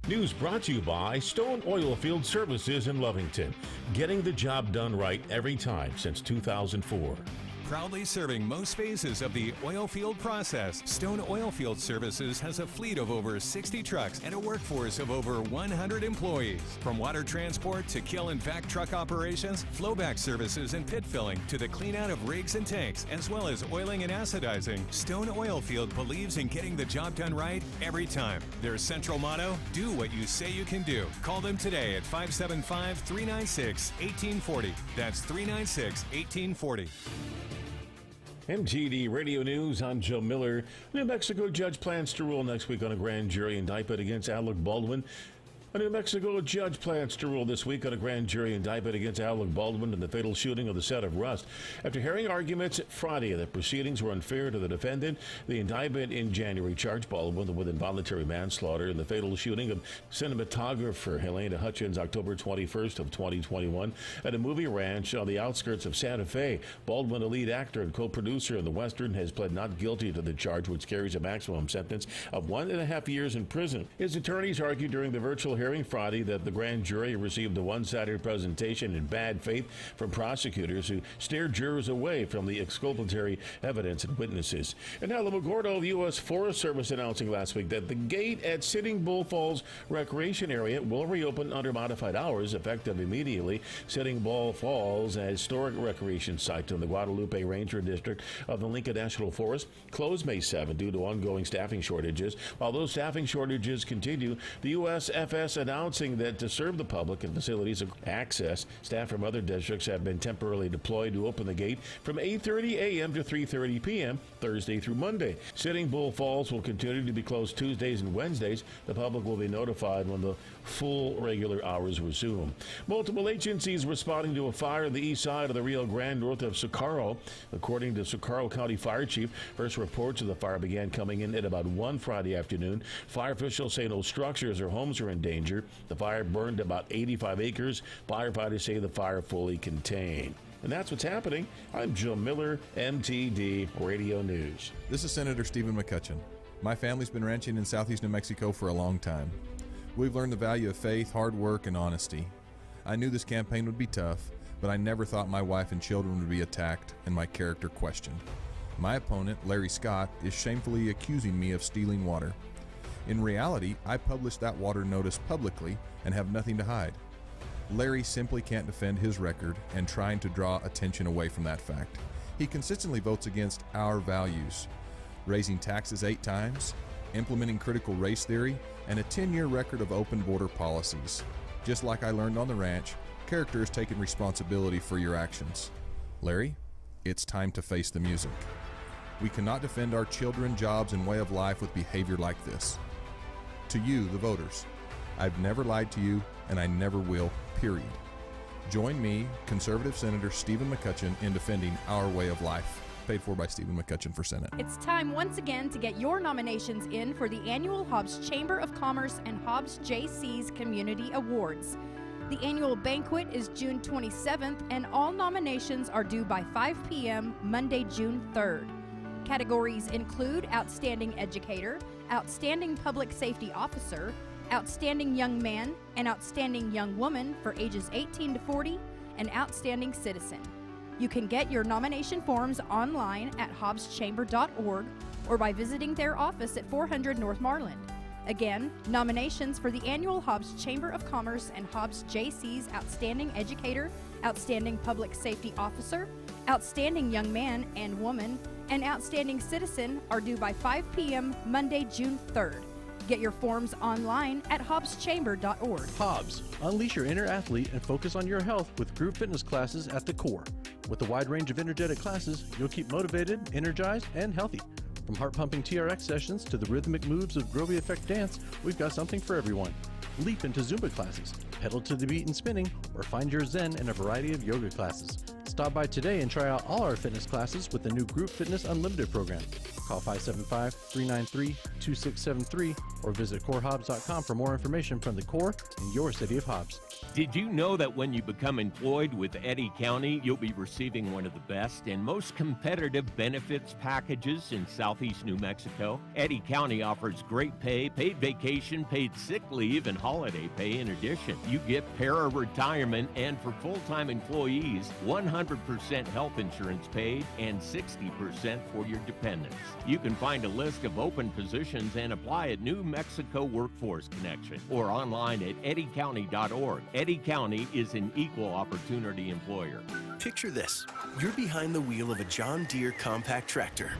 News brought to you by Stone Oilfield Services in Lovington. Getting the job done right every time since 2004. Proudly serving most phases of the oil field process, Stone Oilfield Services has a fleet of over 60 trucks and a workforce of over 100 employees. From water transport to kill and vac truck operations, flowback services and pit filling to the clean out of rigs and tanks, as well as oiling and acidizing, Stone Oilfield believes in getting the job done right every time. Their central motto, do what you say you can do. Call them today at 575-396-1840. That's 396-1840. MTD Radio News, I'm Joe Miller. New Mexico judge plans to rule next week on a grand jury indictment against Alec Baldwin. A New Mexico judge plans to rule this week on a grand jury indictment against Alec Baldwin in the fatal shooting of the set of Rust. After hearing arguments Friday that proceedings were unfair to the defendant, the indictment in January charged Baldwin with involuntary manslaughter in the fatal shooting of cinematographer Helena Hutchins October 21st of 2021 at a movie ranch on the outskirts of Santa Fe. Baldwin, a lead actor and co-producer in the Western, has pled not guilty to the charge, which carries a maximum sentence of 1.5 years in prison. His attorneys argued during the virtual hearing Friday that the grand jury received a one-sided presentation in bad faith from prosecutors who steered jurors away from the exculpatory evidence and witnesses. And now Alamogordo, the U.S. Forest Service announcing last week that the gate at Sitting Bull Falls Recreation Area will reopen under modified hours effective immediately. Sitting Bull Falls, a historic recreation site in the Guadalupe Ranger District of the Lincoln National Forest, closed May 7 due to ongoing staffing shortages. While those staffing shortages continue, the USFS announcing that to serve the public and facilities of access, staff from other districts have been temporarily deployed to open the gate from 8:30 a.m. to 3:30 p.m. Thursday through Monday. Sitting Bull Falls will continue to be closed Tuesdays and Wednesdays. The public will be notified when the full regular hours resume. Multiple agencies responding to a fire on the east side of the Rio Grande north of Socorro. According to Socorro County Fire Chief, first reports of the fire began coming in at about 1 Friday afternoon. Fire officials say no structures or homes are in danger. The fire burned about 85 acres. Firefighters say the fire fully contained. And that's what's happening. I'm Joe Miller, MTD Radio News. This is Senator Stephen McCutcheon. My family's been ranching in southeast New Mexico for a long time. We've learned the value of faith, hard work, and honesty. I knew this campaign would be tough, but I never thought my wife and children would be attacked and my character questioned. My opponent, Larry Scott, is shamefully accusing me of stealing water. In reality, I published that water notice publicly and have nothing to hide. Larry simply can't defend his record and trying to draw attention away from that fact. He consistently votes against our values, raising taxes 8 times, implementing critical race theory, and a 10-year record of open border policies. Just like I learned on the ranch, character is taking responsibility for your actions. Larry, it's time to face the music. We cannot defend our children, jobs, and way of life with behavior like this. To you, the voters, I've never lied to you, and I never will, period. Join me, Conservative Senator Stephen McCutcheon, in defending our way of life. Paid for by Stephen McCutcheon for Senate. It's time once again to get your nominations in for the annual Hobbs Chamber of Commerce and Hobbs JC's Community Awards. The annual banquet is June 27th, and all nominations are due by 5 p.m. Monday, June 3rd. Categories include Outstanding Educator, Outstanding Public Safety Officer, Outstanding Young Man, and Outstanding Young Woman for ages 18 to 40, and Outstanding Citizen. You can get your nomination forms online at hobbschamber.org or by visiting their office at 400 North Marland. Again, nominations for the annual Hobbs Chamber of Commerce and Hobbs JC's Outstanding Educator, Outstanding Public Safety Officer, Outstanding Young Man and Woman, and Outstanding Citizen are due by 5 p.m. Monday, June 3rd. Get your forms online at hobbschamber.org. Hobbs, unleash your inner athlete and focus on your health with group fitness classes at the core. With a wide range of energetic classes, you'll keep motivated, energized, and healthy. From heart-pumping TRX sessions to the rhythmic moves of Grovey Effect dance, we've got something for everyone. Leap into Zumba classes, pedal to the beat and spinning, or find your zen in a variety of yoga classes. Stop by today and try out all our fitness classes with the new Group Fitness Unlimited program. Call 575-393-2673 or visit CoreHobbs.com for more information from the Core in your city of Hobbs. Did you know that when you become employed with Eddy County, you'll be receiving one of the best and most competitive benefits packages in southeast New Mexico? Eddy County offers great pay, paid vacation, paid sick leave, and holiday pay in addition. You get para-retirement, and for full-time employees, 100% health insurance paid and 60% for your dependents. You can find a list of open positions and apply at New Mexico Workforce Connection or online at eddycounty.org. Eddy County is an equal opportunity employer. Picture this. You're behind the wheel of a John Deere compact tractor.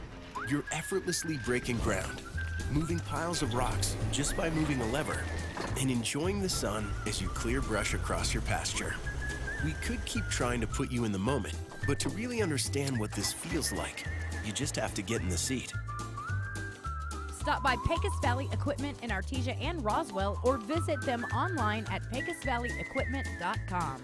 You're effortlessly breaking ground, moving piles of rocks just by moving a lever, and enjoying the sun as you clear brush across your pasture. We could keep trying to put you in the moment, but to really understand what this feels like, you just have to get in the seat. Stop by Pecos Valley Equipment in Artesia and Roswell or visit them online at pecosvalleyequipment.com.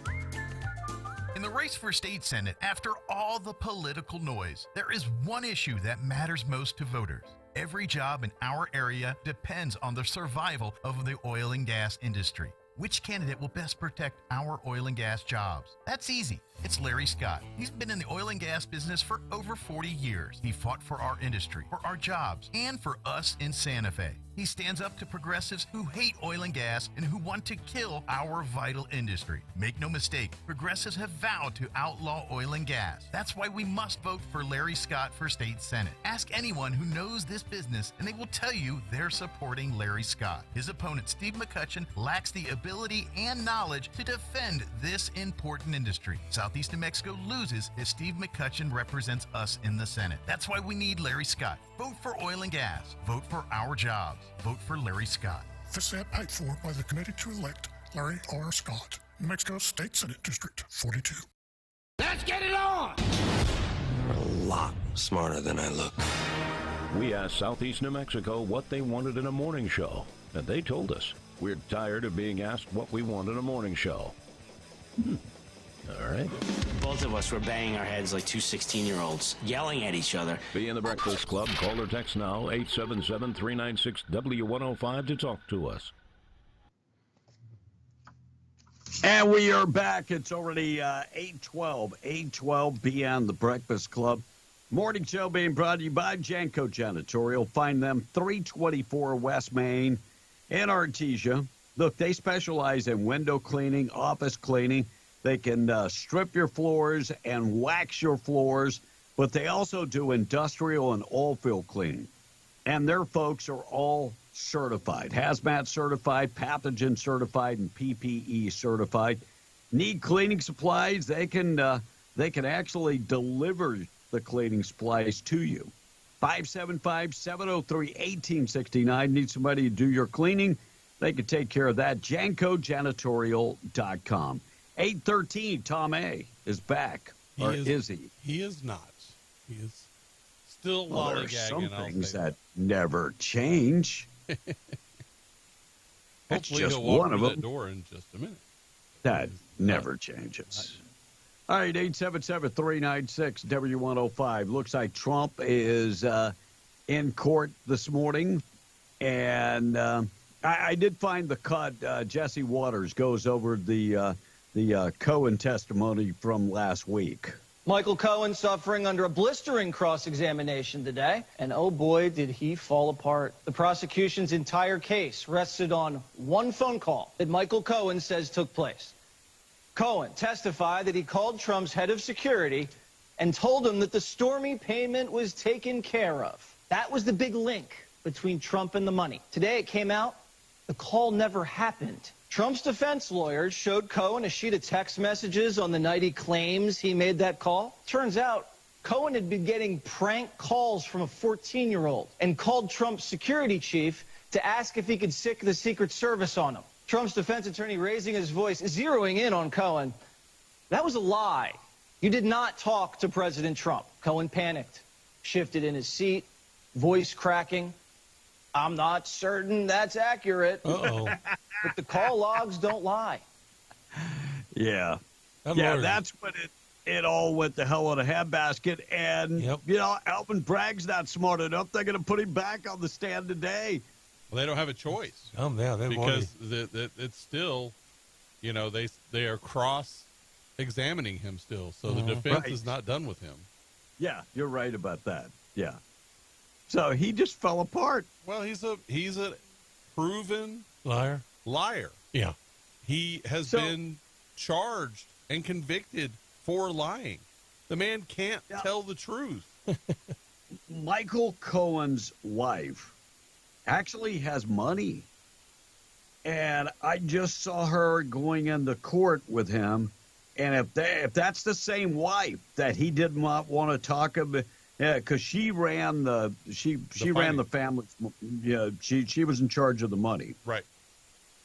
In the race for state senate, after all the political noise, there is one issue that matters most to voters. Every job in our area depends on the survival of the oil and gas industry. Which candidate will best protect our oil and gas jobs? That's easy. It's Larry Scott. He's been in the oil and gas business for over 40 years. He fought for our industry, for our jobs, and for us in Santa Fe. He stands up to progressives who hate oil and gas and who want to kill our vital industry. Make no mistake, progressives have vowed to outlaw oil and gas. That's why we must vote for Larry Scott for state senate. Ask anyone who knows this business and they will tell you they're supporting Larry Scott. His opponent, Steve McCutcheon, lacks the ability and knowledge to defend this important industry. Southeast New Mexico loses if Steve McCutcheon represents us in the Senate. That's why we need Larry Scott. Vote for oil and gas. Vote for our jobs. Vote for Larry Scott. This ad paid for by the committee to elect Larry R. Scott, New Mexico State Senate District 42. Let's get it on! You're a lot smarter than I look. We asked Southeast New Mexico what they wanted in a morning show, and they told us. We're tired of being asked what we want in a morning show. All right. Both of us were banging our heads like two 16-year-olds, yelling at each other. Be in the Breakfast Club. Call or text now, 877-396-W105 to talk to us. And we are back. It's already 8:12 beyond the Breakfast Club. Morning show being brought to you by Janko Janitorial. Find them 324 West Main in Artesia. Look, they specialize in window cleaning, office cleaning. They can strip your floors and wax your floors, but they also do industrial and oil field cleaning. And their folks are all certified, hazmat certified, pathogen certified, and PPE certified. Need cleaning supplies? They can actually deliver the cleaning supplies to you. 575-703-1869. Need somebody to do your cleaning? They can take care of that. JankoJanitorial.com. 8:13, Tom A. is back. Is he? He is not. He is still Well, there are lollygagging. some I'll things say that never change. That's Hopefully just he'll walk one of through them. that door in just a minute. That never changes. All right, 877-396-W105. Looks like Trump is in court this morning. And I did find the cut. Jesse Waters goes over the Cohen testimony from last week. Michael Cohen suffering under a blistering cross-examination today, and oh boy, did he fall apart. The prosecution's entire case rested on one phone call that Michael Cohen says took place. Cohen testified that he called Trump's head of security and told him that the Stormy payment was taken care of. That was the big link between Trump and the money. Today it came out the call never happened. Trump's defense lawyers showed Cohen a sheet of text messages on the night he claims he made that call. Turns out Cohen had been getting prank calls from a 14-year-old and called Trump's security chief to ask if he could sic the Secret Service on him. Trump's defense attorney raising his voice, zeroing in on Cohen. That was a lie. You did not talk to President Trump. Cohen panicked, shifted in his seat, voice cracking. I'm not certain that's accurate. Uh-oh. But the call logs don't lie. Yeah. That yeah, lawyer. that's when it all went to hell in a handbasket. And, Yep. you know, Alvin Bragg's not smart enough. They're going to put him back on the stand today. Well, they don't have a choice. Because it's still, they are cross-examining him still. So the defense is not done with him. Yeah, you're right about that. Yeah. So he just fell apart. Well, he's a proven liar. Yeah. He has been charged and convicted for lying. The man can't tell the truth. Michael Cohen's wife actually has money. And I just saw her going into court with him. And if that's the same wife that he did not want to talk about, because she ran the family. Yeah, she was in charge of the money. Right.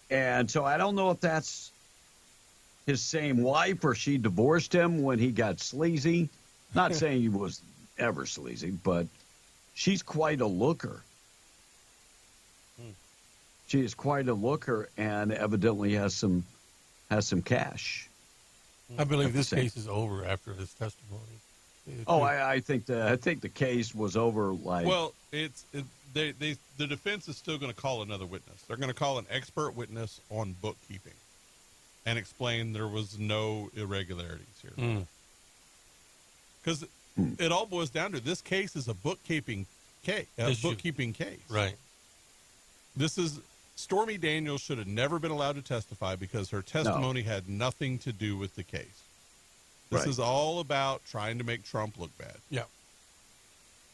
And so I don't know if that's his same wife or she divorced him when he got sleazy. Not saying he was ever sleazy, but she's quite a looker. She is quite a looker and evidently has some cash. I believe this case is over after his testimony. I think the case was over. Well, the defense is still going to call another witness. They're going to call an expert witness on bookkeeping and explain there was no irregularities here. Because it all boils down to this case is a bookkeeping case. Right. This is Stormy Daniels should have never been allowed to testify because her testimony had nothing to do with the case. This is all about trying to make Trump look bad. Yeah.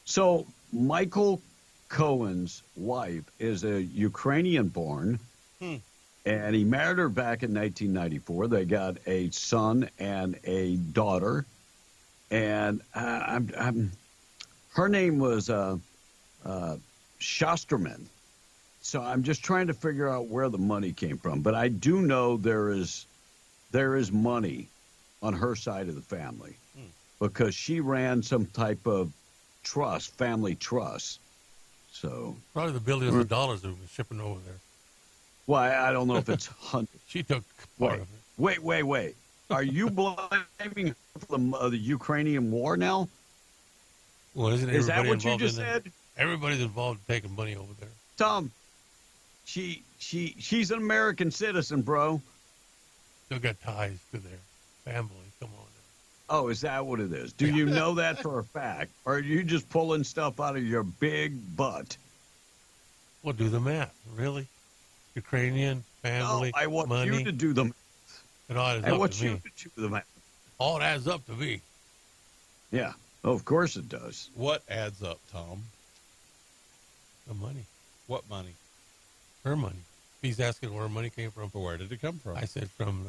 So Michael Cohen's wife is a Ukrainian-born, and he married her back in 1994. They got a son and a daughter, and her name was Shosterman. So I'm just trying to figure out where the money came from. But I do know there is money on her side of the family because she ran some type of trust, family trust. So probably the billions of dollars that were shipping over there. Well, I don't know if it's hundreds. She took part of it. Wait. Are you blaming her for the Ukrainian war now? Well, isn't is that what you involved just in said? Everybody's involved in taking money over there. Tom, she's an American citizen, bro. Still got ties to their family. Come on. Oh, is that what it is? Do you know that for a fact? Or are you just pulling stuff out of your big butt? Well, do the math. Really? Ukrainian family, no, I want money. you to do the math. It all adds I up want to you me. to do the math. All it adds up to me. Yeah. Oh, of course it does. What adds up, Tom? The money. What money? Her money. He's asking where her money came from. But where did it come from? I said from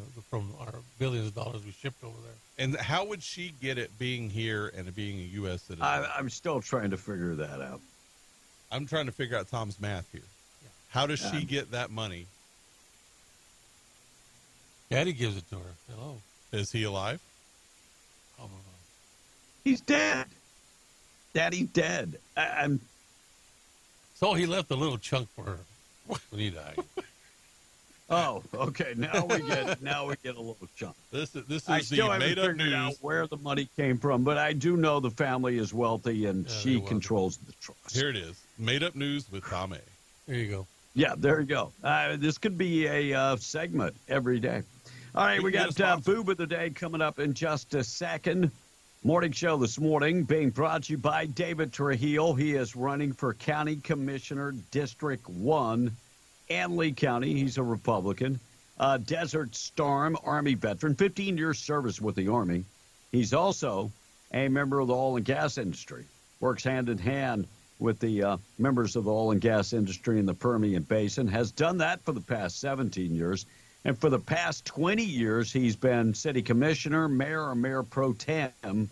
our billions of dollars we shipped over there. And how would she get it being here and being a U.S. citizen? I'm still trying to figure that out. I'm trying to figure out Tom's math here. Yeah. How does she get that money? Daddy gives it to her. Hello. Is he alive? Oh, he's dead. Daddy's dead. So he left a little chunk for her when he died. Oh, okay. Now we get a little chunk. This is I still the haven't made up figured news. out where the money came from, but I do know the family is wealthy and she controls the trust. Here it is. Made up news with Tom A. There you go. Yeah, there you go. This could be a segment every day. All right, we got Boob of the Day coming up in just a second. Morning show this morning being brought to you by David Trujillo. He is running for County Commissioner District 1 and Lee County. He's a Republican. Desert Storm Army veteran, 15 years service with the Army. He's also a member of the oil and gas industry. Works hand in hand with the members of the oil and gas industry in the Permian Basin. Has done that for the past 17 years. And for the past 20 years, he's been city commissioner, mayor, or mayor pro tem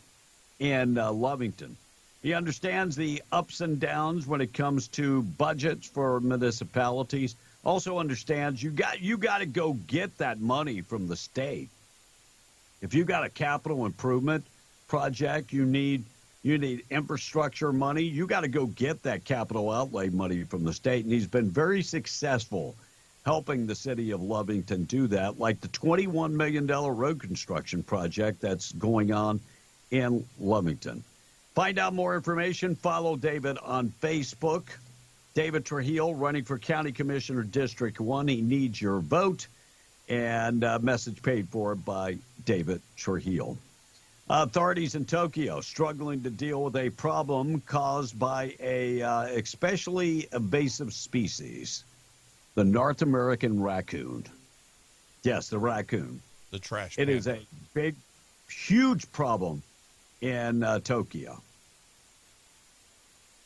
in Lovington. He understands the ups and downs when it comes to budgets for municipalities. Also understands you got to go get that money from the state. If you got a capital improvement project, you need infrastructure money. You got to go get that capital outlay money from the state. And he's been very successful helping the city of Lovington do that, like the $21 million road construction project that's going on in Lovington. Find out more information. Follow David on Facebook. David Trujillo running for County Commissioner District 1. He needs your vote. And message paid for by David Trujillo. Authorities in Tokyo struggling to deal with a problem caused by a especially invasive species, the North American raccoon. Yes, the raccoon. The trash. It is a big, huge problem in Tokyo.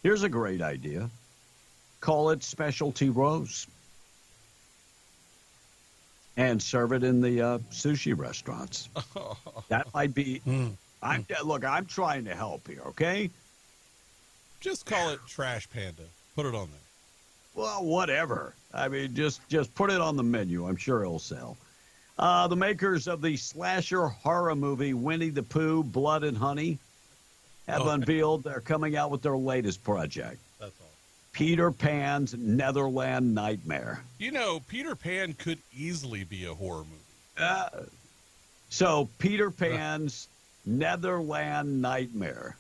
Here's a great idea. Call it specialty roast. And serve it in the sushi restaurants. That might be. I'm trying to help here, okay? Just call it Trash Panda. Put it on there. Well, whatever. I mean, just put it on the menu. I'm sure it'll sell. The makers of the slasher horror movie Winnie the Pooh, Blood and Honey have unveiled they're coming out with their latest project. That's all. Peter Pan's Netherland Nightmare. You know, Peter Pan could easily be a horror movie. So Peter Pan's Netherland Nightmare.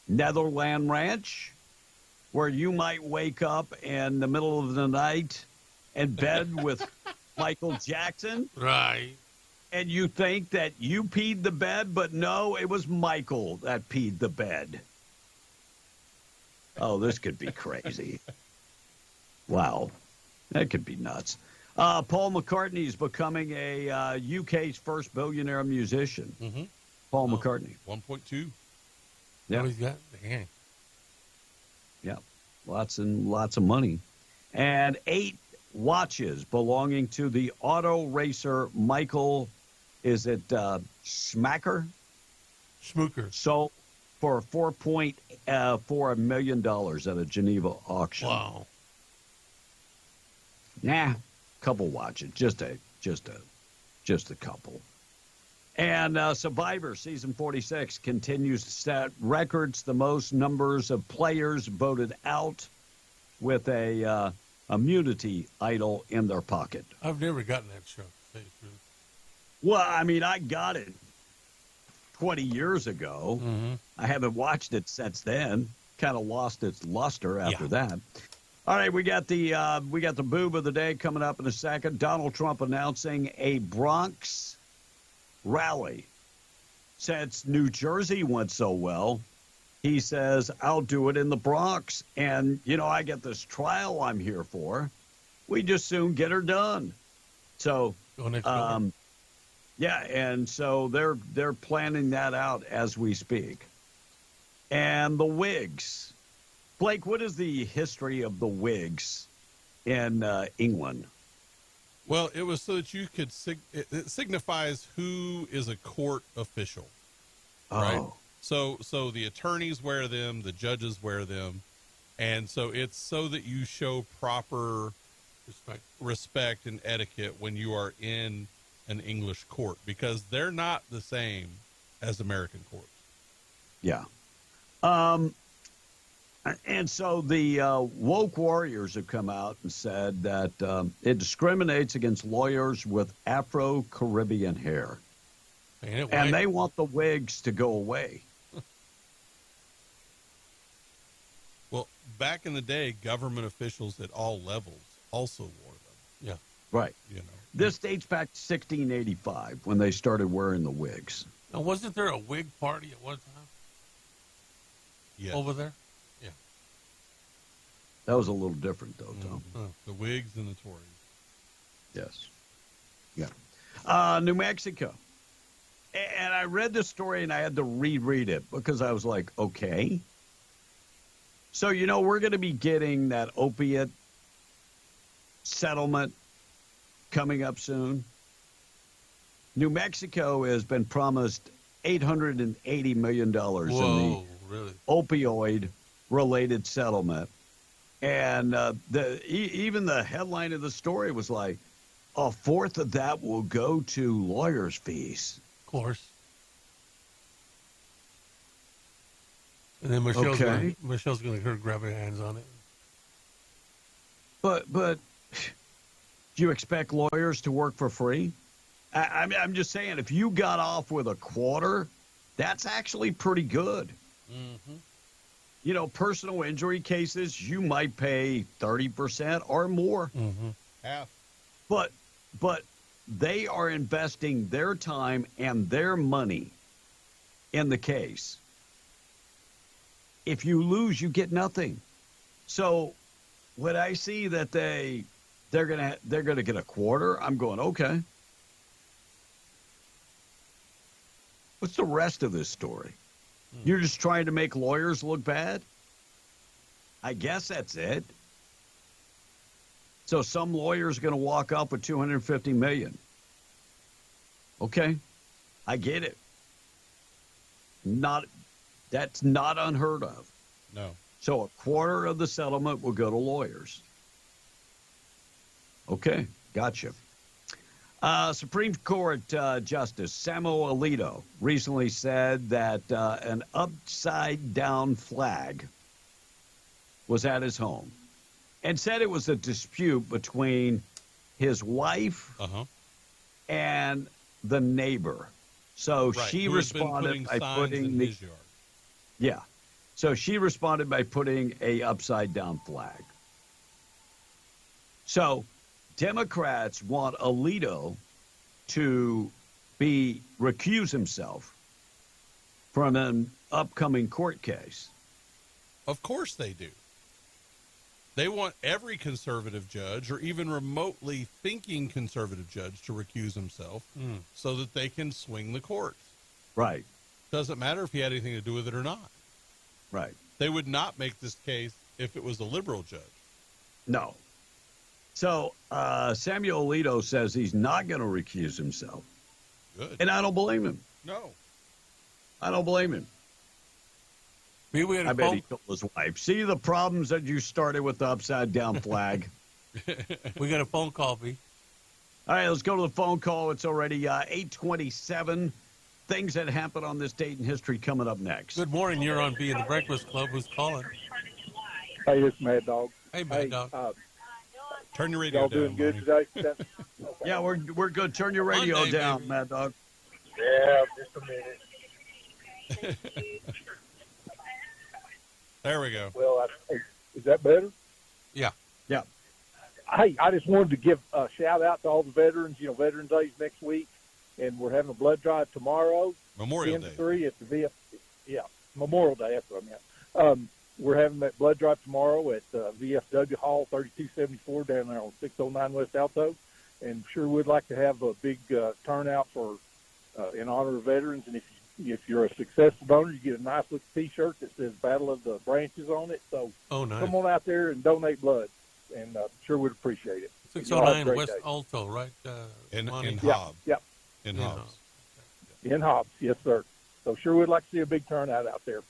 Netherland Ranch, where you might wake up in the middle of the night in bed with Michael Jackson. Right. And you think that you peed the bed, but no, it was Michael that peed the bed. Oh, this could be crazy. Wow. That could be nuts. Paul McCartney is becoming a UK's first billionaire musician. Mm-hmm. Paul McCartney. 1.2. Yeah. What he's got? Dang. Yeah. Lots and lots of money. And 8 watches belonging to the auto racer Michael, is it Schumacher? So for $4.4 million at a Geneva auction. Wow. Nah, couple watches, just a couple. And Survivor Season 46 continues to set records, the most numbers of players voted out with a immunity idol in their pocket. I've never gotten that show, to tell you the truth. Well, I mean, I got it 20 years ago. Mm-hmm. I haven't watched it since then. Kind of lost its luster after that. All right, we got the boob of the day coming up in a second. Donald Trump announcing a Bronx rally. Since New Jersey went so well, he says, I'll do it in the Bronx. And, you know, I get this trial I'm here for. We just soon get her done. So, yeah, and so they're planning that out as we speak. And the Whigs. Blake, what is the history of the Whigs in England? Well, it was so that you could it signifies who is a court official, right? So the attorneys wear them, the judges wear them, and so it's so that you show proper respect and etiquette when you are in an English court, because they're not the same as American courts. Yeah. And so the woke warriors have come out and said that it discriminates against lawyers with Afro-Caribbean hair. And they want the wigs to go away. Well, back in the day, government officials at all levels also wore them. Yeah. Right. You know. This dates back to 1685 when they started wearing the wigs. Now, wasn't there a wig party at one time? Yeah. Over there? Yeah. That was a little different, though, Tom. The Whigs and the Tories. Yes. Yeah. New Mexico. And I read this story and I had to reread it because I was like, okay. So, you know, we're going to be getting that opiate settlement coming up soon. New Mexico has been promised $880 million in the opioid-related settlement. And even the headline of the story was like, a fourth of that will go to lawyers' fees. Of course. And then Michelle's going to grab her hands on it. But do you expect lawyers to work for free? I'm just saying, if you got off with a quarter, that's actually pretty good. Mm-hmm. personal injury cases, you might pay 30% or more. Half. But they are investing their time and their money in the case. If you lose, you get nothing. So when I see that they're gonna get a quarter, I'm going, okay. What's the rest of this story? You're just trying to make lawyers look bad? I guess that's it. So some lawyer's going to walk up with $250 million. Okay, I get it. That's not unheard of. No. So a quarter of the settlement will go to lawyers. Okay, gotcha. Supreme Court Justice Samuel Alito recently said that an upside-down flag was at his home and said it was a dispute between his wife and the neighbor. So she responded by putting the his yard. Yeah. So she responded by putting a upside-down flag. So Democrats want Alito to recuse himself from an upcoming court case. Of course they do. They want every conservative judge or even remotely thinking conservative judge to recuse himself so that they can swing the courts. Right. Doesn't matter if he had anything to do with it or not. Right. They would not make this case if it was a liberal judge. No. So Samuel Alito says he's not going to recuse himself. Good. And I don't blame him. No. I don't blame him. I bet he told his wife, see the problems that you started with the upside-down flag? We got a phone call, B. All right, let's go to the phone call. It's already 8:27. Things that happened on this date in history coming up next. Good morning. You're on B in the Breakfast Club. Who's calling? Hey, this is Mad Dog. Hey, Mad Dog. Turn your radio y'all down. doing good today? Okay. Yeah, we're good. Turn your radio Monday, down, baby. Mad Dog. Yeah, just a minute. There we go. Well, is that better? Yeah. Yeah. Hey, I just wanted to give a shout out to all the veterans. Veterans Day's next week, and we're having a blood drive tomorrow. Memorial 10 Day. to 3 at the VF. Yeah, Memorial Day. That's what I meant. We're having that blood drive tomorrow at VFW Hall 3274 down there on 609 West Alto, and sure would like to have a big turnout for in honor of veterans. And if you're a successful donor, you get a nice looking T-shirt that says "Battle of the Branches" on it. So nice. Come on out there and donate blood, and sure would appreciate it. 609 West Alto, right? In Monty? Hobbs. Yep. In Hobbs. In Hobbs, yes, sir. So sure would like to see a big turnout out there.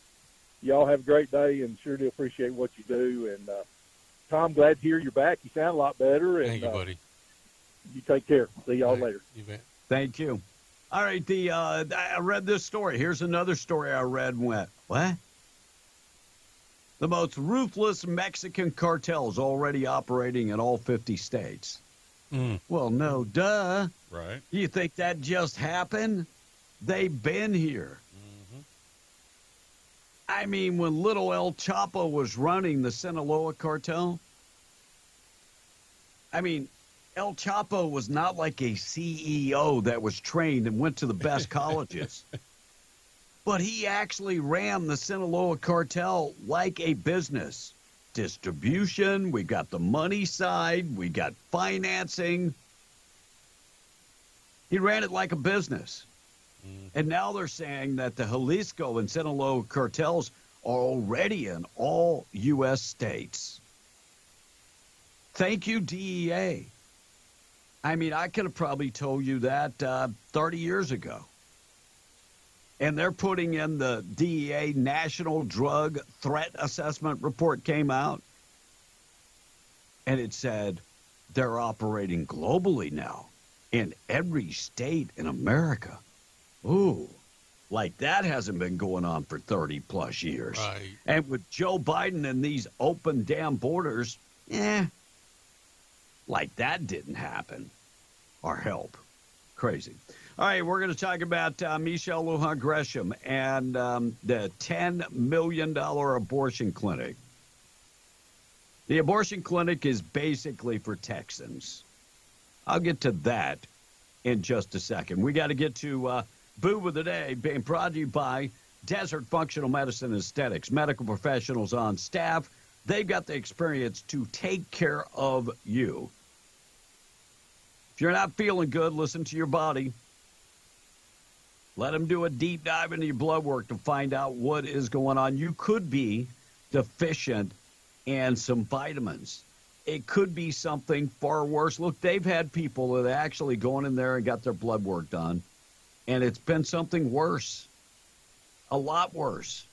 Y'all have a great day, and sure do appreciate what you do. And Tom, glad to hear you're back. You sound a lot better. And, Thank you, buddy. You take care. See y'all later. You bet. Thank you. All right, I read this story. Here's another story I read and went, what? The most ruthless Mexican cartels already operating in all 50 states. Well, no, duh. Right. You think that just happened? They've been here. I mean, when little El Chapo was running the Sinaloa cartel, I mean, El Chapo was not like a CEO that was trained and went to the best colleges. But he actually ran the Sinaloa cartel like a business. Distribution, we got the money side, we got financing. He ran it like a business. And now they're saying that the Jalisco and Sinaloa cartels are already in all U.S. states. Thank you, DEA. I mean, I could have probably told you that 30 years ago. And they're putting in the DEA National Drug Threat Assessment report came out. And it said they're operating globally now in every state in America. Ooh, like that hasn't been going on for 30 plus years. Right. And with Joe Biden and these open damn borders, like that didn't happen or help. Crazy. All right, we're going to talk about Michelle Lujan Gresham and the $10 million abortion clinic. The abortion clinic is basically for Texans. I'll get to that in just a second. We got to get to Boob of the Day, being brought to you by Desert Functional Medicine Aesthetics. Medical professionals on staff. They've got the experience to take care of you. If you're not feeling good, listen to your body. Let them do a deep dive into your blood work to find out what is going on. You could be deficient in some vitamins. It could be something far worse. Look, they've had people that actually gone in there and got their blood work done, and it's been something worse, a lot worse.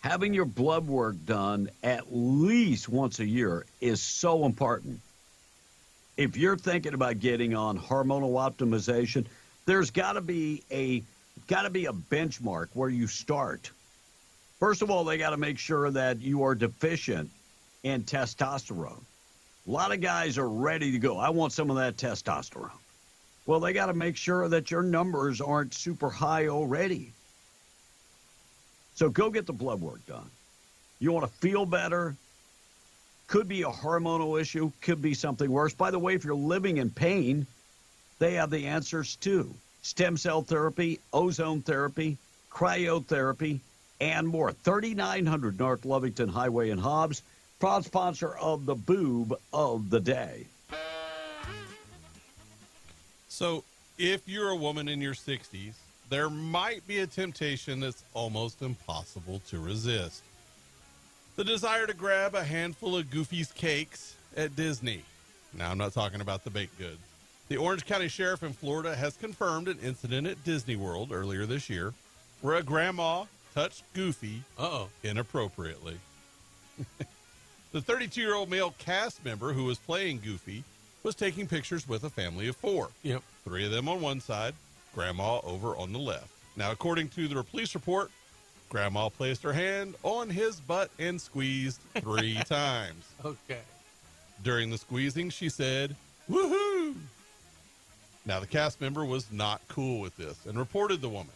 Having your blood work done at least once a year is so important. If you're thinking about getting on hormonal optimization, there's got to be a benchmark where you start. First of all, they got to make sure that you are deficient in testosterone. A lot of guys are ready to go. I want some of that testosterone. Well, they got to make sure that your numbers aren't super high already. So go get the blood work done. You want to feel better. Could be a hormonal issue. Could be something worse. By the way, if you're living in pain, they have the answers too. Stem cell therapy, ozone therapy, cryotherapy, and more. 3900 North Lovington Highway in Hobbs. Proud sponsor of the Boob of the Day. So if you're a woman in your 60s, there might be a temptation that's almost impossible to resist. The desire to grab a handful of Goofy's cakes at Disney. Now, I'm not talking about the baked goods. The Orange County Sheriff in Florida has confirmed an incident at Disney World earlier this year where a grandma touched Goofy inappropriately. The 32-year-old male cast member who was playing Goofy was taking pictures with a family of 4. Yep. 3 of them on one side, Grandma over on the left. Now, according to the police report, Grandma placed her hand on his butt and squeezed 3 times. Okay. During the squeezing, she said, "Woohoo!" Now, the cast member was not cool with this and reported the woman.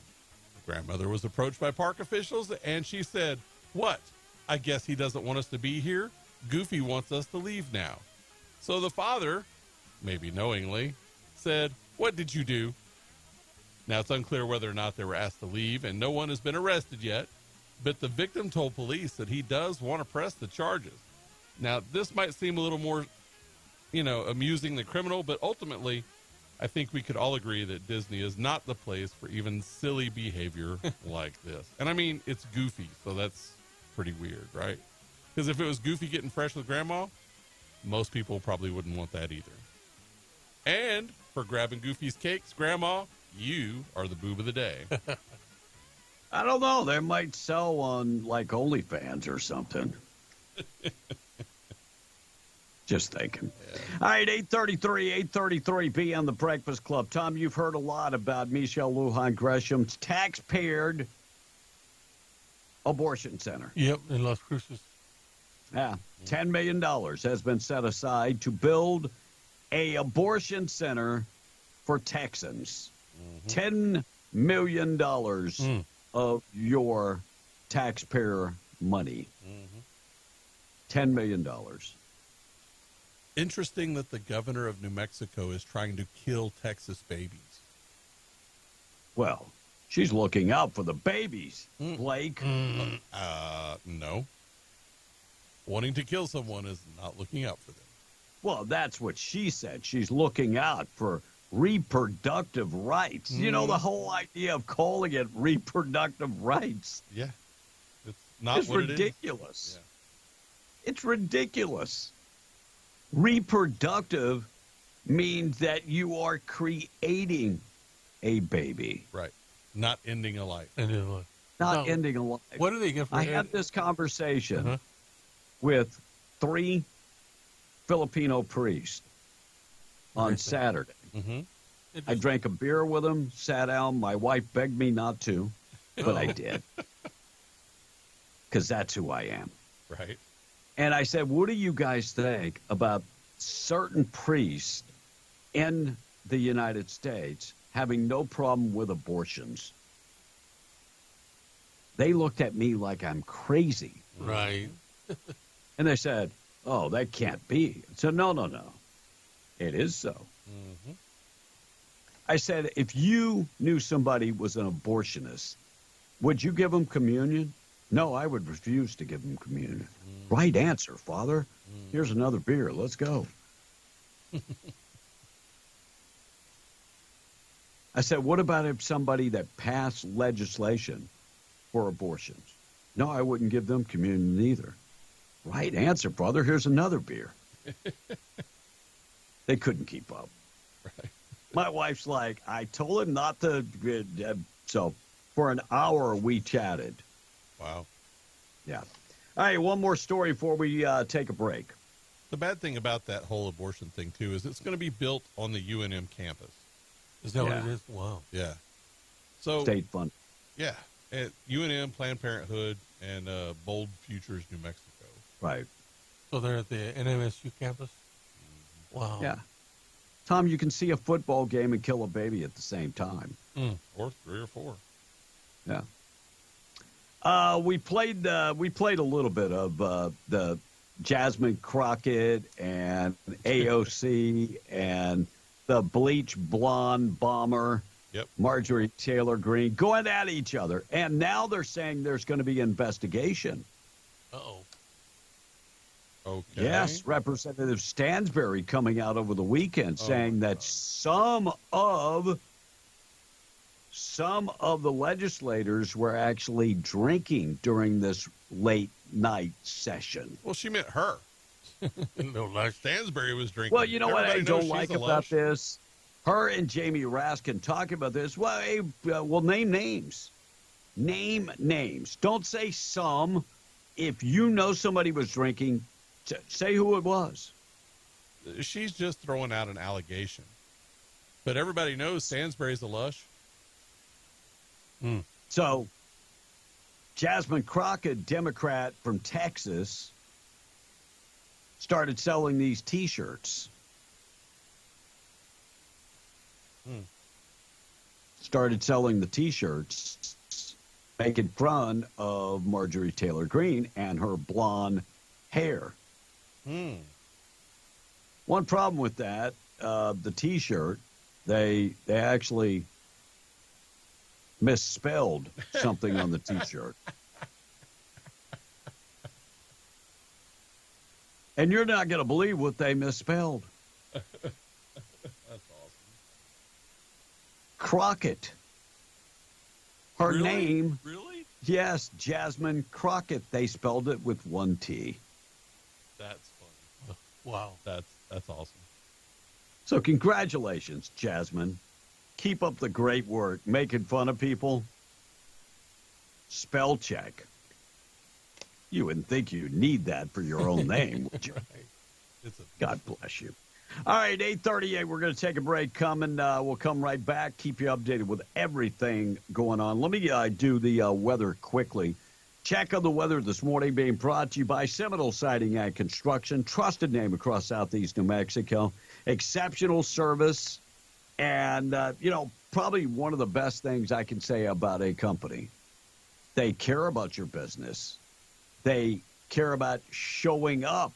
The grandmother was approached by park officials, and she said, "What? I guess he doesn't want us to be here? Goofy wants us to leave now." So the father, maybe knowingly, said, "What did you do?" Now, it's unclear whether or not they were asked to leave, and no one has been arrested yet. But the victim told police that he does want to press the charges. Now, this might seem a little more, amusing than criminal, but ultimately, I think we could all agree that Disney is not the place for even silly behavior like this. And I mean, it's Goofy, so that's pretty weird, right? Because if it was Goofy getting fresh with Grandma, most people probably wouldn't want that either. And for grabbing Goofy's cakes, Grandma, you are the Boob of the Day. I don't know. They might sell on, like, OnlyFans or something. Just thinking. Yeah. All right, 833, be on the Breakfast Club. Tom, you've heard a lot about Michelle Lujan Gresham's taxpayered abortion center. Yep, in Las Cruces. Yeah, $10 million has been set aside to build a abortion center for Texans. $10 million of your taxpayer money. $10 million. Interesting that the governor of New Mexico is trying to kill Texas babies. Well, she's looking out for the babies, Blake. No. Wanting to kill someone is not looking out for them. Well, that's what she said. She's looking out for reproductive rights. You know, the whole idea of calling it reproductive rights. Yeah. It's not what ridiculous. It is. Yeah. It's ridiculous. Reproductive means that you are creating a baby. Right. Not ending a life. Not ending a life. What do they get for I had this conversation with 3 Filipino priests on Saturday. I drank a beer with them, sat down. My wife begged me not to, but I did. Because that's who I am. Right. And I said, what do you guys think about certain priests in the United States having no problem with abortions. They looked at me like I'm crazy. Right. And they said, oh, that can't be. I said, no. It is so. Mm-hmm. I said, if you knew somebody was an abortionist, would you give them communion? No, I would refuse to give them communion. Right answer, Father. Here's another beer. Let's go. I said, what about if somebody that passed legislation for abortions? No, I wouldn't give them communion either. Right answer, brother. Here's another beer. They couldn't keep up. Right. My wife's like, I told him not to. So for an hour, we chatted. Wow. Yeah. All right, one more story before we take a break. The bad thing about that whole abortion thing, too, is it's going to be built on the UNM campus. Is that what it is? Wow. Yeah. So state fund. Yeah. At UNM, Planned Parenthood, and Bold Futures, New Mexico. Right. So they're at the NMSU campus? Wow. Yeah. Tom, you can see a football game and kill a baby at the same time. Or 3 or 4. Yeah. We played a little bit of the Jasmine Crockett and AOC and the bleach blonde bomber, Marjorie Taylor Greene, going at each other. And now they're saying there's going to be investigation. Uh-oh. Okay. Yes, Representative Stansbury coming out over the weekend saying that some of the legislators were actually drinking during this late night session. Well, she meant her. No, like Stansbury was drinking. Well, you know what I Everybody don't knows like she's a about lush. this? Her and Jamie Raskin talking about this. Well, hey, name names. Name names. Don't say some. If you know somebody was drinking, say who it was. She's just throwing out an allegation. But everybody knows Stansbury's a lush. So, Jasmine Crockett, Democrat from Texas, started selling these T-shirts. Started selling the T-shirts, making fun of Marjorie Taylor Greene and her blonde hair. One problem with that, the T-shirt, they actually misspelled something on the T-shirt. And you're not going to believe what they misspelled. That's awesome. Crockett. Her Really? name. Really? Yes, Jasmine Crockett. They spelled it with one T. That's funny. Wow. That's awesome. So congratulations, Jasmine. Keep up the great work, making fun of people. Spell check. You wouldn't think you'd need that for your own name, would you? God bless you. All right, 8:38. We're going to take a break. We'll come right back. Keep you updated with everything going on. Let me do the weather quickly. Check on the weather this morning being brought to you by Seminole Siding and Construction. Trusted name across Southeast New Mexico. Exceptional service. And, probably one of the best things I can say about a company. They care about your business. They care about showing up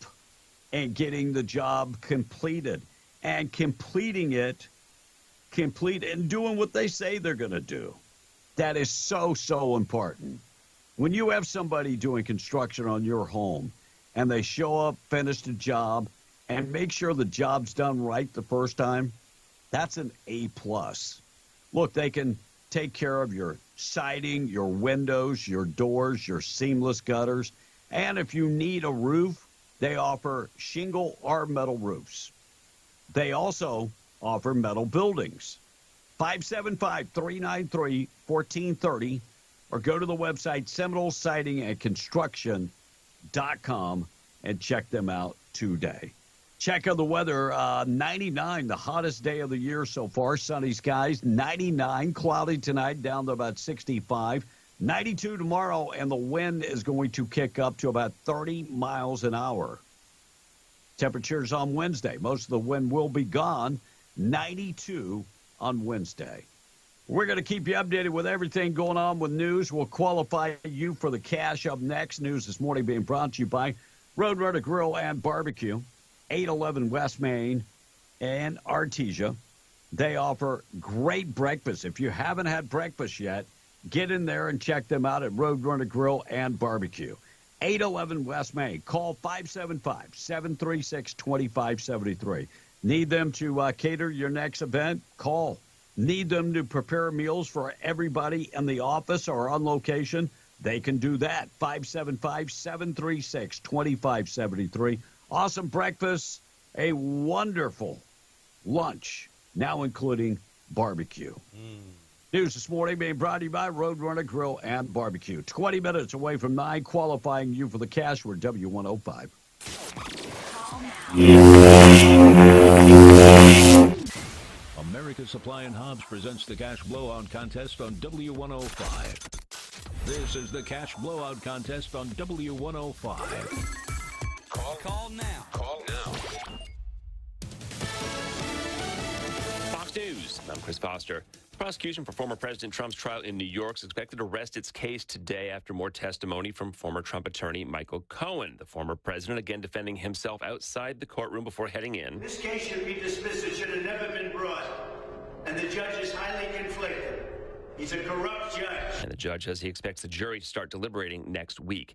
and getting the job completed and completing it, and doing what they say they're going to do. That is so, so important. When you have somebody doing construction on your home and they show up, finish the job, and make sure the job's done right the first time, that's an A+. Look, they can take care of your siding, your windows, your doors, your seamless gutters. And if you need a roof, they offer shingle or metal roofs. They also offer metal buildings. 575-393-1430 or go to the website Seminole Siding and Construction.com and check them out today. Check on the weather, 99, the hottest day of the year so far. Sunny skies, 99, cloudy tonight, down to about 65. 92 tomorrow, and the wind is going to kick up to about 30 miles an hour. Temperatures on Wednesday, most of the wind will be gone. 92 on Wednesday. We're going to keep you updated with everything going on with news. We'll qualify you for the cash up next. News this morning being brought to you by Roadrunner Grill and Barbecue, 811 West Main and Artesia. They offer great breakfast. If you haven't had breakfast yet, get in there and check them out at Roadrunner Grill and Barbecue. 811 West Main. Call 575-736-2573. Need them to cater your next event? Call. Need them to prepare meals for everybody in the office or on location? They can do that. 575-736-2573. Awesome breakfast, a wonderful lunch, now including barbecue. News this morning being brought to you by Roadrunner Grill and Barbecue. 20 minutes away from 9, qualifying you for the cash. We're W105. America's Supply and Hobbs presents the Cash Blowout Contest on W105. This is the Cash Blowout Contest on W105. Call now. Call now. Fox News. I'm Chris Foster. The prosecution for former President Trump's trial in New York is expected to rest its case today after more testimony from former Trump attorney Michael Cohen. The former president again defending himself outside the courtroom before heading in. This case should be dismissed. It should have never been brought. And the judge is highly conflicted. He's a corrupt judge. And the judge says he expects the jury to start deliberating next week.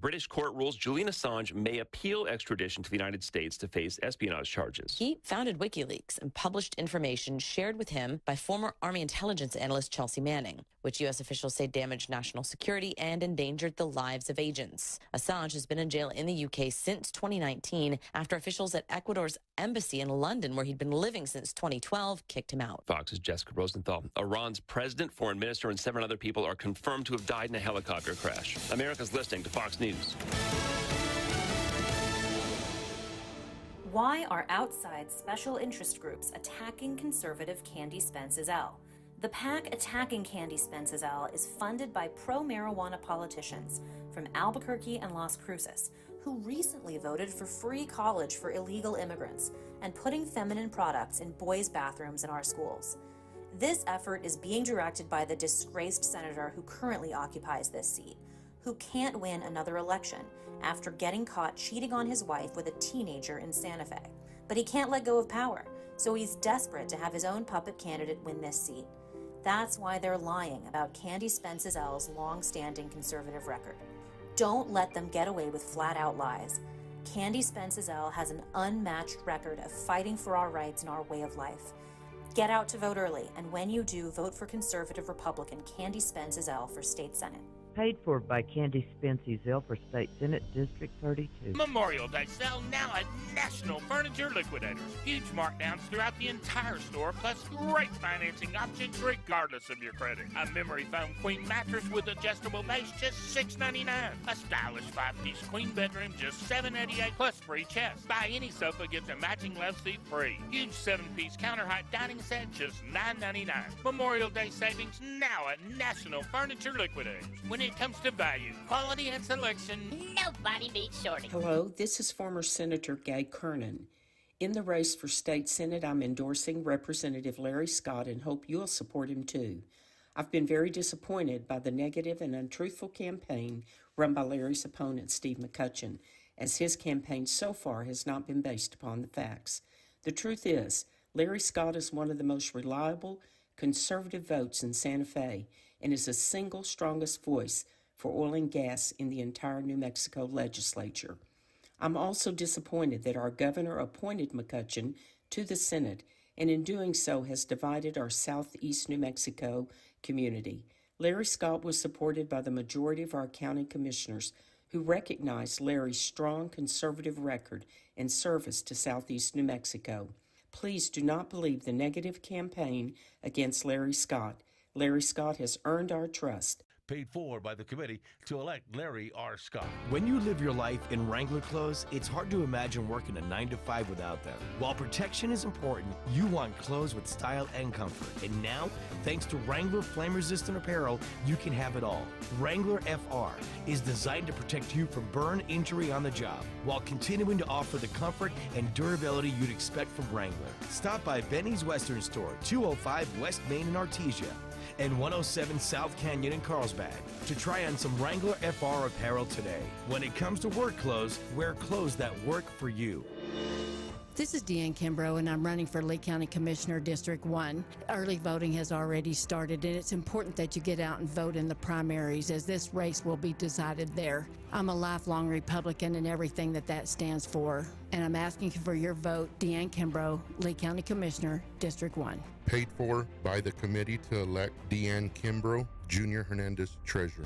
British court rules Julian Assange may appeal extradition to the United States to face espionage charges. He founded WikiLeaks and published information shared with him by former Army intelligence analyst Chelsea Manning, which U.S. officials say damaged national security and endangered the lives of agents. Assange has been in jail in the U.K. since 2019 after officials at Ecuador's embassy in London, where he'd been living since 2012, kicked him out. Fox's Jessica Rosenthal. Iran's president, foreign minister, and 7 other people are confirmed to have died in a helicopter crash. America's listening to Fox News. Why are outside special interest groups attacking conservative Candy Spence Ezell? The PAC attacking Candy Spence Ezell is funded by pro-marijuana politicians from Albuquerque and Las Cruces, who recently voted for free college for illegal immigrants and putting feminine products in boys' bathrooms in our schools. This effort is being directed by the disgraced senator who currently occupies this seat, who can't win another election after getting caught cheating on his wife with a teenager in Santa Fe. But he can't let go of power, so he's desperate to have his own puppet candidate win this seat. That's why they're lying about Candy Spence Ezell's long-standing conservative record. Don't let them get away with flat-out lies. Candy Spence Ezell has an unmatched record of fighting for our rights and our way of life. Get out to vote early, and when you do, vote for conservative Republican Candy Spence Ezell for state senate. Paid for by Candy Spence Ezell for State Senate District 32. Memorial Day sale now at National Furniture Liquidators. Huge markdowns throughout the entire store, plus great financing options regardless of your credit. A memory foam queen mattress with adjustable base, just $6.99. A stylish 5-piece queen bedroom, just $7.88 plus free chest. Buy any sofa, gets a matching love seat free. Huge 7-piece counter height dining set, just $9.99. Memorial Day savings now at National Furniture Liquidators. When it comes to value, quality, and selection, nobody beats Shorty. Hello, this is former Senator Gay Kernan. In the race for state senate, I'm endorsing Representative Larry Scott and hope you'll support him too. I've been very disappointed by the negative and untruthful campaign run by Larry's opponent, Steve McCutcheon, as his campaign so far has not been based upon the facts. The truth is, Larry Scott is one of the most reliable conservative votes in Santa Fe and is the single strongest voice for oil and gas in the entire New Mexico legislature. I'm also disappointed that our governor appointed McCutcheon to the Senate and in doing so has divided our southeast New Mexico community. Larry Scott was supported by the majority of our county commissioners who recognized Larry's strong conservative record and service to southeast New Mexico. Please do not believe the negative campaign against Larry Scott. Larry Scott has earned our trust. paid for by the committee to elect Larry R. Scott. When you live your life in Wrangler clothes, it's hard to imagine working a 9-to-5 without them. While protection is important, you want clothes with style and comfort. And now, thanks to Wrangler flame-resistant apparel, you can have it all. Wrangler FR is designed to protect you from burn injury on the job, while continuing to offer the comfort and durability you'd expect from Wrangler. Stop by Benny's Western Store, 205 West Main in Artesia, and 107 South Canyon in Carlsbad to try on some Wrangler FR apparel today. When it comes to work clothes, wear clothes that work for you. This is Deanne Kimbrough, and I'm running for Lee County Commissioner, District 1. Early voting has already started, and it's important that you get out and vote in the primaries, as this race will be decided there. I'm a lifelong Republican and everything that stands for, and I'm asking for your vote. Deanne Kimbrough, Lee County Commissioner, District 1. Paid for by the committee to elect Deanne Kimbrough, Junior Hernandez, Treasurer.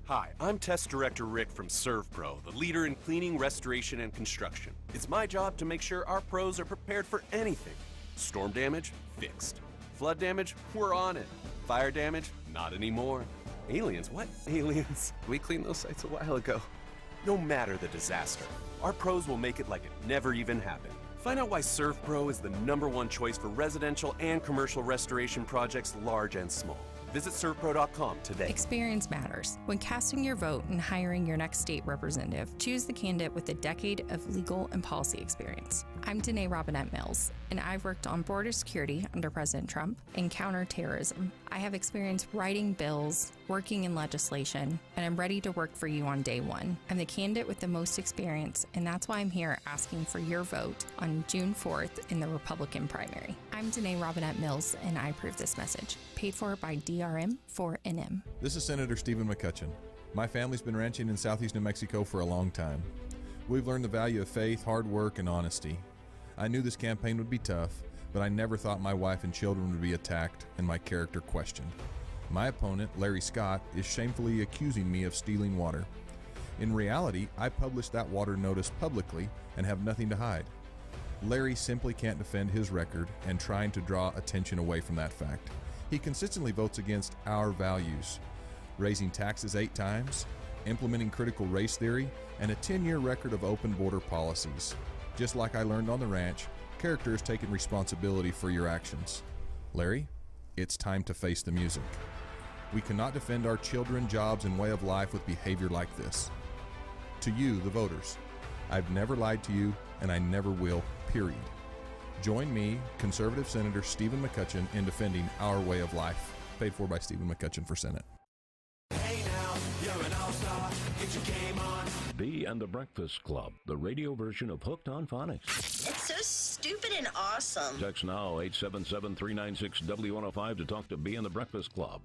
Hi, I'm Test Director Rick from ServPro, the leader in cleaning, restoration, and construction. It's my job to make sure our pros are prepared for anything. Storm damage? Fixed. Flood damage? We're on it. Fire damage? Not anymore. Aliens? What? Aliens? We cleaned those sites a while ago. No matter the disaster, our pros will make it like it never even happened. Find out why ServPro is the #1 choice for residential and commercial restoration projects, large and small. Visit servpro.com today. Experience matters. When casting your vote and hiring your next state representative, choose the candidate with a decade of legal and policy experience. I'm Danae Robinette Mills, and I've worked on border security under President Trump and counterterrorism. I have experience writing bills, working in legislation, and I'm ready to work for you on day one. I'm the candidate with the most experience, and that's why I'm here asking for your vote on June 4th in the Republican primary. I'm Danae Robinette Mills, and I approve this message. Paid for by DRM for NM. This is Senator Stephen McCutcheon. My family's been ranching in southeast New Mexico for a long time. We've learned the value of faith, hard work, and honesty. I knew this campaign would be tough, but I never thought my wife and children would be attacked and my character questioned. My opponent, Larry Scott, is shamefully accusing me of stealing water. In reality, I published that water notice publicly and have nothing to hide. Larry simply can't defend his record and trying to draw attention away from that fact. He consistently votes against our values, raising taxes 8 times, implementing critical race theory, and a 10-year record of open border policies. Just like I learned on the ranch, character is taking responsibility for your actions. Larry, it's time to face the music. We cannot defend our children, jobs, and way of life with behavior like this. To you, the voters, I've never lied to you, and I never will, period. Join me, Conservative Senator Stephen McCutcheon, in defending our way of life. Paid for by Stephen McCutcheon for Senate. Hey now, you're an all-star. Get your game on. Bee and the Breakfast Club, the radio version of Hooked on Phonics. It's so stupid and awesome. Text now 877-396-W105 to talk to Bee and the Breakfast Club.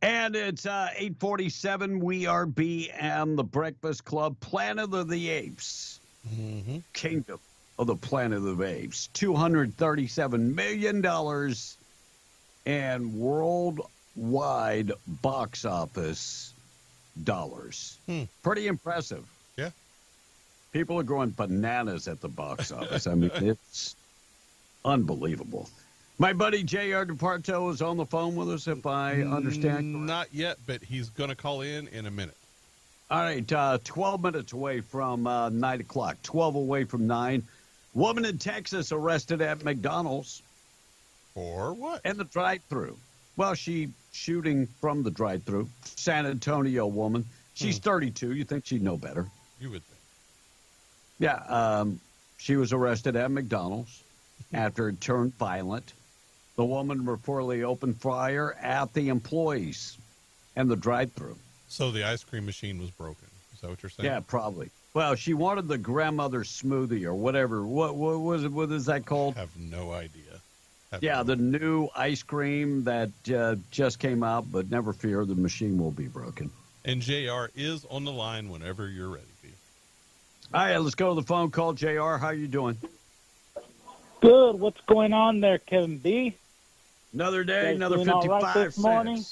And it's 8:47. We are Bee and the Breakfast Club. Planet of the Apes. Mm-hmm. Kingdom of the Planet of the Apes. $237 million and worldwide box office dollars. Pretty impressive. Yeah. People are going bananas at the box office. I mean, it's unbelievable. My buddy J.R. DeParto is on the phone with us, if I understand. Not yet, but he's going to call in a minute. All right, 12 minutes away from 9 o'clock, 12 away from 9. Woman in Texas arrested at McDonald's. For what? In the drive-thru. Well, she shooting from the drive-thru. San Antonio woman. She's 32. You think she'd know better. You would think. Yeah, she was arrested at McDonald's after it turned violent. The woman reportedly opened fire at the employees and the drive-thru. So the ice cream machine was broken. Is that what you're saying? Yeah, probably. Well, she wanted the grandmother's smoothie or whatever. What was it? What is that called? I have no idea. The new ice cream that just came out, but never fear, the machine will be broken. And JR is on the line whenever you're ready, B. All right, let's go to the phone call. JR, how you doing? Good. What's going on there, Kevin B? Another day, another 55 right this morning?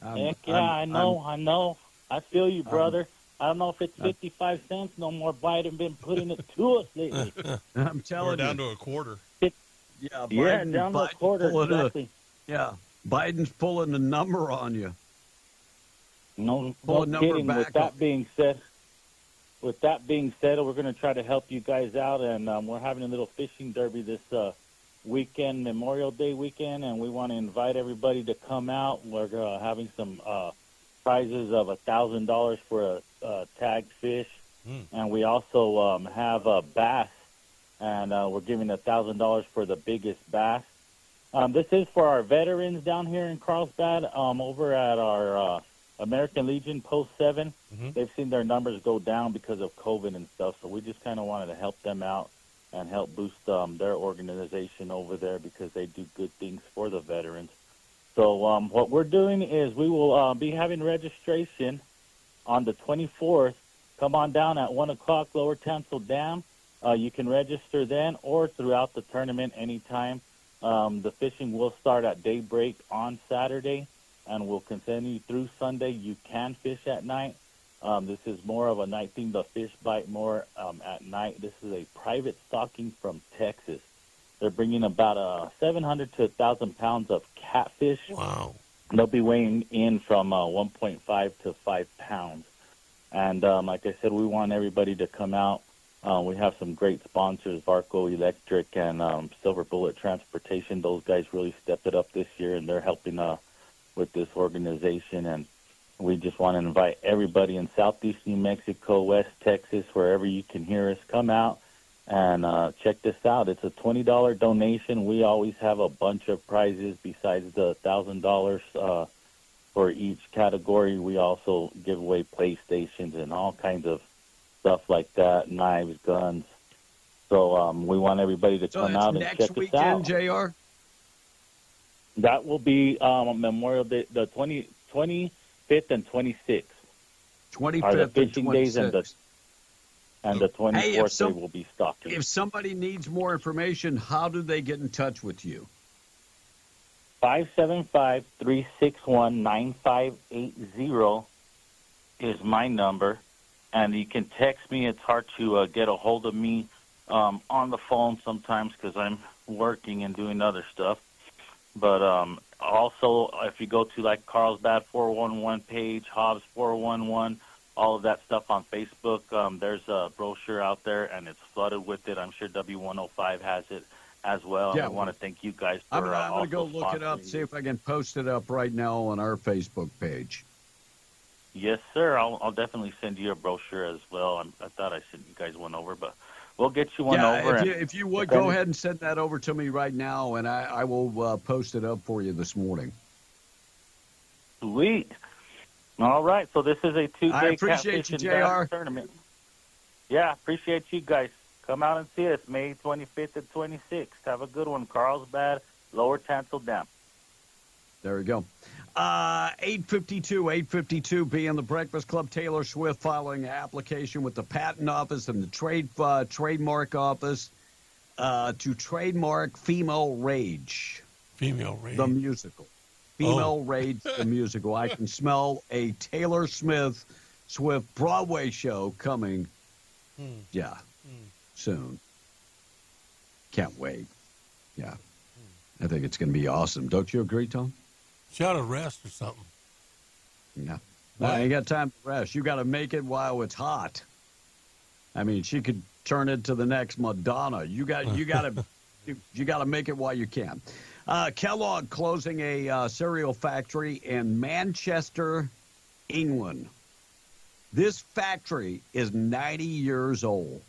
Heck yeah, I know. I feel you, brother. I don't know if it's 55 cents. No more Biden been putting it to us lately. I'm telling you. We're down to a quarter. Yeah, down to a quarter, exactly. Yeah, Biden's pulling the number on you. No number kidding. back With that being said, we're going to try to help you guys out, and we're having a little fishing derby this weekend, Memorial Day weekend, and we want to invite everybody to come out. We're having some prizes of $1,000 for a tagged fish, and we also have a bass, and we're giving $1,000 for the biggest bass. This is for our veterans down here in Carlsbad, over at our American Legion Post 7. They've seen their numbers go down because of COVID and stuff, so we just kind of wanted to help them out and help boost their organization over there because they do good things for the veterans. So what we're doing is we will be having registration on the 24th. Come on down at 1 o'clock, Lower Tansel Dam. You can register then or throughout the tournament anytime. The fishing will start at daybreak on Saturday and will continue through Sunday. You can fish at night. This is more of a night thing. The fish bite more at night. This is a private stocking from Texas. They're bringing about 700 to 1,000 pounds of catfish. Wow. They'll be weighing in from 1.5 to 5 pounds. And like I said, we want everybody to come out. We have some great sponsors, Varco Electric and Silver Bullet Transportation. Those guys really stepped it up this year, and they're helping with this organization. And we just want to invite everybody in Southeast New Mexico, West Texas, wherever you can hear us, come out and check this out. It's a $20 donation. We always have a bunch of prizes besides the $1,000 for each category. We also give away PlayStations and all kinds of stuff like that, knives, guns. So we want everybody to come out and check us out. Next weekend, JR? That will be Memorial Day, the 25th and 26th. 25th are the and fishing 26th. days, and the 24th Hey, they will be stocking. If somebody needs more information, how do they get in touch with you? 575-361-9580 is my number, and you can text me. It's hard to get a hold of me on the phone sometimes because I'm working and doing other stuff. But also, if you go to like Carlsbad 411 page, Hobbs 411, all of that stuff on Facebook, there's a brochure out there, and it's flooded with it. I'm sure W105 has it as well. Yeah, and we want to thank you guys for I'm going to go also look it up, sponsoring. see if I can post it up right now on our Facebook page. Yes, sir. I'll definitely send you a brochure as well. I thought I sent you guys one over, but we'll get you one over. If you would, go ahead and send that over to me right now, and I will post it up for you this morning. Sweet. All right, so this is a two-day I appreciate catfish you, and JR. bass tournament. Yeah, appreciate you guys. Come out and see us May 25th and 26th. Have a good one, Carlsbad, Lower Tansel Dam. There we go. 852, be in the Breakfast Club. Taylor Swift filing an application with the Patent Office and the Trademark Office to trademark Female Rage. Female Rage. The musical. Female Rage, the musical. I can smell a Taylor Swift Broadway show coming. Soon. Can't wait. Yeah. I think it's going to be awesome. Don't you agree, Tom? She ought to rest or something. Yeah. I ain't got time to rest. You got to make it while it's hot. I mean, she could turn into the next Madonna. You got to you got to make it while you can. Kellogg closing a cereal factory in Manchester, England. This factory is 90 years old.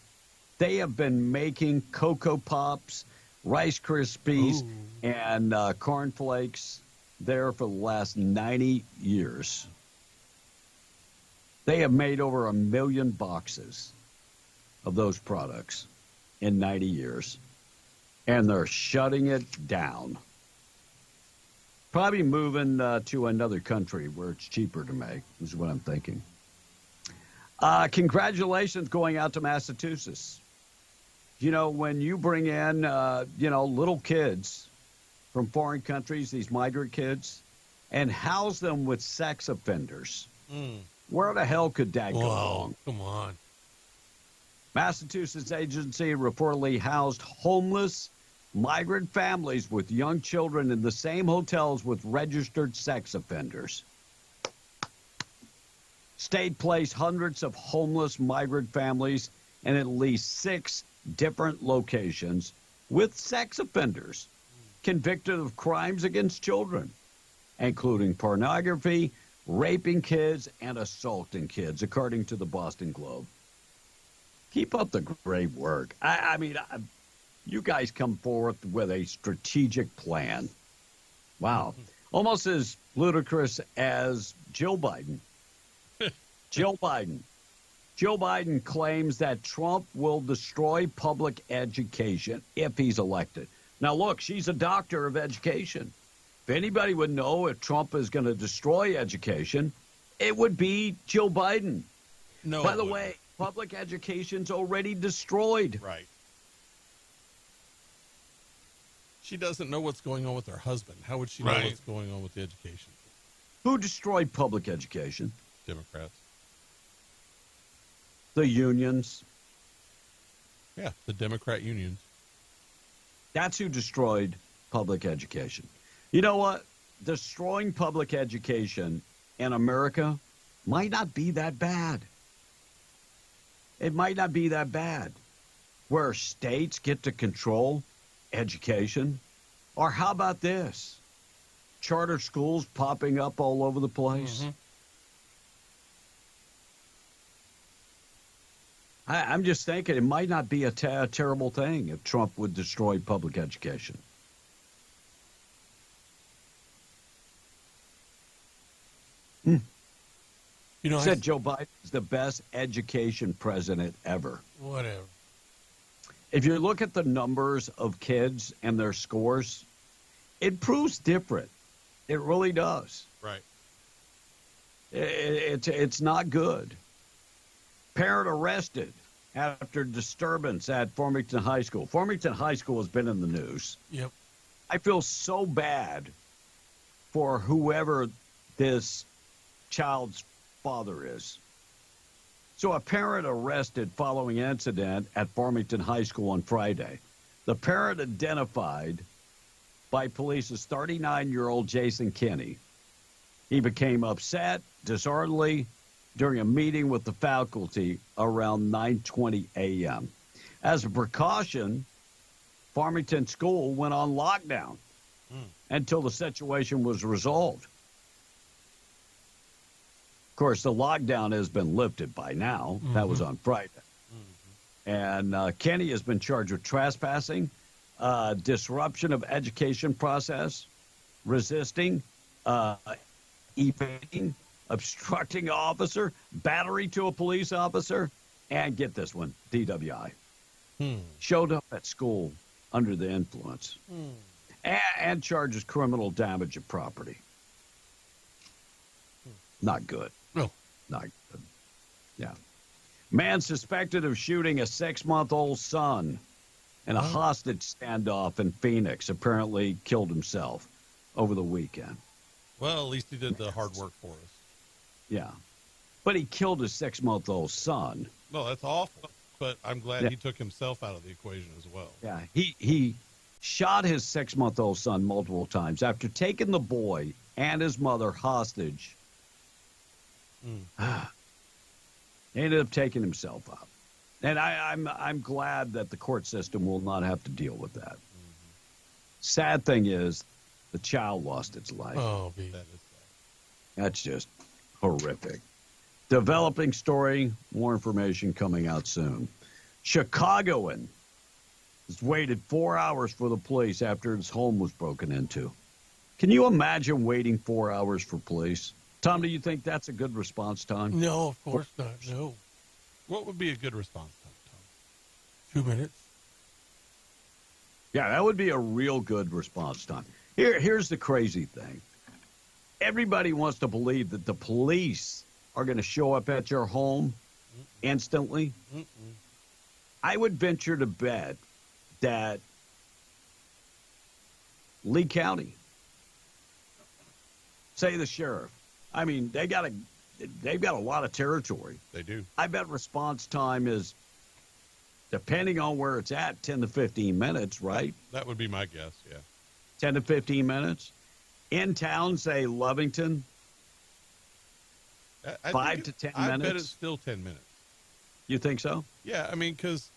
They have been making Cocoa Pops, Rice Krispies, and Corn Flakes there for the last 90 years. They have made over 1 million boxes of those products in 90 years, and they're shutting it down. Probably moving to another country where it's cheaper to make, is what I'm thinking. Congratulations going out to Massachusetts. You know, when you bring in, little kids from foreign countries, these migrant kids, and house them with sex offenders, where the hell could that go wrong? Come on. Massachusetts agency reportedly housed homeless migrant families with young children in the same hotels with registered sex offenders. State placed hundreds of homeless migrant families in at least 6 different locations with sex offenders convicted of crimes against children, including pornography, raping kids, and assaulting kids, according to the Boston Globe. Keep up the great work. I mean, you guys come forth with a strategic plan. Wow. Almost as ludicrous as Joe Biden. Joe Biden claims that Trump will destroy public education if he's elected. Now, look, she's a doctor of education. If anybody would know if Trump is going to destroy education, it would be Joe Biden. No. By the way, public education's already destroyed. Right. She doesn't know what's going on with her husband. How would she know what's going on with the education? Who destroyed public education? Democrats. The unions. Yeah, the Democrat unions. That's who destroyed public education. You know what? Destroying public education in America might not be that bad. It might not be that bad. Where states get to control education. Or how about this? Charter schools popping up all over the place. I'm just thinking it might not be a terrible thing if Trump would destroy public education. You know, said Joe Biden is the best education president ever. Whatever. If you look at the numbers of kids and their scores, it proves different. It really does. Right. It's not good. Parent arrested after disturbance at Farmington High School. Farmington High School has been in the news. Yep. I feel so bad for whoever this child's father is. So a parent arrested following incident at Farmington High School on Friday. The parent identified by police as 39-year-old Jason Kinney. He became upset, disorderly, during a meeting with the faculty around 9:20 a.m. As a precaution, Farmington School went on lockdown until the situation was resolved. Of course, the lockdown has been lifted by now. That was on Friday. And Kenny has been charged with trespassing, disruption of education process, resisting, evading, obstructing officer, battery to a police officer, and get this one, DWI. Showed up at school under the influence. And charges criminal damage of property. Not good. No. Not good. Yeah. Man suspected of shooting a 6-month-old son in a hostage standoff in Phoenix apparently killed himself over the weekend. Well, at least he did the hard work for us. Yeah. But he killed his 6-month-old son. No, that's awful. But I'm glad he took himself out of the equation as well. Yeah. He shot his 6-month-old son multiple times after taking the boy and his mother hostage. He ended up taking himself out. And I'm glad that the court system will not have to deal with that. Sad thing is, the child lost its life. Oh, that is sad. That's just horrific. Developing story, more information coming out soon. Chicagoan has waited 4 hours for the police after his home was broken into. Can you imagine waiting 4 hours for police? Tom, do you think that's a good response time? No, of course not. No. What would be a good response time, Tom? 2 minutes. Yeah, that would be a real good response time. Here's the crazy thing. Everybody wants to believe that the police are going to show up at your home instantly. I would venture to bet that Lee County, say the sheriff, I mean, they've got a lot of territory. They do. I bet response time is depending on where it's at, 10 to 15 minutes, right? That would be my guess, yeah. 10 to 15 minutes. In town, say Lovington, I 5 to 10 minutes. I bet it's still 10 minutes. You think so? Yeah, I mean, because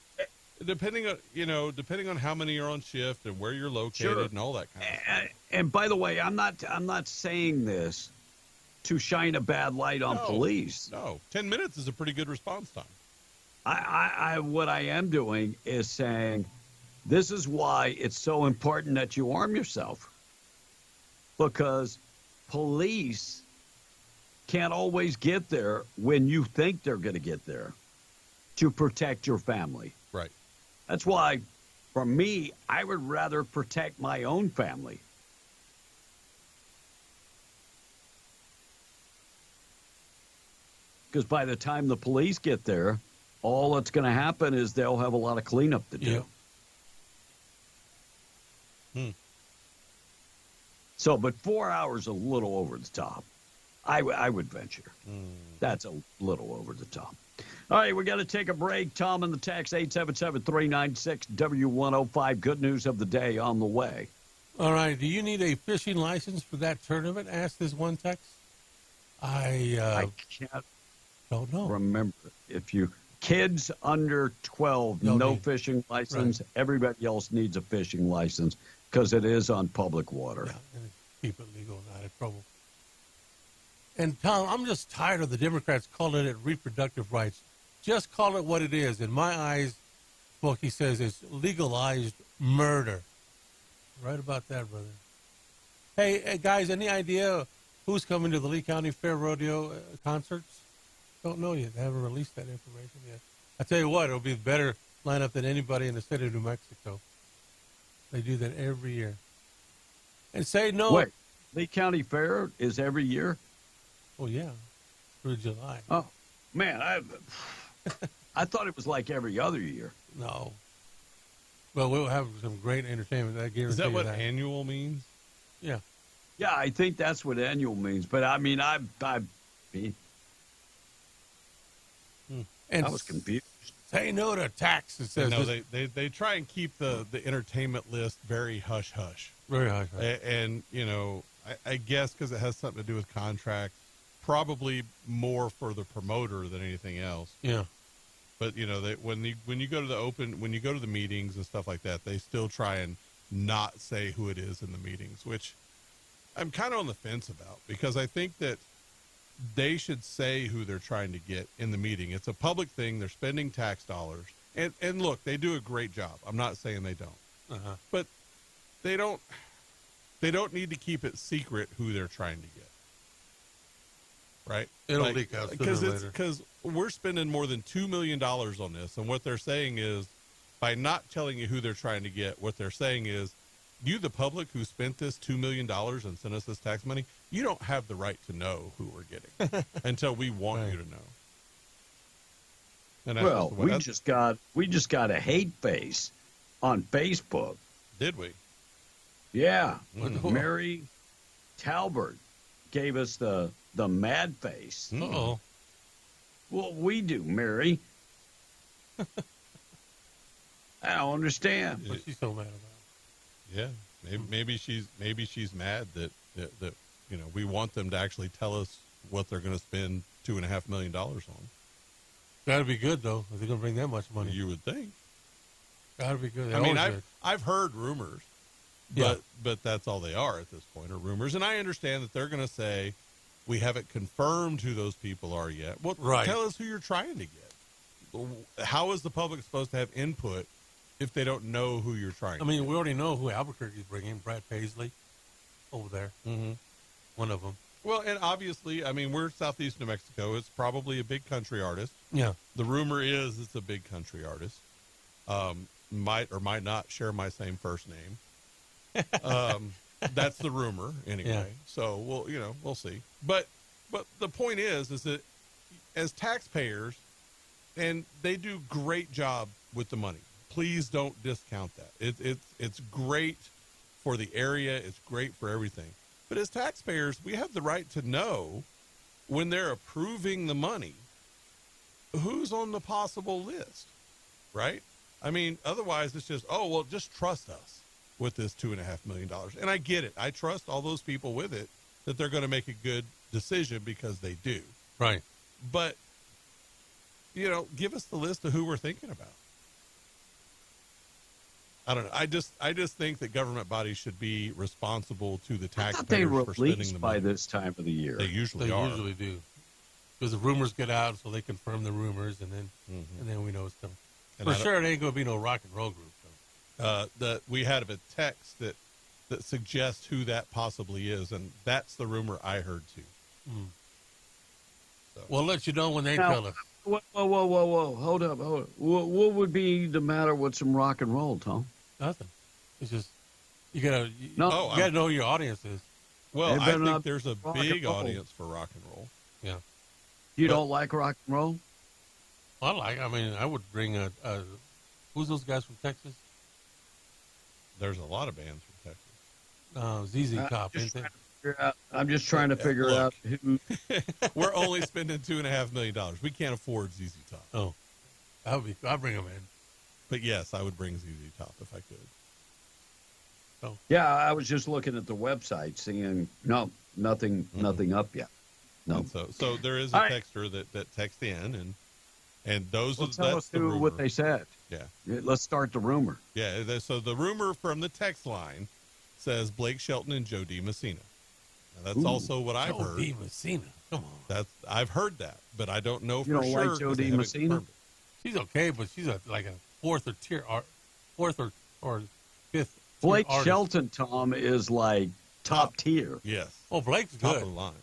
depending on how many are on shift and where you're located and all that kind of stuff. And by the way, I'm not saying this to shine a bad light on police. No, 10 minutes is a pretty good response time. What I am doing is saying this is why it's so important that you arm yourself, because police can't always get there when you think they're going to get there to protect your family. Right. That's why, for me, I would rather protect my own family. Because by the time the police get there, all that's going to happen is they'll have a lot of cleanup to do. Yeah. So, but 4 hours a little over the top. I would venture. That's a little over the top. All right, we got to take a break. Tom in the text, 877-396-W105. Good news of the day on the way. All right, do you need a fishing license for that tournament? Asked this one text. I can't don't know. Remember, if you kids under 12, no fishing license. Right. Everybody else needs a fishing license because it is on public water. Yeah, and keep it legal, not in trouble. And Tom, I'm just tired of the Democrats calling it reproductive rights. Just call it what it is. In my eyes, Smokey says it's legalized murder. Right about that, brother. Hey, guys, any idea who's coming to the Lee County Fair Rodeo concerts? Don't know yet. They haven't released that information yet. I tell you what, it'll be a better lineup than anybody in the state of New Mexico. They do that every year. And say no. Wait, Lee County Fair is every year? Oh, yeah, through July. Oh, man, I thought it was like every other year. No. Well, we'll have some great entertainment. I guarantee Is that what that. annual means? Yeah. Yeah, I think that's what annual means. But, I mean, I was confused. Say no to tax. It says no, they try and keep the entertainment list very hush-hush. Very hush-hush. And, you know, I guess because it has something to do with contracts, probably more for the promoter than anything else. Yeah. But, you know, when you go to the meetings and stuff like that, they still try and not say who it is in the meetings, which I'm kind of on the fence about, because I think that they should say who they're trying to get in the meeting. It's a public thing. They're spending tax dollars. And look, they do a great job. I'm not saying they don't. Uh-huh. But they don't need to keep it secret who they're trying to get. Right? It'll leak out sooner or later. Because we're spending more than $2 million on this, and what they're saying is, by not telling you who they're trying to get, what they're saying is, you, the public who spent this $2 million and sent us this tax money, you don't have the right to know who we're getting until we want you to know. And well, we just got a hate face on Facebook. Did we? Yeah. Mary Talbert gave us the mad face. Uh-oh. Well, we do, Mary. I don't understand. What's she so mad about? Yeah, maybe she's mad that you know, we want them to actually tell us what they're going to spend $2.5 million on. Gotta be good though, if they're going to bring that much money. You would think. Gotta be good. I mean, I've heard rumors, but that's all they are at this point, are rumors. And I understand that they're going to say, we haven't confirmed who those people are yet. Well, tell us who you're trying to get. How is the public supposed to have input if they don't know who you're trying to I mean, get? we already know who Albuquerque's bringing, Brad Paisley over there. Mm-hmm. One of them. Well, and obviously, I mean, we're southeast New Mexico. It's probably a big country artist. Yeah. The rumor is it's a big country artist. Might or might not share my same first name. That's the rumor anyway. Yeah. So we'll see. But the point is that as taxpayers, and they do great job with the money. Please don't discount that. It's great for the area. It's great for everything. But as taxpayers, we have the right to know when they're approving the money, who's on the possible list, right? I mean, otherwise it's just, oh, well, just trust us with this $2.5 million. And I get it. I trust all those people with it that they're going to make a good decision because they do. Right. But, you know, give us the list of who we're thinking about. I don't know. I just think that government bodies should be responsible to the taxpayers They for spending release the by money. this time of the year. They usually They are. usually do. Because the rumors get out, so they confirm the rumors, and then we know it's coming. And For I don't- sure, it ain't going to be no rock and roll group. That we had a text that suggests who that possibly is, and that's the rumor I heard too. So. We'll let you know when they Now, tell us. Whoa. Hold up. What would be the matter with some rock and roll, Tom? Nothing. It's just you gotta No. you gotta know who your audience is. Well, It I better think not there's a rock and big roll. audience for rock and roll. Yeah. You don't like rock and roll? I mean, I would bring a who's those guys from Texas? There's a lot of bands from Texas. ZZ Top, ain't they? I'm just trying to figure Look. out who. We're only spending $2.5 million. We can't afford ZZ Top. Oh, I'll bring them in. But yes, I would bring ZZ Top if I could. Yeah, I was just looking at the website, seeing nothing up yet. No. And so there is a All right. texter that texts in, and those Well, are tell that's us the rumor. what they said. Yeah. Let's start the rumor. Yeah. So the rumor from the text line says Blake Shelton and Joe D. Messina. Now, that's Ooh. also what I've Joe heard. D. Messina, come on. I've heard that, but I don't know You for don't sure. like Joe 'cause they D. haven't Messina? confirmed it. She's okay, but she's like a fourth or fifth. Blake artist. Shelton, Tom, is like top tier. Yes. Oh, Blake's Top good. of the line.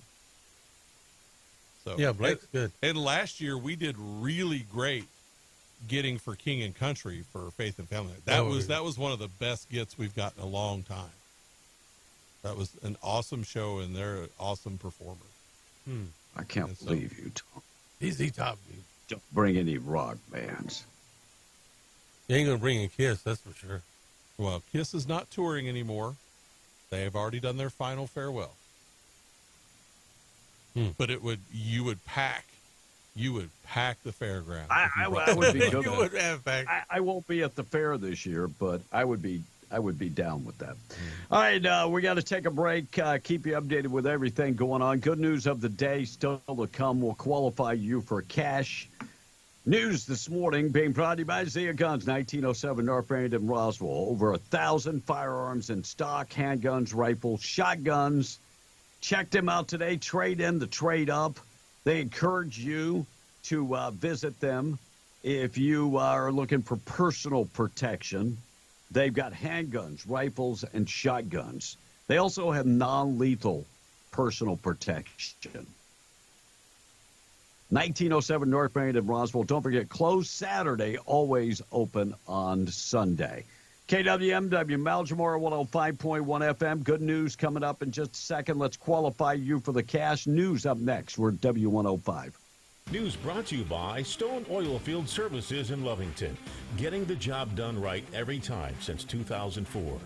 So Yeah, Blake's good. And last year we did really great getting for King and Country for Faith and Family. That was one of the best gets we've gotten in a long time. That was an awesome show, and they're awesome performers. I can't believe you, Tom. ZZ Top, dude. Don't bring any rock bands. You ain't gonna bring in Kiss, that's for sure. Well, Kiss is not touring anymore. They have already done their final farewell. But you would pack the fairground. I would be good. You would have back. I won't be at the fair this year, but I would be down with that. All right, we got to take a break. Keep you updated with everything going on. Good news of the day still to come. Will qualify you for cash. News this morning being brought to you by Zia Guns, 1907 North Barrington, Roswell. Over 1,000 firearms in stock, handguns, rifles, shotguns. Check them out today. Trade in the trade up. They encourage you to visit them if you are looking for personal protection. They've got handguns, rifles, and shotguns. They also have non-lethal personal protection. 1907 North Barrington, Roswell. Don't forget, closed Saturday, always open on Sunday. KWMW, Malgemore 105.1 FM. Good news coming up in just a second. Let's qualify you for the cash. News up next. We're W105. News brought to you by Stone Oilfield Services in Lovington. Getting the job done right every time since 2004.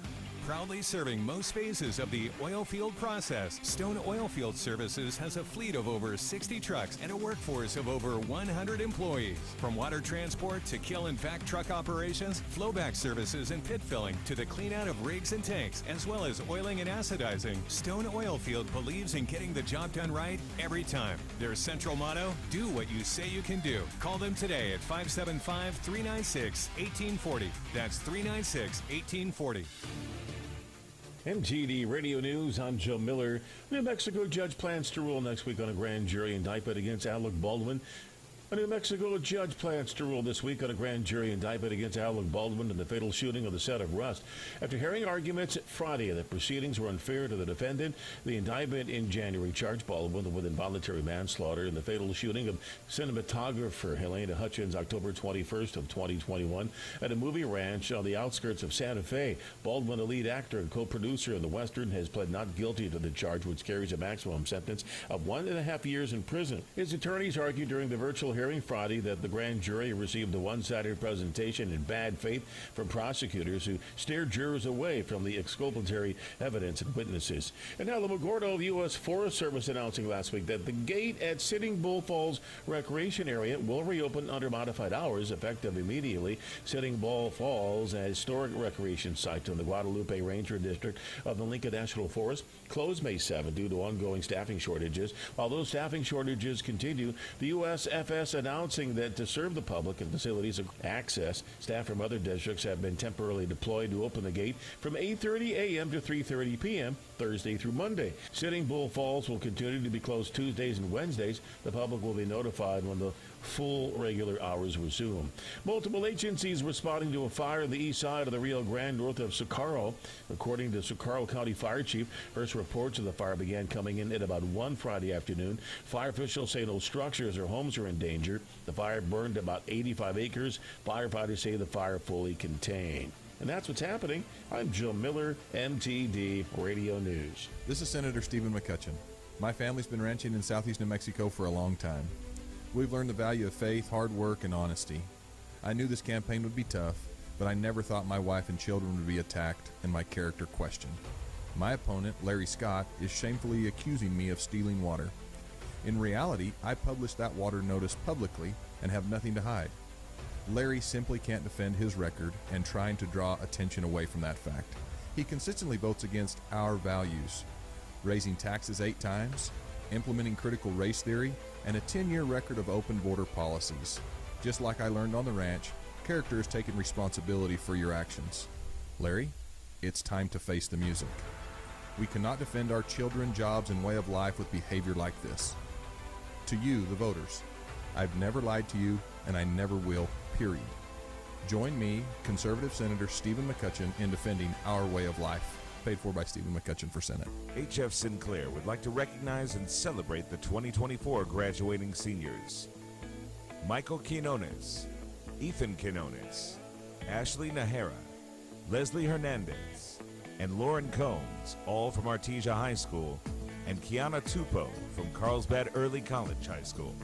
Proudly serving most phases of the oil field process, Stone Oilfield Services has a fleet of over 60 trucks and a workforce of over 100 employees. From water transport to kill and vac truck operations, flowback services and pit filling to the clean out of rigs and tanks, as well as oiling and acidizing, Stone Oilfield believes in getting the job done right every time. Their central motto, do what you say you can do. Call them today at 575-396-1840. That's 396-1840. MTD Radio News, I'm Joe Miller. New Mexico judge plans to rule next week on a grand jury indictment against Alec Baldwin. A New Mexico judge plans to rule this week on a grand jury indictment against Alec Baldwin in the fatal shooting of the set of Rust. After hearing arguments Friday that proceedings were unfair to the defendant, the indictment in January charged Baldwin with involuntary manslaughter in the fatal shooting of cinematographer Helena Hutchins October 21st of 2021 at a movie ranch on the outskirts of Santa Fe. Baldwin, a lead actor and co-producer in the Western, has pled not guilty to the charge, which carries a maximum sentence of 1.5 years in prison. His attorneys argued during the virtual hearing Friday that the grand jury received a one-sided presentation in bad faith from prosecutors who steered jurors away from the exculpatory evidence and witnesses. And now Alamogordo U.S. Forest Service announcing last week that the gate at Sitting Bull Falls Recreation Area will reopen under modified hours effective immediately. Sitting Bull Falls, a historic recreation site in the Guadalupe Ranger District of the Lincoln National Forest, closed May 7 due to ongoing staffing shortages. While those staffing shortages continue, the USFS announcing that to serve the public and facilities access, staff from other districts have been temporarily deployed to open the gate from 8:30 a.m. to 3:30 p.m. Thursday through Monday. Sitting Bull Falls will continue to be closed Tuesdays and Wednesdays. The public will be notified when the full regular hours resume. Multiple agencies responding to a fire on the east side of the Rio Grande north of Socorro. According to Socorro County Fire Chief, first reports of the fire began coming in at about 1 Friday afternoon. Fire officials say no structures or homes are in danger. The fire burned about 85 acres. Firefighters say the fire fully contained. And that's what's happening. I'm Joe Miller, MTD Radio News. This is Senator Stephen McCutcheon. My family's been ranching in southeast New Mexico for a long time. We've learned the value of faith, hard work, and honesty. I knew this campaign would be tough, but I never thought my wife and children would be attacked and my character questioned. My opponent, Larry Scott, is shamefully accusing me of stealing water. In reality, I published that water notice publicly and have nothing to hide. Larry simply can't defend his record and trying to draw attention away from that fact. He consistently votes against our values, raising taxes 8 times, implementing critical race theory, and a 10-year record of open border policies. Just like I learned on the ranch, character is taking responsibility for your actions. Larry, it's time to face the music. We cannot defend our children, jobs, and way of life with behavior like this. To you, the voters, I've never lied to you, and I never will, period. Join me, conservative Senator Stephen McCutcheon, in defending our way of life. Paid for by Stephen McCutcheon for Senate. HF Sinclair would like to recognize and celebrate the 2024 graduating seniors. Michael Quinones, Ethan Quinones, Ashley Nahara, Leslie Hernandez, and Lauren Combs, all from Artesia High School, and Kiana Tupou from Carlsbad Early College High School.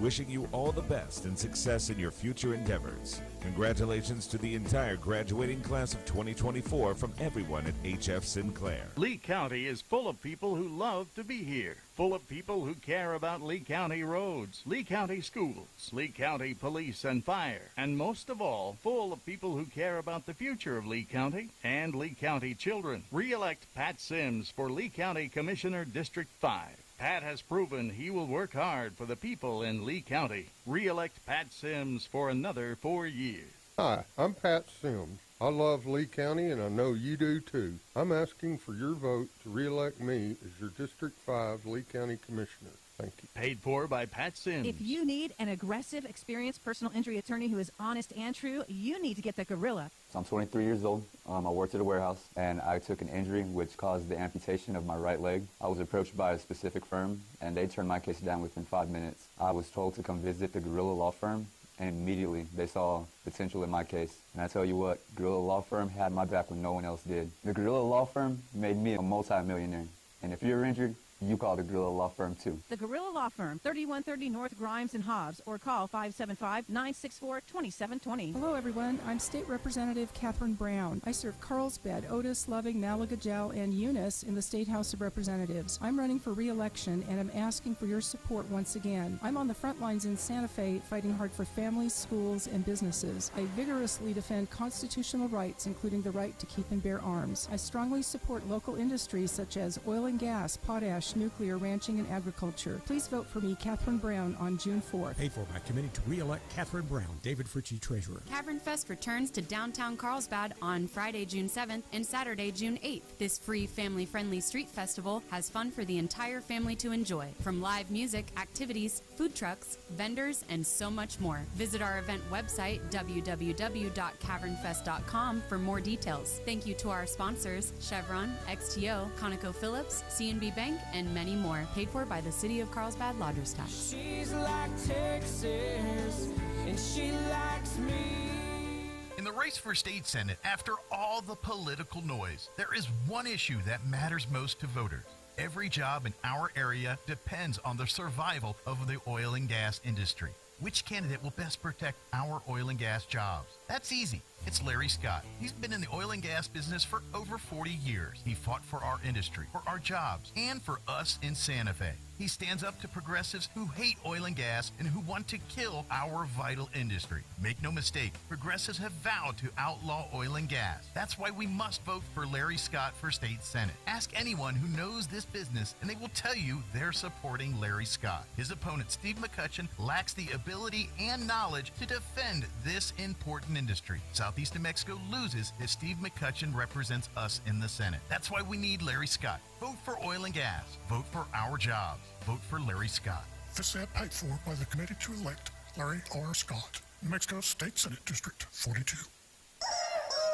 Wishing you all the best and success in your future endeavors. Congratulations to the entire graduating class of 2024 from everyone at HF Sinclair. Lee County is full of people who love to be here. Full of people who care about Lee County roads, Lee County schools, Lee County police and fire, and most of all, full of people who care about the future of Lee County and Lee County children. Re-elect Pat Sims for Lee County Commissioner District 5. Pat has proven he will work hard for the people in Lee County. Re-elect Pat Sims for another 4 years. Hi, I'm Pat Sims. I love Lee County, and I know you do too. I'm asking for your vote to re-elect me as your District 5 Lee County Commissioner. Thank you. Paid for by Pat Sims. If you need an aggressive, experienced personal injury attorney who is honest and true, you need to get the Gorilla. So I'm 23 years old. I worked at a warehouse, and I took an injury which caused the amputation of my right leg. I was approached by a specific firm, and they turned my case down within 5 minutes. I was told to come visit the Gorilla Law Firm, and immediately they saw potential in my case. And I tell you what, Gorilla Law Firm had my back when no one else did. The Gorilla Law Firm made me a multi-millionaire. And if you're injured, you call the Gorilla Law Firm, too. The Gorilla Law Firm, 3130 North Grimes and Hobbs, or call 575-964-2720. Hello, everyone. I'm State Representative Catherine Brown. I serve Carlsbad, Otis, Loving, Malagajal, and Eunice in the State House of Representatives. I'm running for re-election, and I'm asking for your support once again. I'm on the front lines in Santa Fe, fighting hard for families, schools, and businesses. I vigorously defend constitutional rights, including the right to keep and bear arms. I strongly support local industries such as oil and gas, potash, nuclear, ranching, and agriculture. Please vote for me, Catherine Brown, on June 4th. Paid for by committee to re-elect Catherine Brown. David Fritchie, Treasurer. Cavern Fest returns to downtown Carlsbad on Friday, June 7th and Saturday, June 8th. This free family-friendly street festival has fun for the entire family to enjoy. From live music, activities, food trucks, vendors, and so much more. Visit our event website, www.cavernfest.com, for more details. Thank you to our sponsors, Chevron, XTO, ConocoPhillips, CNB Bank, and many more. Paid for by the City of Carlsbad Lodgers Tax. She's like Texas, and she likes me. In the race for state senate, after all the political noise, there is one issue that matters most to voters. Every job in our area depends on the survival of the oil and gas industry. Which candidate will best protect our oil and gas jobs? That's easy. It's Larry Scott. He's been in the oil and gas business for over 40 years. He fought for our industry, for our jobs, and for us in Santa Fe. He stands up to progressives who hate oil and gas and who want to kill our vital industry. Make no mistake, progressives have vowed to outlaw oil and gas. That's why we must vote for Larry Scott for state senate. Ask anyone who knows this business and they will tell you they're supporting Larry Scott. His opponent, Steve McCutcheon, lacks the ability and knowledge to defend this important industry. Southeast New Mexico loses if Steve McCutcheon represents us in the Senate. That's why we need Larry Scott. Vote for oil and gas. Vote for our jobs. Vote for Larry Scott. This ad paid for by the committee to elect Larry R. Scott, New Mexico State Senate District 42.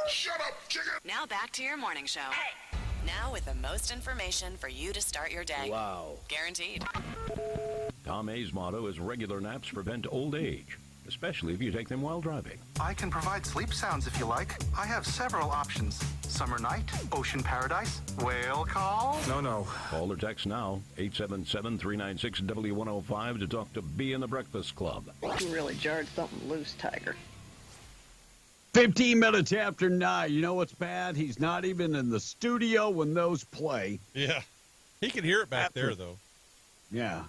Shut up, chicken! Now back to your morning show. Hey! Now with the most information for you to start your day. Wow. Guaranteed. Tom A's motto is regular naps prevent old age, especially if you take them while driving. I can provide sleep sounds if you like. I have several options. Summer night, ocean paradise, whale call. No. Call or text now, 877-396-W105 to talk to B in the Breakfast Club. You really jarred something loose, Tiger. 15 minutes after 9. You know what's bad? He's not even in the studio when those play. Yeah. He can hear it back there, though. Yeah.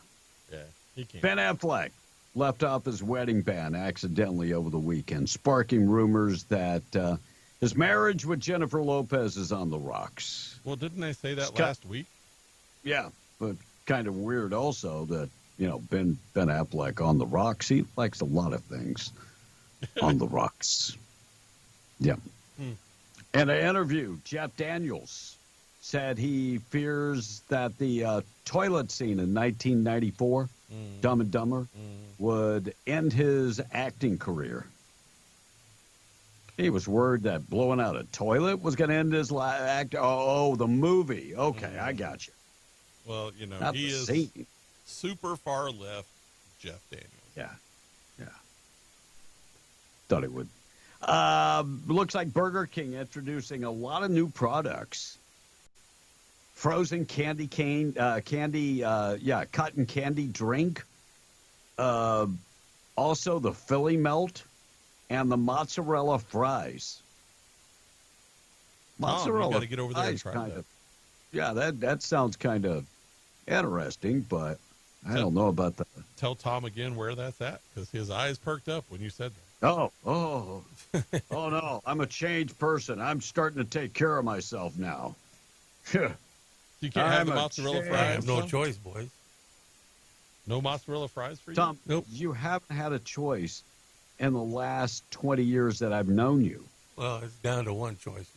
Yeah, he can. Ben Affleck left off his wedding band accidentally over the weekend, sparking rumors that his marriage with Jennifer Lopez is on the rocks. Well, didn't they say that last week? Yeah, but kind of weird also that, Ben Affleck on the rocks. He likes a lot of things on the rocks. Yeah. In an interview, Jeff Daniels said he fears that the toilet scene in 1994, Dumb and Dumber, would end his acting career. He was worried that blowing out a toilet was going to end his act. Oh, the movie. Okay, I got you. Well, Not he the is scene. super far left, Jeff Daniels. Yeah. Thought he would. Looks like Burger King introducing a lot of new products. Frozen cotton candy drink. Also the Philly melt and the mozzarella fries. Mozzarella you got to get over there and fries try that. Yeah, that sounds kind of interesting, but I don't know about that. Tell Tom again where that's at, because his eyes perked up when you said that. Oh no, I'm a changed person. I'm starting to take care of myself now. You can't have the mozzarella fries. I have no choice, boys. No mozzarella fries for you? Tom, Nope. You haven't had a choice in the last 20 years that I've known you. Well, it's down to one choice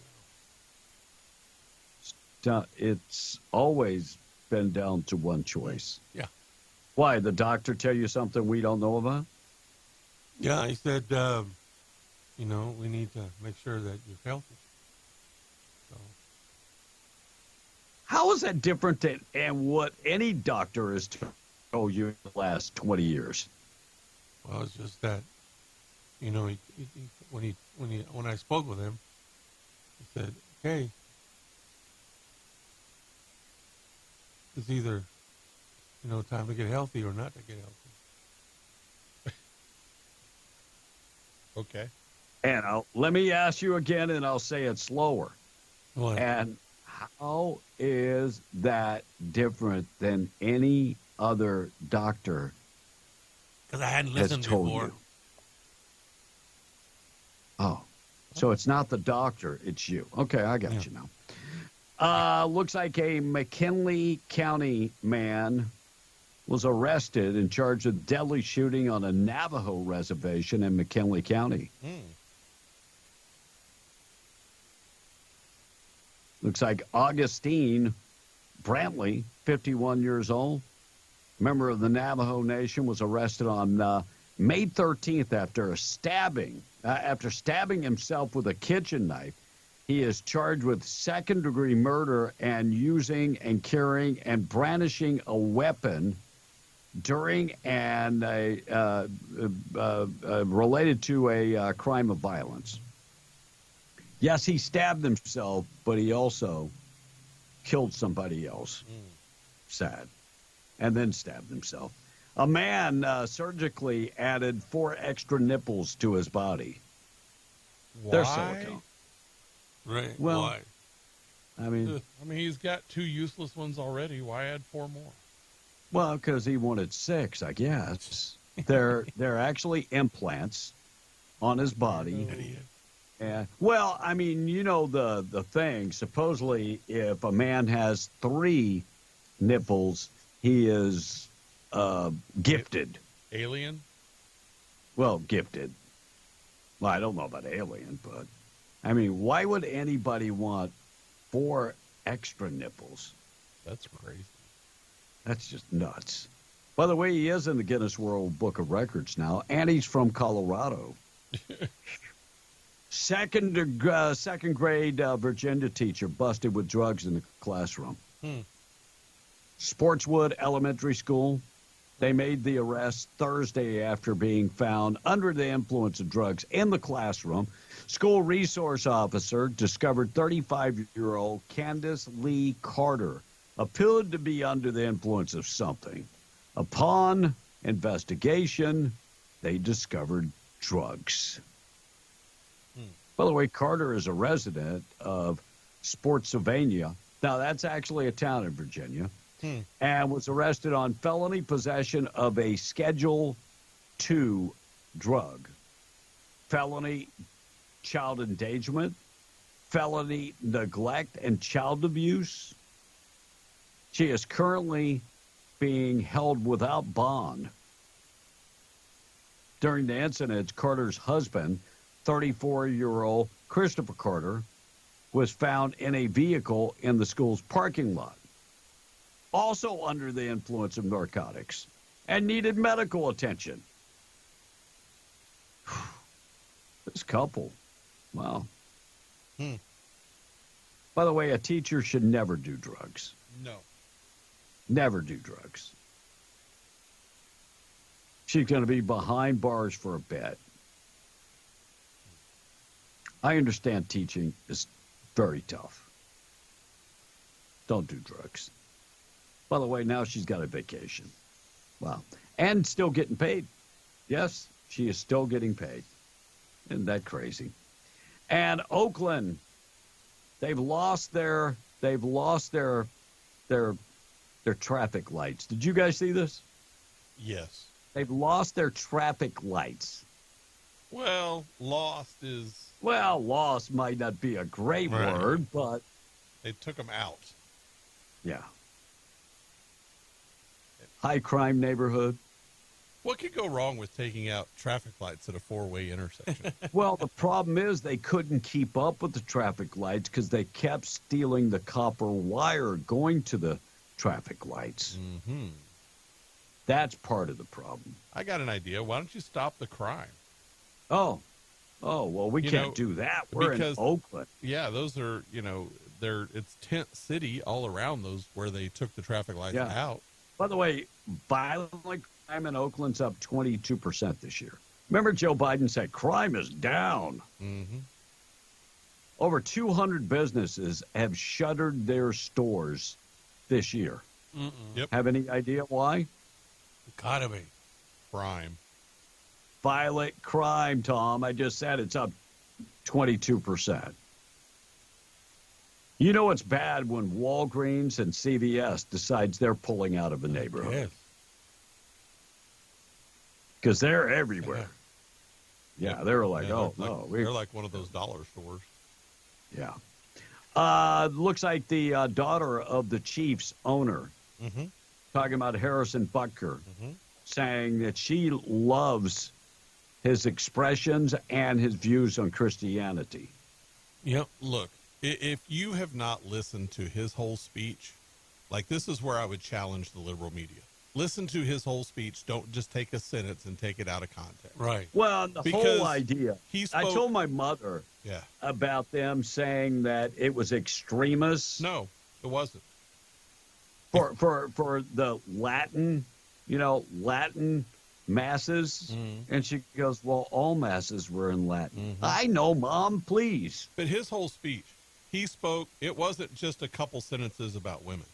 It's always been down to one choice. Yeah. Why? The doctor tell you something we don't know about? Yeah, he said, we need to make sure that you're healthy. So. How is that different than what any doctor has told you in the last 20 years? Well, it's just that, when I spoke with him, he said, "Okay, it's either, time to get healthy or not to get healthy." Okay. And let me ask you again, and I'll say it slower. What? And how is that different than any other doctor? Because I hadn't has listened told before. you? Oh, so it's not the doctor, it's you. Okay, I got you now. Looks like a McKinley County man was arrested and charged with deadly shooting on a Navajo reservation in McKinley County. Looks like Augustine Brantley, 51 years old, member of the Navajo Nation, was arrested on May 13th after stabbing himself with a kitchen knife. He is charged with second-degree murder and using and carrying and brandishing a weapon during and related to a crime of violence. Yes, he stabbed himself, but he also killed somebody else. Sad. And then stabbed himself. A man surgically added 4 extra nipples to his body. Why? They're silicone. Right. Well, Why? I mean, he's got 2 useless ones already. Why add 4 more? well, because he wanted 6, I guess. They're actually implants on his body. And well, I mean, you know the thing. Supposedly, if a man has 3 nipples, he is gifted. Alien? Well, gifted. Well, I don't know about alien, but I mean, why would anybody want 4 extra nipples? That's crazy. That's just nuts. By the way, he is in the Guinness World Book of Records now, and he's from Colorado. Second grade Virginia teacher busted with drugs in the classroom. Sportswood Elementary School. They made the arrest Thursday after being found under the influence of drugs in the classroom. School resource officer discovered 35-year-old Candace Lee Carter appeared to be under the influence of something. Upon investigation, they discovered drugs. By the way, Carter is a resident of Spotsylvania. Now, that's actually a town in Virginia. And was arrested on felony possession of a Schedule II drug, felony child endangerment, felony neglect and child abuse. She is currently being held without bond. During the incident, Carter's husband, 34-year-old Christopher Carter, was found in a vehicle in the school's parking lot, also under the influence of narcotics, and needed medical attention. This couple, wow. By the way, a teacher should never do drugs. No. Never do drugs. She's going to be behind bars for a bit. I understand teaching is very tough. Don't do drugs. By the way, now she's got a vacation. Wow. And still getting paid. Yes, she is still getting paid. Isn't that crazy? And Oakland, they've lost their traffic lights. Did you guys see this? Yes. They've lost their traffic lights. Well, lost is... Well, lost might not be a great word, but... They took them out. Yeah. High crime neighborhood. What could go wrong with taking out traffic lights at a 4-way intersection? Well, the problem is they couldn't keep up with the traffic lights because they kept stealing the copper wire going to the traffic lights. Mm-hmm. That's part of the problem. I got an idea. Why don't you stop the crime? Oh, well, we can't do that. We're in Oakland. Yeah, those are, it's tent city all around those where they took the traffic lights out. By the way, violent crime in Oakland's up 22% this year. Remember Joe Biden said crime is down. Mm-hmm. Over 200 businesses have shuttered their stores this year. Yep. Have any idea why? Economy. Crime. Violent crime, Tom. I just said it's up 22%. You know it's bad when Walgreens and CVS decides they're pulling out of a neighborhood. Because they're everywhere. Yeah, they're like, they're like one of those dollar stores. Yeah. Looks like the daughter of the Chiefs owner, talking about Harrison Butker, saying that she loves his expressions and his views on Christianity. Yep. Look, if you have not listened to his whole speech, like this is where I would challenge the liberal media. Listen to his whole speech. Don't just take a sentence and take it out of context. Right. Well, the whole idea. I spoke, told my mother about them saying that it was extremists. No, it wasn't. For the Latin, Latin masses. And she goes, well, all masses were in Latin. I know, Mom, please. But his whole speech, he spoke, it wasn't just a couple sentences about women.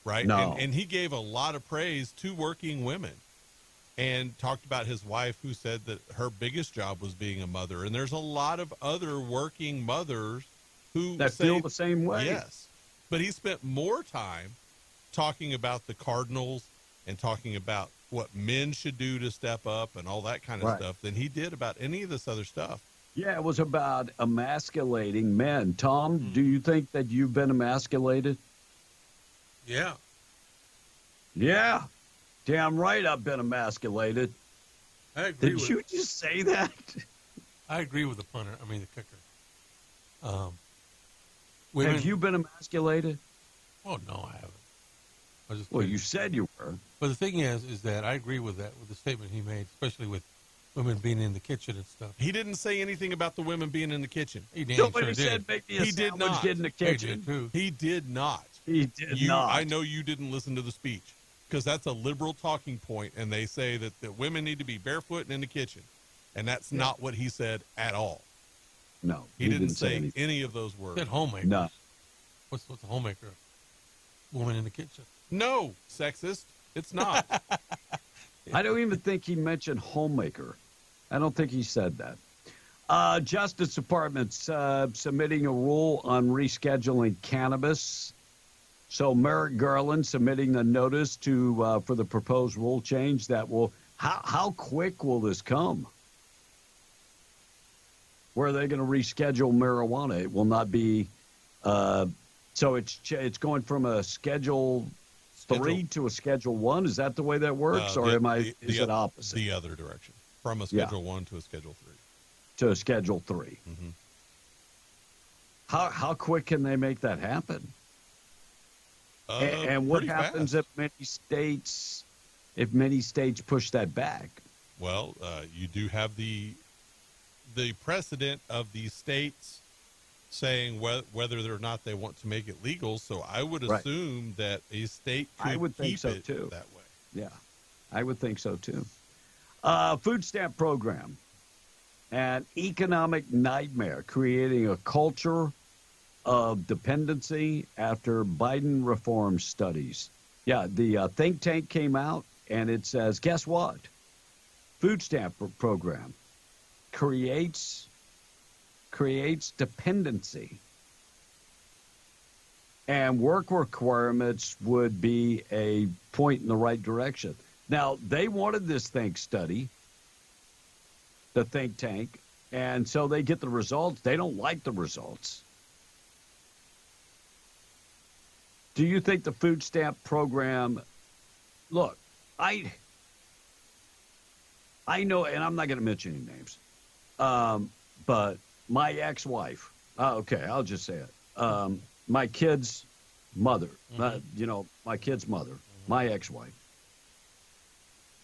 Right? No. And he gave a lot of praise to working women. and talked about his wife who said that her biggest job was being a mother. And there's a lot of other working mothers who that feel the same way. Yes. But he spent more time talking about the Cardinals and talking about what men should do to step up and all that kind of stuff than he did about any of this other stuff. Yeah, it was about emasculating men. Tom, do you think that you've been emasculated? Yeah. Yeah. Damn right I've been emasculated. I agree. Did you just say that? I agree with the punter. I mean, the kicker. Have you been emasculated? Oh, no, I haven't. Well, you said you were. But the thing is that I agree with that, with the statement he made, especially with women being in the kitchen and stuff. He didn't say anything about the women being in the kitchen. He did. Nobody said make me a He did sandwich, not. get in the kitchen. He did not. He did not. I know you didn't listen to the speech because that's a liberal talking point, and they say that women need to be barefoot and in the kitchen, and that's not what he said at all. No, he didn't say any of those words. He said homemaker. No. What's a homemaker? Woman in the kitchen. No, sexist. It's not. I don't even think he mentioned homemaker. I don't think he said that. Justice Department's submitting a rule on rescheduling cannabis. So Merrick Garland submitting the notice to for the proposed rule change that will. How quick will this come? Where are they going to reschedule marijuana? It will not be. So it's going from a Schedule 3 to a Schedule 1. Is that the way that works, or is it opposite? The other direction, from a Schedule 1 to a Schedule 3. To a Schedule 3. Mm-hmm. How quick can they make that happen? And what happens if many states push that back? Well, you do have the precedent of these states saying whether or not they want to make it legal. So I would assume that a state could keep it that way. Yeah, I would think so too. Food stamp program, an economic nightmare, creating a culture of dependency after Biden reform studies. Yeah, the think tank came out and it says, guess what? Food stamp program creates dependency, and work requirements would be a point in the right direction. Now, they wanted this study, the think tank, and so they get the results. They don't like the results. Do you think the food stamp program, look, I know, and I'm not going to mention any names, but my ex-wife, okay, I'll just say it. My kid's mother, my kid's mother, my ex-wife,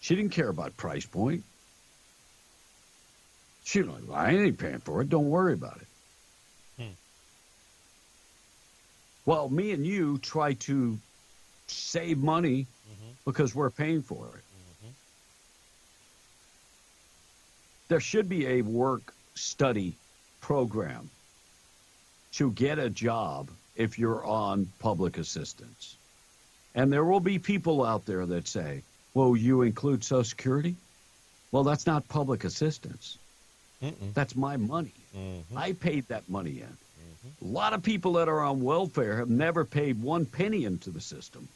she didn't care about price point. She was like, I ain't paying for it. Don't worry about it. Well, me and you try to save money because we're paying for it. There should be a work study program to get a job if you're on public assistance. And there will be people out there that say, well, you include Social Security? Well, that's not public assistance. That's my money. I paid that money in. A lot of people that are on welfare have never paid one penny into the system.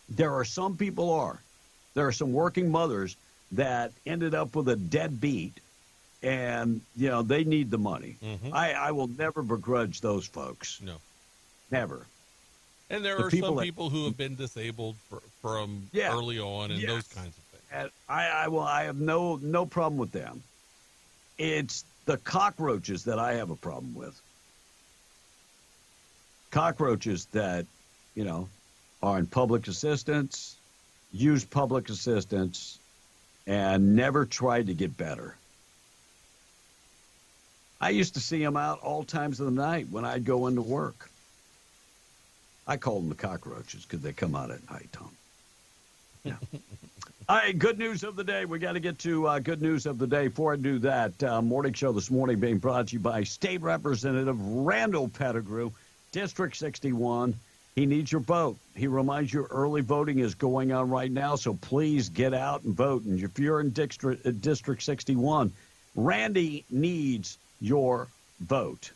There are some people there are some working mothers that ended up with a deadbeat, and, they need the money. I will never begrudge those folks. No. Never. And there are some people who have been disabled from early on and those kinds of things. And I have no problem with them. It's the cockroaches that I have a problem with. Cockroaches that, are in public assistance, use public assistance, and never tried to get better. I used to see them out all times of the night when I'd go into work. I call them the cockroaches because they come out at night, Tom. Yeah. All right, good news of the day. We got to get to good news of the day. Before I do that, morning show this morning being brought to you by State Representative Randall Pettigrew, District 61. He needs your vote. He reminds you early voting is going on right now, so please get out and vote. And if you're in District 61, Randy needs your vote.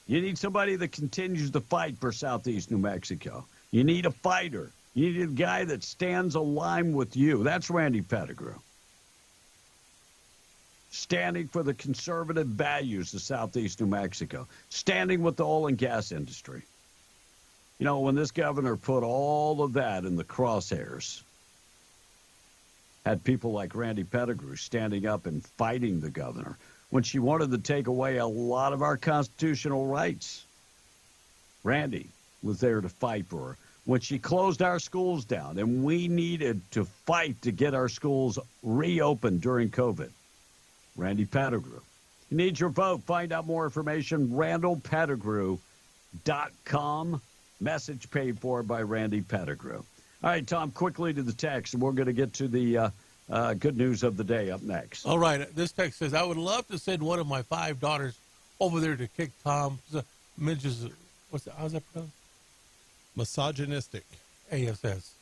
You need somebody that continues to fight for Southeast New Mexico. You need a fighter. You need a guy that stands aligned with you. That's Randy Pettigrew. Standing for the conservative values of Southeast New Mexico. Standing with the oil and gas industry. You know, when this governor put all of that in the crosshairs, had people like Randy Pettigrew standing up and fighting the governor, when she wanted to take away a lot of our constitutional rights. Randy was there to fight for her. When she closed our schools down and we needed to fight to get our schools reopened during COVID, Randy Pettigrew. You need your vote. Find out more information, randallpettigrew.com. Message paid for by Randy Pettigrew. All right, Tom, quickly to the text, and we're going to get to the good news of the day up next. All right. This text says, I would love to send one of my 5 daughters over there to kick Tom's midges. How's that pronounced? Misogynistic. ASS.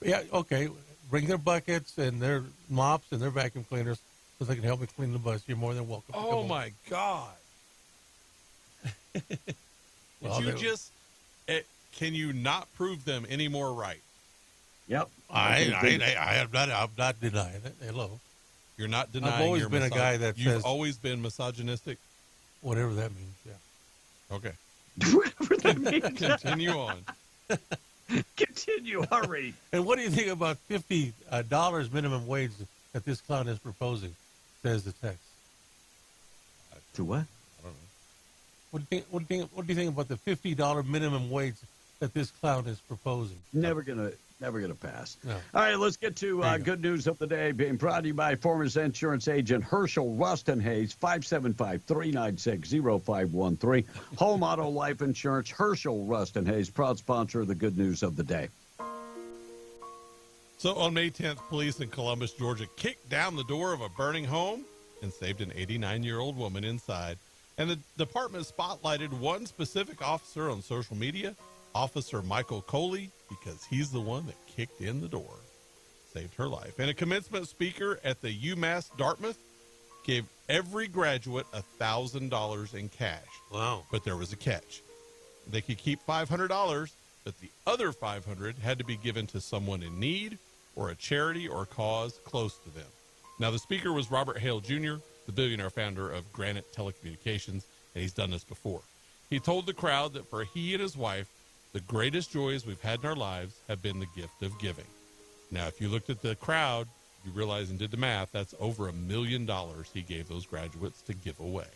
Yeah, okay. Bring their buckets and their mops and their vacuum cleaners so they can help me clean the bus. You're more than welcome. Oh, my God. Can you not prove them any more right? Yep. I'm not denying it. Hello. You're not denying. I've always been a guy that You've says, always been misogynistic? Whatever that means, yeah. Okay. Whatever that means. Continue on. Continue, hurry. And what do you think about $50 minimum wage that this clown is proposing, says the text? To what? I don't know. What do you think about the $50 minimum wage that this clown is proposing? Never gonna pass. No. All right, let's get to good news of the day, being brought to you by Farmers Insurance Agent Herschel Ruston Hayes, 575-396-0513. Home Auto Life Insurance, Herschel Ruston Hayes, proud sponsor of the good news of the day. So on May 10th, police in Columbus, Georgia, kicked down the door of a burning home and saved an 89-year-old woman inside. And the department spotlighted one specific officer on social media, Officer Michael Coley, because he's the one that kicked in the door, saved her life. And a commencement speaker at the UMass Dartmouth gave every graduate $1,000 in cash. Wow. But there was a catch. They could keep $500, but the other $500 had to be given to someone in need or a charity or cause close to them. Now, the speaker was Robert Hale Jr., the billionaire founder of Granite Telecommunications, and he's done this before. He told the crowd that for he and his wife, the greatest joys we've had in our lives have been the gift of giving. Now, if you looked at the crowd, you realize and did the math, that's over $1 million he gave those graduates to give away.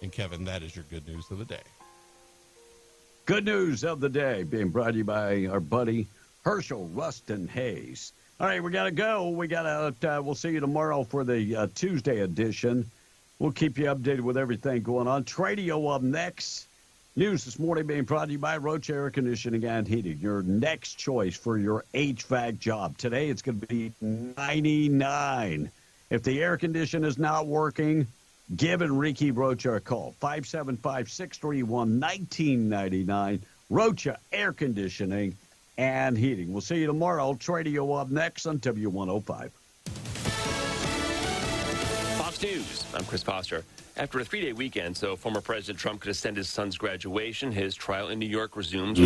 And Kevin, that is your good news of the day. Good news of the day being brought to you by our buddy Herschel Ruston Hayes. All right, we got to go. We'll see you tomorrow for the Tuesday edition. We'll keep you updated with everything going on. Tradio up next. News this morning being brought to you by Roach Air Conditioning and Heating, your next choice for your HVAC job. Today it's going to be 99. If the air condition is not working, give Enrique Rocha a call. 575-631-1999. Rocha Air Conditioning and Heating. We'll see you tomorrow. Tradio up next on W105. Fox News, I'm Chris Foster. After a 3-day weekend, so former President Trump could attend his son's graduation, his trial in New York resumes.